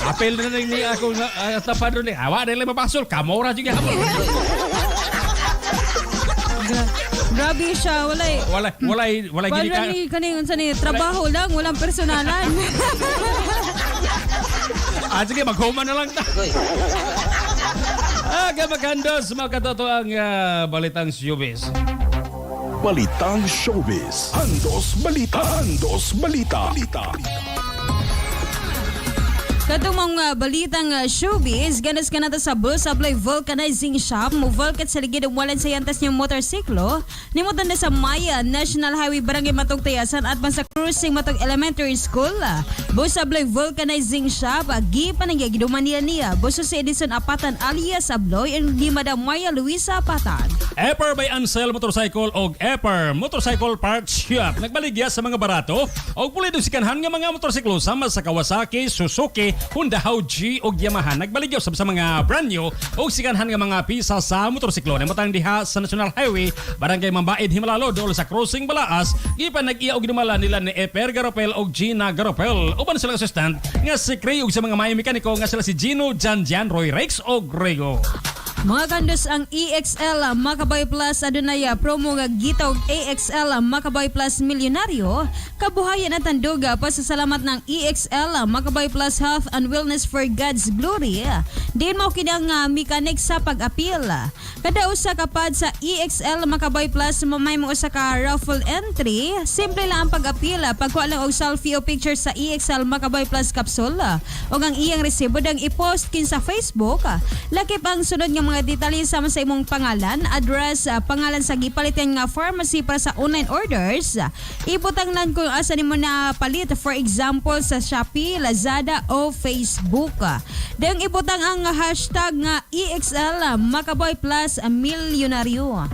S9: Apel na ni ako nga tapad ni awa dili mabasol kamura jud gihapon.
S12: Grabe siya, walay
S9: gini ka.
S12: Kaning unsa ni trabaho lang, walang personalan.
S9: Sige, mag-home na lang ta. Magagandos, mga katotoang balitang showbiz.
S26: Balitang showbiz. Andos balita.
S12: Katong mga balitang showbiz, ganas ka nato sa bus apply vulcanizing shop, mo vulcat sa ligid ng walan sa yantas niyong motorsiklo, nimutan na sa Maya National Highway Barangay Matog Tayasan at man sa Cruising Matog Elementary School. Bus apply vulcanizing shop, gipan ang giduman niya. Buso si Edison Apatan alias Abloy, and di Madam Maya Luisa Apatan.
S9: Epper by Ansel Motorcycle og Epper Motorcycle Parts Shop. Nagbaligya sa mga barato og pulido sikanhan nga mga motorsiklo sama sa Kawasaki, Suzuki, Honda Hauji o Yamaha. Nagbaligyaw sa mga brand new o sikanhan nga mga pisa sa motorsiklo. Namutang diha sa National Highway, Barangay Mambaid, Himalalo, dool sa Crossing Balaas. Gipan nag-iya og ginumala nila ni Eper Garopel o Gina Garopel. Uban silang assistant nga si Cray og sa mga may mekaniko nga sila si Gino, Janjan, Roy Rex o Grego.
S12: Mga kandos ang EXL Makabay Plus adunay promo nga gitawg AXL Makabay Plus Milyonaryo. Kabuhayan at tanduga pasasalamat ng EXL Makabay Plus Health and Wellness for God's Glory. Diin mo kinang mekanik sa pag-apil. Kada usa kapad sa EXL Makabay Plus mamay mo usa ka raffle entry. Simple lang ang pag-apil. Pagkuha lang og selfie o picture sa EXL Makabay Plus capsule. O ang iyang resibo dang i-post kin sa Facebook. Lakip ang sunod nga mga detalye sama sa imong pangalan, address, pangalan sa gipalitan nga pharmacy para sa online orders. Ibutang lang kung asa nimo na palit, for example sa Shopee, Lazada o Facebook. Dang ibutang ang hashtag nga EXL Makaboy Plus Milyonaryo.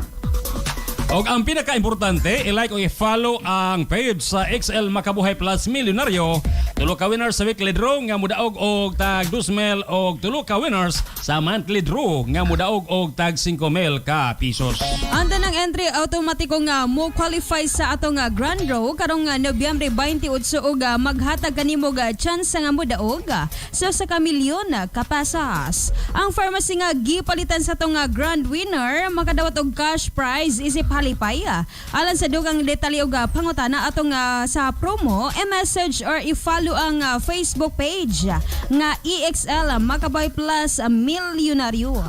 S9: O ang pinaka-importante, i-like o i-follow ang page sa XL Makabuhay Plus Milyonaryo. Tulo ka winners sa weekly draw nga mudaog og tag 2,000 og tulo ka winners sa monthly draw nga mudaog og tag 5,000 ka pisos.
S12: Anda ng entry automatiko nga mo qualify sa atong grand draw karong Nobyembre 28 ug maghatag kanimo ga chance nga mudaog so sa kamilyon kapasas. Ang pharmacy nga gipalitan sa atong grand winner makadawat og cash prize isip halipay. Alan sa dugang detalye og pangutana atong sa promo, i-message or i-follow ang Facebook page nga EXL Makabuhay Plus Milyonaryo.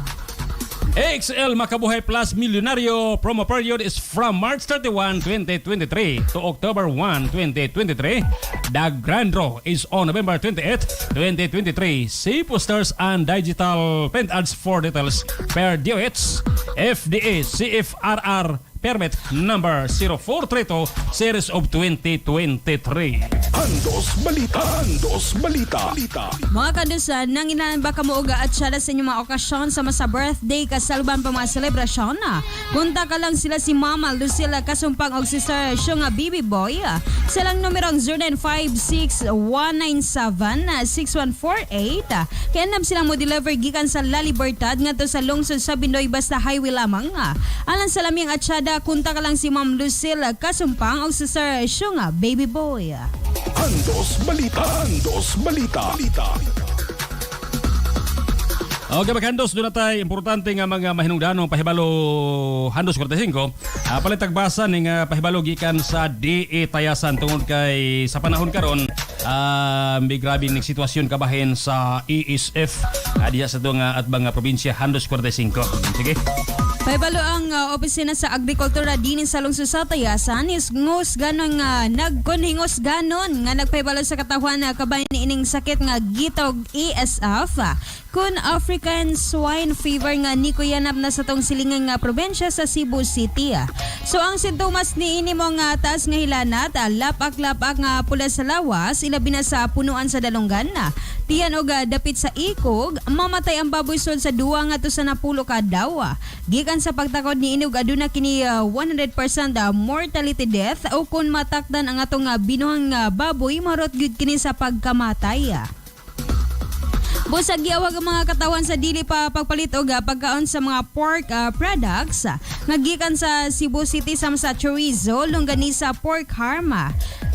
S9: XL Makabuhay Plus Milyonaryo promo period is from March 31, 2023 to October 1, 2023. The grand draw is on November 28, 2023. See posters and digital print ads for details per DOH FDA CFRR permit number 0432 series of 2023.
S26: Andos Balita.
S12: Mga kandusan, nang inanan ba kamuoga at syada sa inyong mga okasyon sama sa birthday kasaluban pa mga selebrasyon kunta ka lang sila si Mama Lucila Kasumpang og si Sir Shunga Baby Boy. Silang numerong 0956-197-6148. Kaya nam silang mo deliver gikan sa La Libertad ngadto sa lungsod sa Bindoy basta highway lamang. Alang sa laming at syada kunta ka lang si Ma'am Lucila Kasumpang og si Sir Shunga Baby Boy.
S26: Andos Balita.
S9: Okay, maghandos doon na tayo importante nga mga mahinungdanong pahibalo Handos 45. Palitag basa ning pahibalo gikan sa DE Tayasan tungod kay sa panahon karon may grabe ning sitwasyon kabahin sa ESF diya sa nga at mga probinsya Handos 45. Sige.
S12: Pahibalo ang opisina sa agrikultura din sa lungsod sa Tayasan is ngos ganon nga nagkunhingos ganon nga nagpahibalo sa katawan kabahin ni ining sakit nga gitog ESF kun African swine fever nga ni kuyanap na sa tong silingang nga probensya sa Cebu City. So ang sintomas ni ini mo nga taas nga hilanat, lapak-lapak nga pula sa lawas, ilabi na sa punuan sa dalunggan na. Tiyan og dapit sa ikog, mamatay ang baboy sod sa duwa nga to sa napulo ka daw. Gikan sa pagtakod ni inog aduna kini 100% mortality death o kun matakdan ang atong binuhang baboy marot gyud kini sa pagkamatay. Busag giawag ang mga katawan sa dili pa pagpalit og pagkaon sa mga pork products nagikan sa Cebu City sa chorizo, longganisa, pork harma.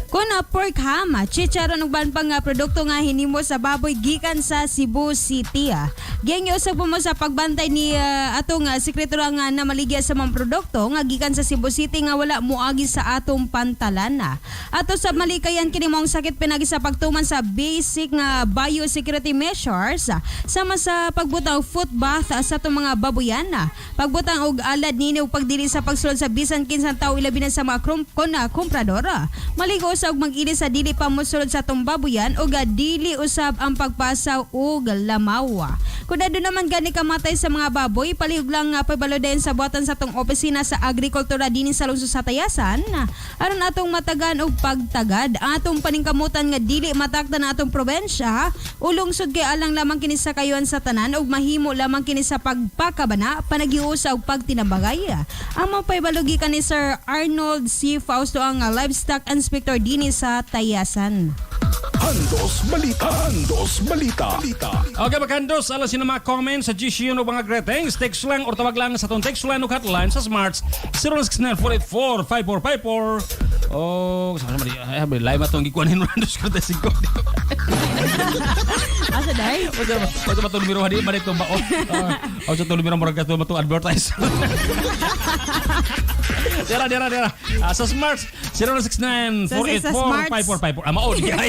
S12: Kun pork ham, chicharon ug ban pang produkto nga hinimo sa baboy gikan sa Cebu City. Giyang usab mo sa pagbantay ni atong sekreto nga namaligya sa mga produkto nga gikan sa Cebu City nga wala moagi sa atong pantalan. Ato sa malikayan kini mong sakit pinagi sa pagtuman sa basic nga biosecurity measures sama sa pagbutang foot bath sa atong mga baboyan. Pagbutang og alad nini ug pagdili sa pagsulod sa bisan kinsang tawo ilabi na sa mga komprador. Maligo og mag-ini sa dili pa mosulod sa atong baboyan o dili usab ang pagpasaw og lamaw. Kung ado naman gani kamatay sa mga baboy, palihog lang pabalodayon sa buhatan sa atong opisina sa agrikultura din sa lungsod sa Tayasan. Aron atong matagan og pagtagad, atong paningkamutan nga dili matakdan na atong probensya, o lungsod kay alang lamang kini sa kayuan sa tanan og mahimo lamang kini sa pagpakabana, panagiusa og pagtinabagay. Ang mapaybalugi ka ni Sir Arnold C. Fausto ang livestock inspector din sa Tayasan.
S26: Handos Balita.
S9: Okay, maghandos alas sino mga comments sa GC o mga greetings. Text lang or tawag lang sa itong text line o hotline sa Smarts 069-484-5454. Oh, sama live matong gikuanin Handos 45.
S12: Asa day?
S9: Ito ba itong numero hadi? Mali itong baon. O sa itong numero marag ito matong advertise. Dira. Sa Smarts 069-484-5454. Mao di ay.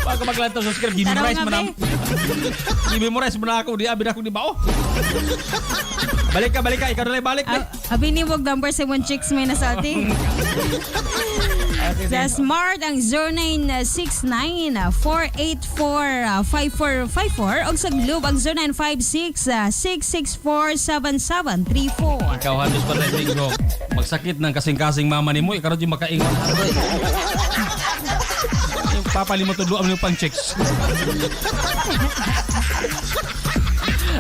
S9: Pag maglantaw subscribe, memorize mo na. I-memorize mo na ako, di abin ako di bao. Balik ka, ikaw na lang balik.
S12: Abi ni wag number 7 chicks may nasalting. Sa Smart ang 0969-484-5454 o sa Globe ang 0956-664-7734.
S9: Ikaw Handos pa rin linggo. Magsakit ng kasing-kasing mama ni mo, ikaw rin yung makaingon. Yung papalimot tudlo ang pang checks.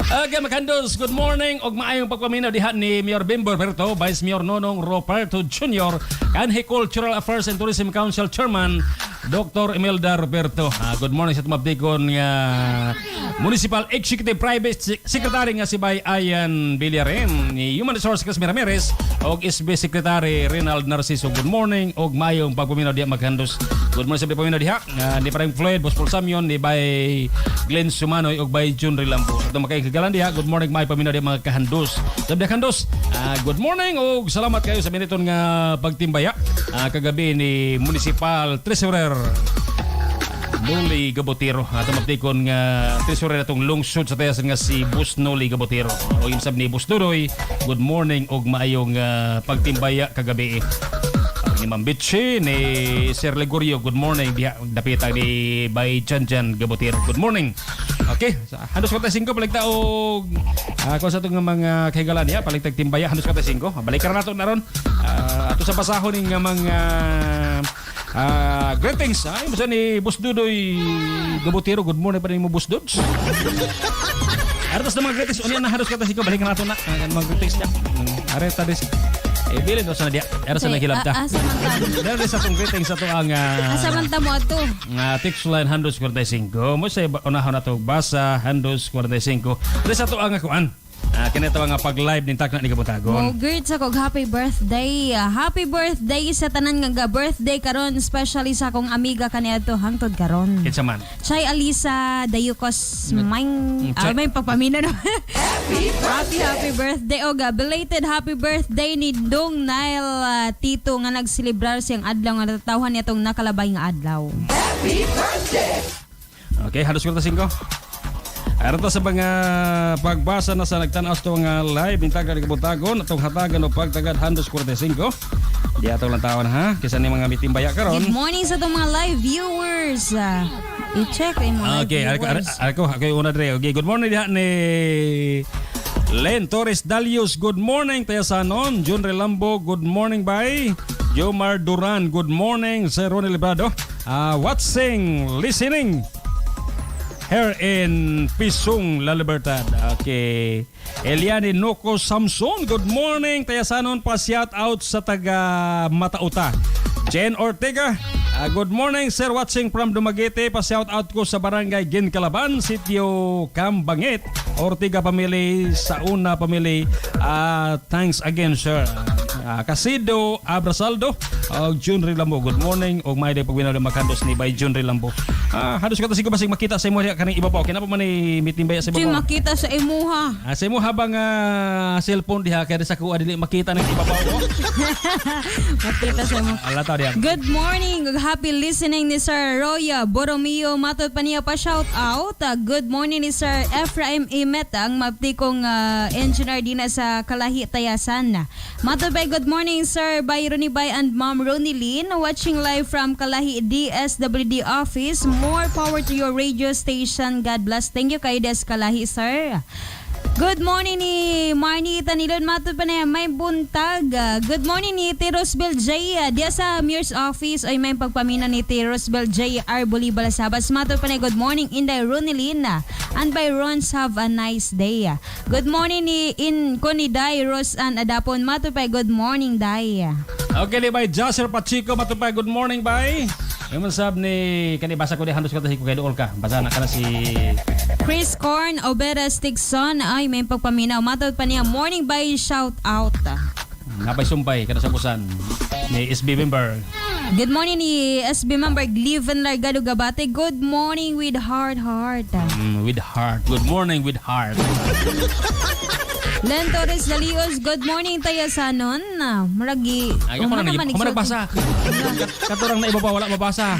S9: Okay, Makandos, good morning og maayong pagpaminaw diha ni Mayor Bimbo Berto, Vice Mayor Nonong Roberto Jr., Kanhi Cultural Affairs and Tourism Council Chairman Dr. Imelda Roberto. Good morning sa tumabdikon nga Municipal Executive Private Secretary nga si Bay Ayan Villarem, ni Human Resources Casmir Ramirez og SB Secretary Rinald Narciso. Good morning og maayong pagpaminaw diha, Makandos. Good morning sa pagpaminaw diha ni Parang Floyd, Boss Paul Samyon, ni Bay Glenn Sumanoy og Bay Jun Rilambo. Sa makikagalan diha, good morning may paminaw diha mga kahandos. Sabi kahandos, good morning og salamat kayo sa miniton nga pagtimbaya kagabi ni Municipal Treasurer Noli Gabotero. Tumaptikon nga treasurer atong lungsod sa tayasan nga si Bus Noli Gabotero. O yung sab ni Bus Duroy, good morning og maayong pagtimbaya kagabi. Ni Ma'am Bitchi, ni Sir Legorio, good morning. Dapita ni Bay Janjan Gabotero, good morning. Okay, handos ko tayo 5 paligta og kung sa itong mga kahigalan niya, paligtag timbaya, handos ko tayo 5. Balikan na nato na ron. Ato sa basahon ng mga greetings. Ay, masa ni Bus Dudoy Gabotero, good morning pa rin mo Bus Duds. Artos na mga greetings, unya na handos ko tayo 5, balikan na nato na. Mga greetings niya. Areta des. Bilin do sa dia. Era sa naghilabta. Dahil sa itong greetings sa ito ang
S12: Asamanta mo ato.
S9: Text line 145. Mo sa unahon na ito basa 145. Dahil sa ito ang akuan. Kinito nga pag-live ni Takna ni Kabutagon.
S12: Great sa kong happy birthday. Happy birthday sa tanan nga birthday karon, especially sa akong amiga kaniadto hangtod karon.
S9: Kinsa man?
S12: Chay Alisa Dayukos may pagpamina na. Happy birthday oga. Belated happy birthday ni Dong Nile Tito nga nagselebrar siyang adlaw nga natawhan niya tong nakalabay nga adlaw. Happy birthday.
S9: Okay, halos ko ta 5. Arata sa mga pagbasa na sa nagtanaw sa nga live ng Taga ni Kabutagon atong hatagan o pagtagad 145. Di atong lang tawon ha, kisa ni mga mitimbaya karon.
S12: Good morning sa itong mga live viewers. I-check yung mga live viewers.
S9: Okay, una dre. Okay, good morning diha ni Len Torres Dalius, good morning tayo sa anon. Jun Relambo, good morning by Jomar Duran, good morning. Sir Ronel Librado, watching, listening here in Pisong, La Libertad. Okay. Eliane Noco Samson, good morning. Tayasanon pa shout out sa taga Matauta. Jen Ortega, good morning sir, watching from Dumaguete. Pa shout out ko sa barangay Gincalaban, Sitio Cambangit, Ortega family, Sauna family. Thanks again sir. Casido Abrasaldo, Jun Rilambo, good morning. Og may day pagbinaw ng Makandos ni by Jun Rilambo. Halos ka tasig ko basig makita sa imo kanang ibabaw. Kaya pa man ni mitimbaya sa ibabaw.
S12: Makita sa imuha.
S9: Sa imuha bang cellphone diha kaya sa kuha dili makita ng ibabaw ko.
S12: Makita sa imuha.
S9: Alata diha.
S12: Good morning. Happy listening ni Sir Roya Boromeo. Matod pa niya pa shout out. Good morning ni Sir Ephraim Imet, ang maptikong engineer din sa Kalahi Tayasan. Matod pa good morning sir by Ronnie Bay and Ma'am Ronnie Lynn, watching live from Kalahi DSWD office. More power to your radio station. God bless. Thank you kay Des Kalahi sir. Good morning ni Marnie Tanilon. Matod pa na may buntag. Good morning ni T. Rosbel J. Diya sa Mayor's Office ay may pagpamina ni T. Rosbel J. R. Bolibala Sabas. Matod pa na good morning Inday Ronilina. And by Rons, have a nice day. Good morning ni Connie Day Ros and Adapon. Matod pa good morning Day.
S9: Okay ni by Jasser Pachico. Matod pa good morning by yung masab ni kanibasa ko di handos ko kay dool ka. Basa na ka na si
S12: Chris Corn Obera Stigson ay may pagpaminaw. Matod pa niya morning by shout out.
S9: Napay sumpay kada sa busan ni SB member.
S12: Good morning ni SB member Gleven Largado Gabate. Good morning with heart.
S9: With heart. Good morning with heart.
S12: Len Torres Dalios, good morning tayo sa nun. Maragi.
S9: Ayaw ko na nagbasa. Katurang na iba pa wala mabasa.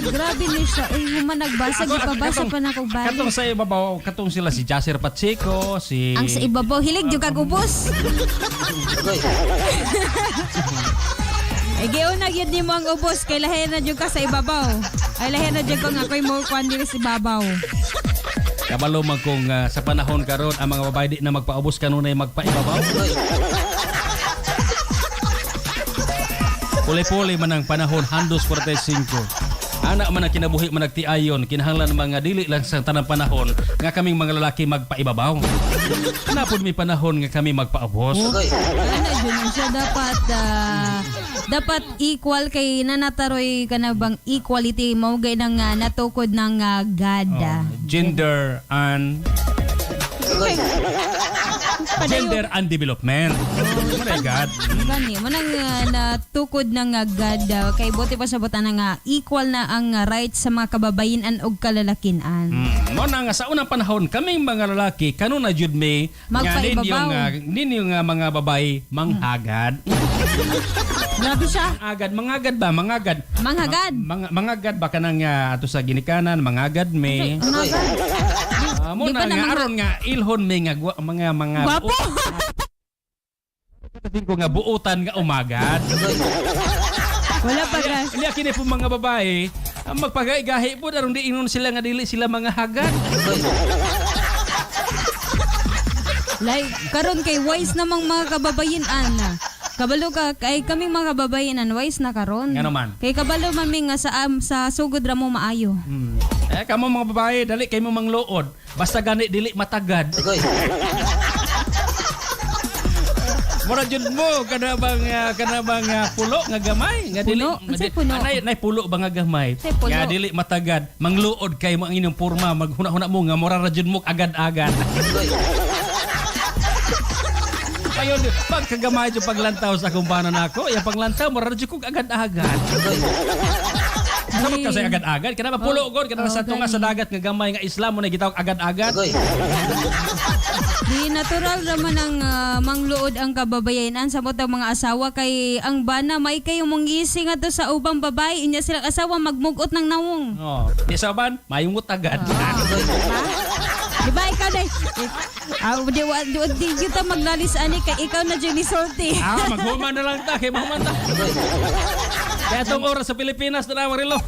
S12: Grabe ni siya. Ay, human nagbasa. Gipabasa pa na kong bali.
S9: Katong sa ibabaw, katong sila si Jasser Pacheco, si...
S12: Ang sa ibabaw, hilig yung kagubos. Ay, gayon na yun ni mo ang ubos. Kay lahin na dyan ka sa ibabaw. Ay, lahin na dyan ko nga. Ko'y mo kuhan din sa ibabaw.
S9: Kabalo man kung sa panahon karon ang mga babae di na magpaubos kanunay magpaibabaw. Puli-puli man ang panahon 145. Anak man ang kinabuhi man nagtiayon, kinahanglan mga dili lang sa tanang panahon nga kaming mga lalaki magpaibabaw. Napod may panahon nga kami magpaabos.
S12: Ano dyan siya dapat equal kay nanataroy ka na bang equality mo gay nang natukod ng gada.
S9: Gender and gender and development. Oh my God.
S12: Gani, manang natukod ng gada kay buti pa sa buta na equal na ang rights sa mga kababayan og kalalakinan.
S9: Mo na nga sa unang panahon kaming mga lalaki kanuna jud may ninyo nga mga babae manghagad.
S12: Grabe siya.
S9: Mangagad ba? Mangagad. Mangagad ba kanang ato sa ginikanan mangagad may. Mo na nga aron nga ilhon may nga mga
S12: Guwapo.
S9: Kating ko nga buutan nga umagad.
S12: Wala pa gas.
S9: Ili kini po mga babae ang magpagahi-gahi po aron di inon sila nga dili sila mga hagad.
S12: Like karon kay wise namang mga kababayan kabalo ka kay kaming mga kababayan wise na karon.
S9: Nga naman.
S12: Kay kabalo maming nga sa sugod ra mo maayo.
S9: Kamo mga babae dali kay mo mangluod basta gani dili matagad. Mura jud mo kana bang pulo nga gamay nga dili nay pulo ba nga gamay nga dili matagad mangluod kay mo ang inyong porma maghuna-huna mo nga mura ra jud mo agad-agad. Ayon pag kagamay jud paglantaw sa kumpanan nako ya paglantaw mura ra jud kog agad-agad. Sabot ka sa agad-agad kana ba pulo god kana sa tunga sa dagat nga gamay nga isla mo na gitawag agad-agad.
S12: Di natural raman ang mangluod ang kababayanan sa botang mga asawa kay ang bana may kayo manggising ato sa ubang babae inya silang asawa magmugot ng nawong.
S9: Di saban mayungot agad.
S12: Diba ikaw day? Di kita maglalis ani kay ikaw na dyan isorti.
S9: Maghuman na lang ta kay mahuman ta. Kaya itong oras sa Pilipinas na Marilo.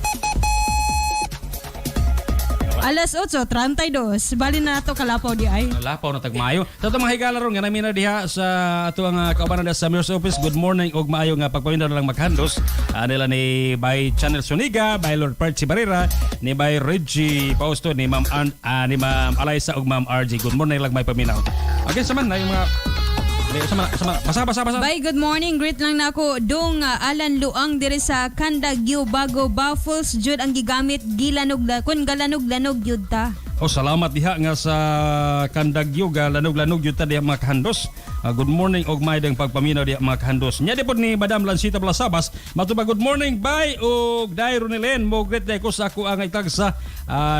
S12: Alas 8:32. Bali na nato kalapaw di ay.
S9: Lapaw na tagmayo. Sa itong mga higala ron nga namin na diha sa ito ang kaubanan sa Mayor's Office. Good morning og maayo nga pagpawindaw na lang maghandos. Nila ni by Channel Suniga, by Lord Percy Barrera, ni by Reggie Pausto, ni Ma'am Alaysa og Ma'am RJ. Good morning lang may paminaw. Okay, saman na yung mga basa.
S12: Bye, good morning. Greet lang na ako. Dong Alan Luang dire sa Candagyo Bago Baffles jud ang gigamit gilanog kun galanog-lanog jud ta.
S9: Salamat diha nga sa Candagyo galanog-lanog jud ta diha mga kahandos. Good morning og maydang pagpaminaw diha mga kahandos. Nya dipod ni Madam Lancita Blasabas. Matuba good morning bye og Dai Ronelen mo greet day ko sa ako ang itag sa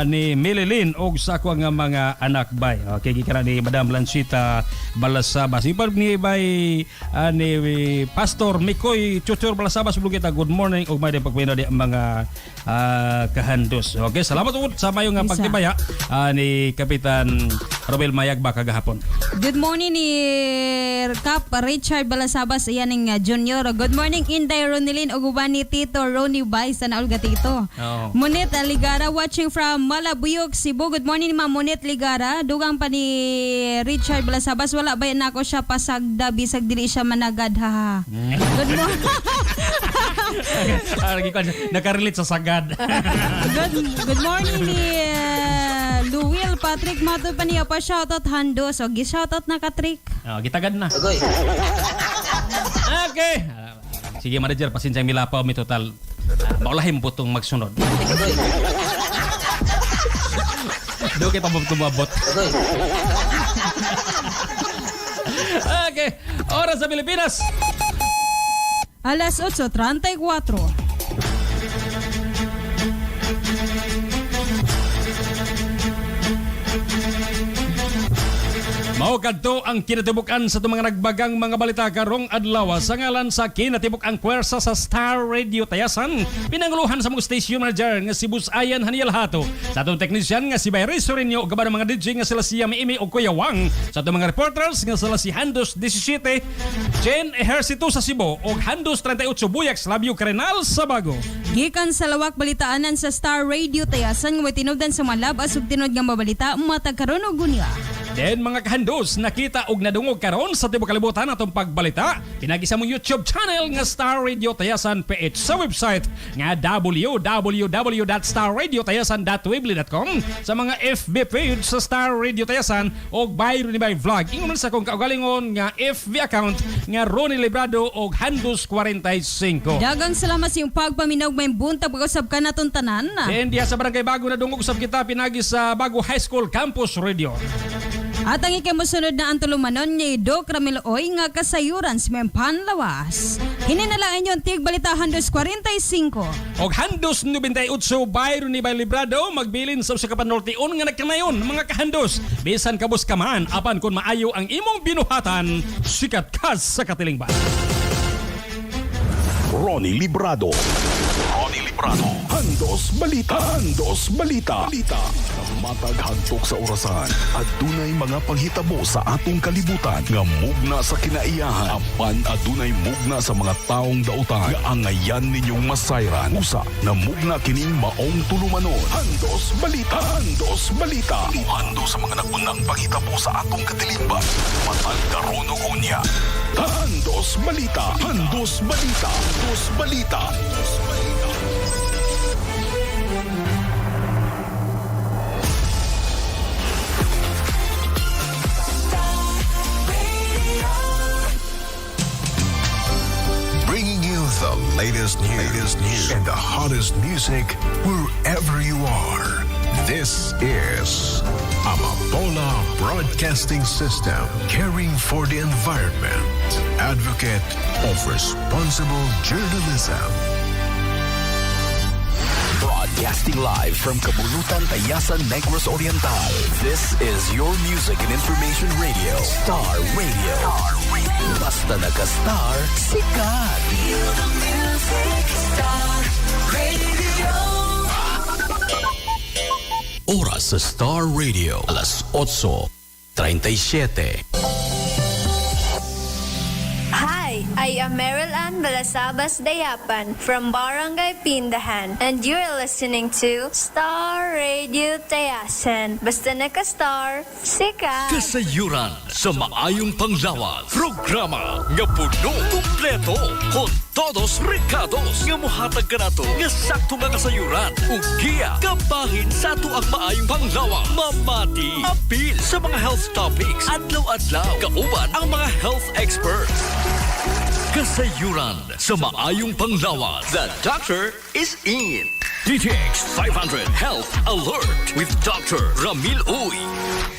S9: ni Melilin og sa ako nga mga anak bye. Okay gikara ni Madam Lancita Blasabas. Ipag ni bay ni Pastor Mikoy Chuchur Blasabas bulong kita good morning og maydang pagpaminaw diha mga kahandos. Okay, salamat ugod sa mayo nga pagtibaya ni Kapitan Robel Mayagba kagahapon.
S12: Good morning ni Cap Richard Balasabas iyan ng Junior. Good morning Inday Ronilin ug uban ni Tito Ronnie Bay sa naulga Tito. Monet Ligara watching from Malabuyog, Cebu. Good morning Ma'am Monet Ligara. Dugang pa ni Richard Balasabas wala ba na ako siya pasagda bisag dili siya managad ha. Good morning.
S9: Nakarelate sa sagad.
S12: Good morning ni Luwil Patrick Mato pa niya pa shoutout hando. So gi-shoutout na Katrik.
S9: Gitagad na. Okay. Sige manager, pasensya milapaw mi total. Maulahin po itong magsunod. Doon kayo tumabot. Okay. Oras sa Pilipinas.
S12: Alas 8:34.
S9: Mao kadto ang kinatibukan sa mga nagbagang mga balita karong adlaw sa ngalan sa kinatibuk-ang puwersa sa Star Radio Tayasan. Pinanguluhan sa mga station manager nga si Busayan Haniel Hato. Sa atong technician nga si Bayre Sorinio ug kaban mga DJ nga sila si Yami o Kuya Wang. Sa atong mga reporters nga sila si Handos 17, Jen Ejercito sa Cebu ug Handos 38 Buyax Labio Carenal sa Bago.
S12: Gikan sa lawak balitaanan sa Star Radio Tayasan nga tinubdan sa malab asug tinod nga mabalita matag karon og gunya.
S9: Den mga kahandos, nakita og nadungog karon sa tibuok kalibutan atong pagbalita. Pinagi sa mong YouTube channel nga Star Radio Tayasan PH, sa website nga www.starradiotayasan.weebly.com, sa mga FB page sa Star Radio Tayasan og Bayro ni Bay Vlog. Ingon man sa kong kaugalingon nga FB account nga Ronnie Librado og Handos 45.
S12: Dagang salamat sa iyong pagpaminaw may buntag pag-usab ka natong tanan.
S9: And diya sa Barangay Bago na dungog usab kita pinagi sa Bago High School Campus Radio.
S12: At ang ikamusunod na ang tulumanon ni Doc Ramil Oy nga kasayuran sa may panlawas. Hininalaan yung tigbalita Handos 45.
S9: Og Handos 98 Bayro ni Bay Librado magbilin sa usa ka panortion nga nagkanayon mga kahandos. Bisan kabus ka man apan kun maayo ang imong binuhatan, sikat ka sa katilingban.
S1: Ronnie Librado. Handos Balita. Matag hantok sa orasan at dunay mga panghitabo sa atong kalibutan nga mugna sa kinaiyahan. Apan adunay mugna sa mga taong dautan nga angayan ninyong masayran. Usa na mugna kining maong tulumanon. Handos Balita. Hando sa mga nagunang panghitabo sa atong katilingban. Matag karon og unya. Handos Balita.
S26: Bringing you the latest news and the hottest music wherever you are. This is Amapola Broadcasting System, caring for the environment. Advocate of responsible journalism.
S1: Broadcasting live from Kabulutan, Tayasan, Negros Oriental. This is your music and information radio. Star Radio. Basta naka-star, sikat. Feel the music, Star Radio. Oras sa Star Radio, alas 8:37.
S2: Hi, I am Meryl Ann Balasabas Dayapan from Barangay Pindahan, and you're listening to Star Radio Tayasan. Basta naka-star, sikat.
S1: Kasayuran sa maayong panglawas. Programa nga puno, kumpleto, con todos ricados nga mohatag ka nato nga sakto nga kasayuran. Ug giya kabahin sa ato ang maayong panglawas. Mamati, apil sa mga health topics. Adlaw-adlaw, kauban ang mga health experts. Kasayuran sa maayong panglawas. The doctor is in. DTX 500 Health Alert with Dr. Ramil Uy.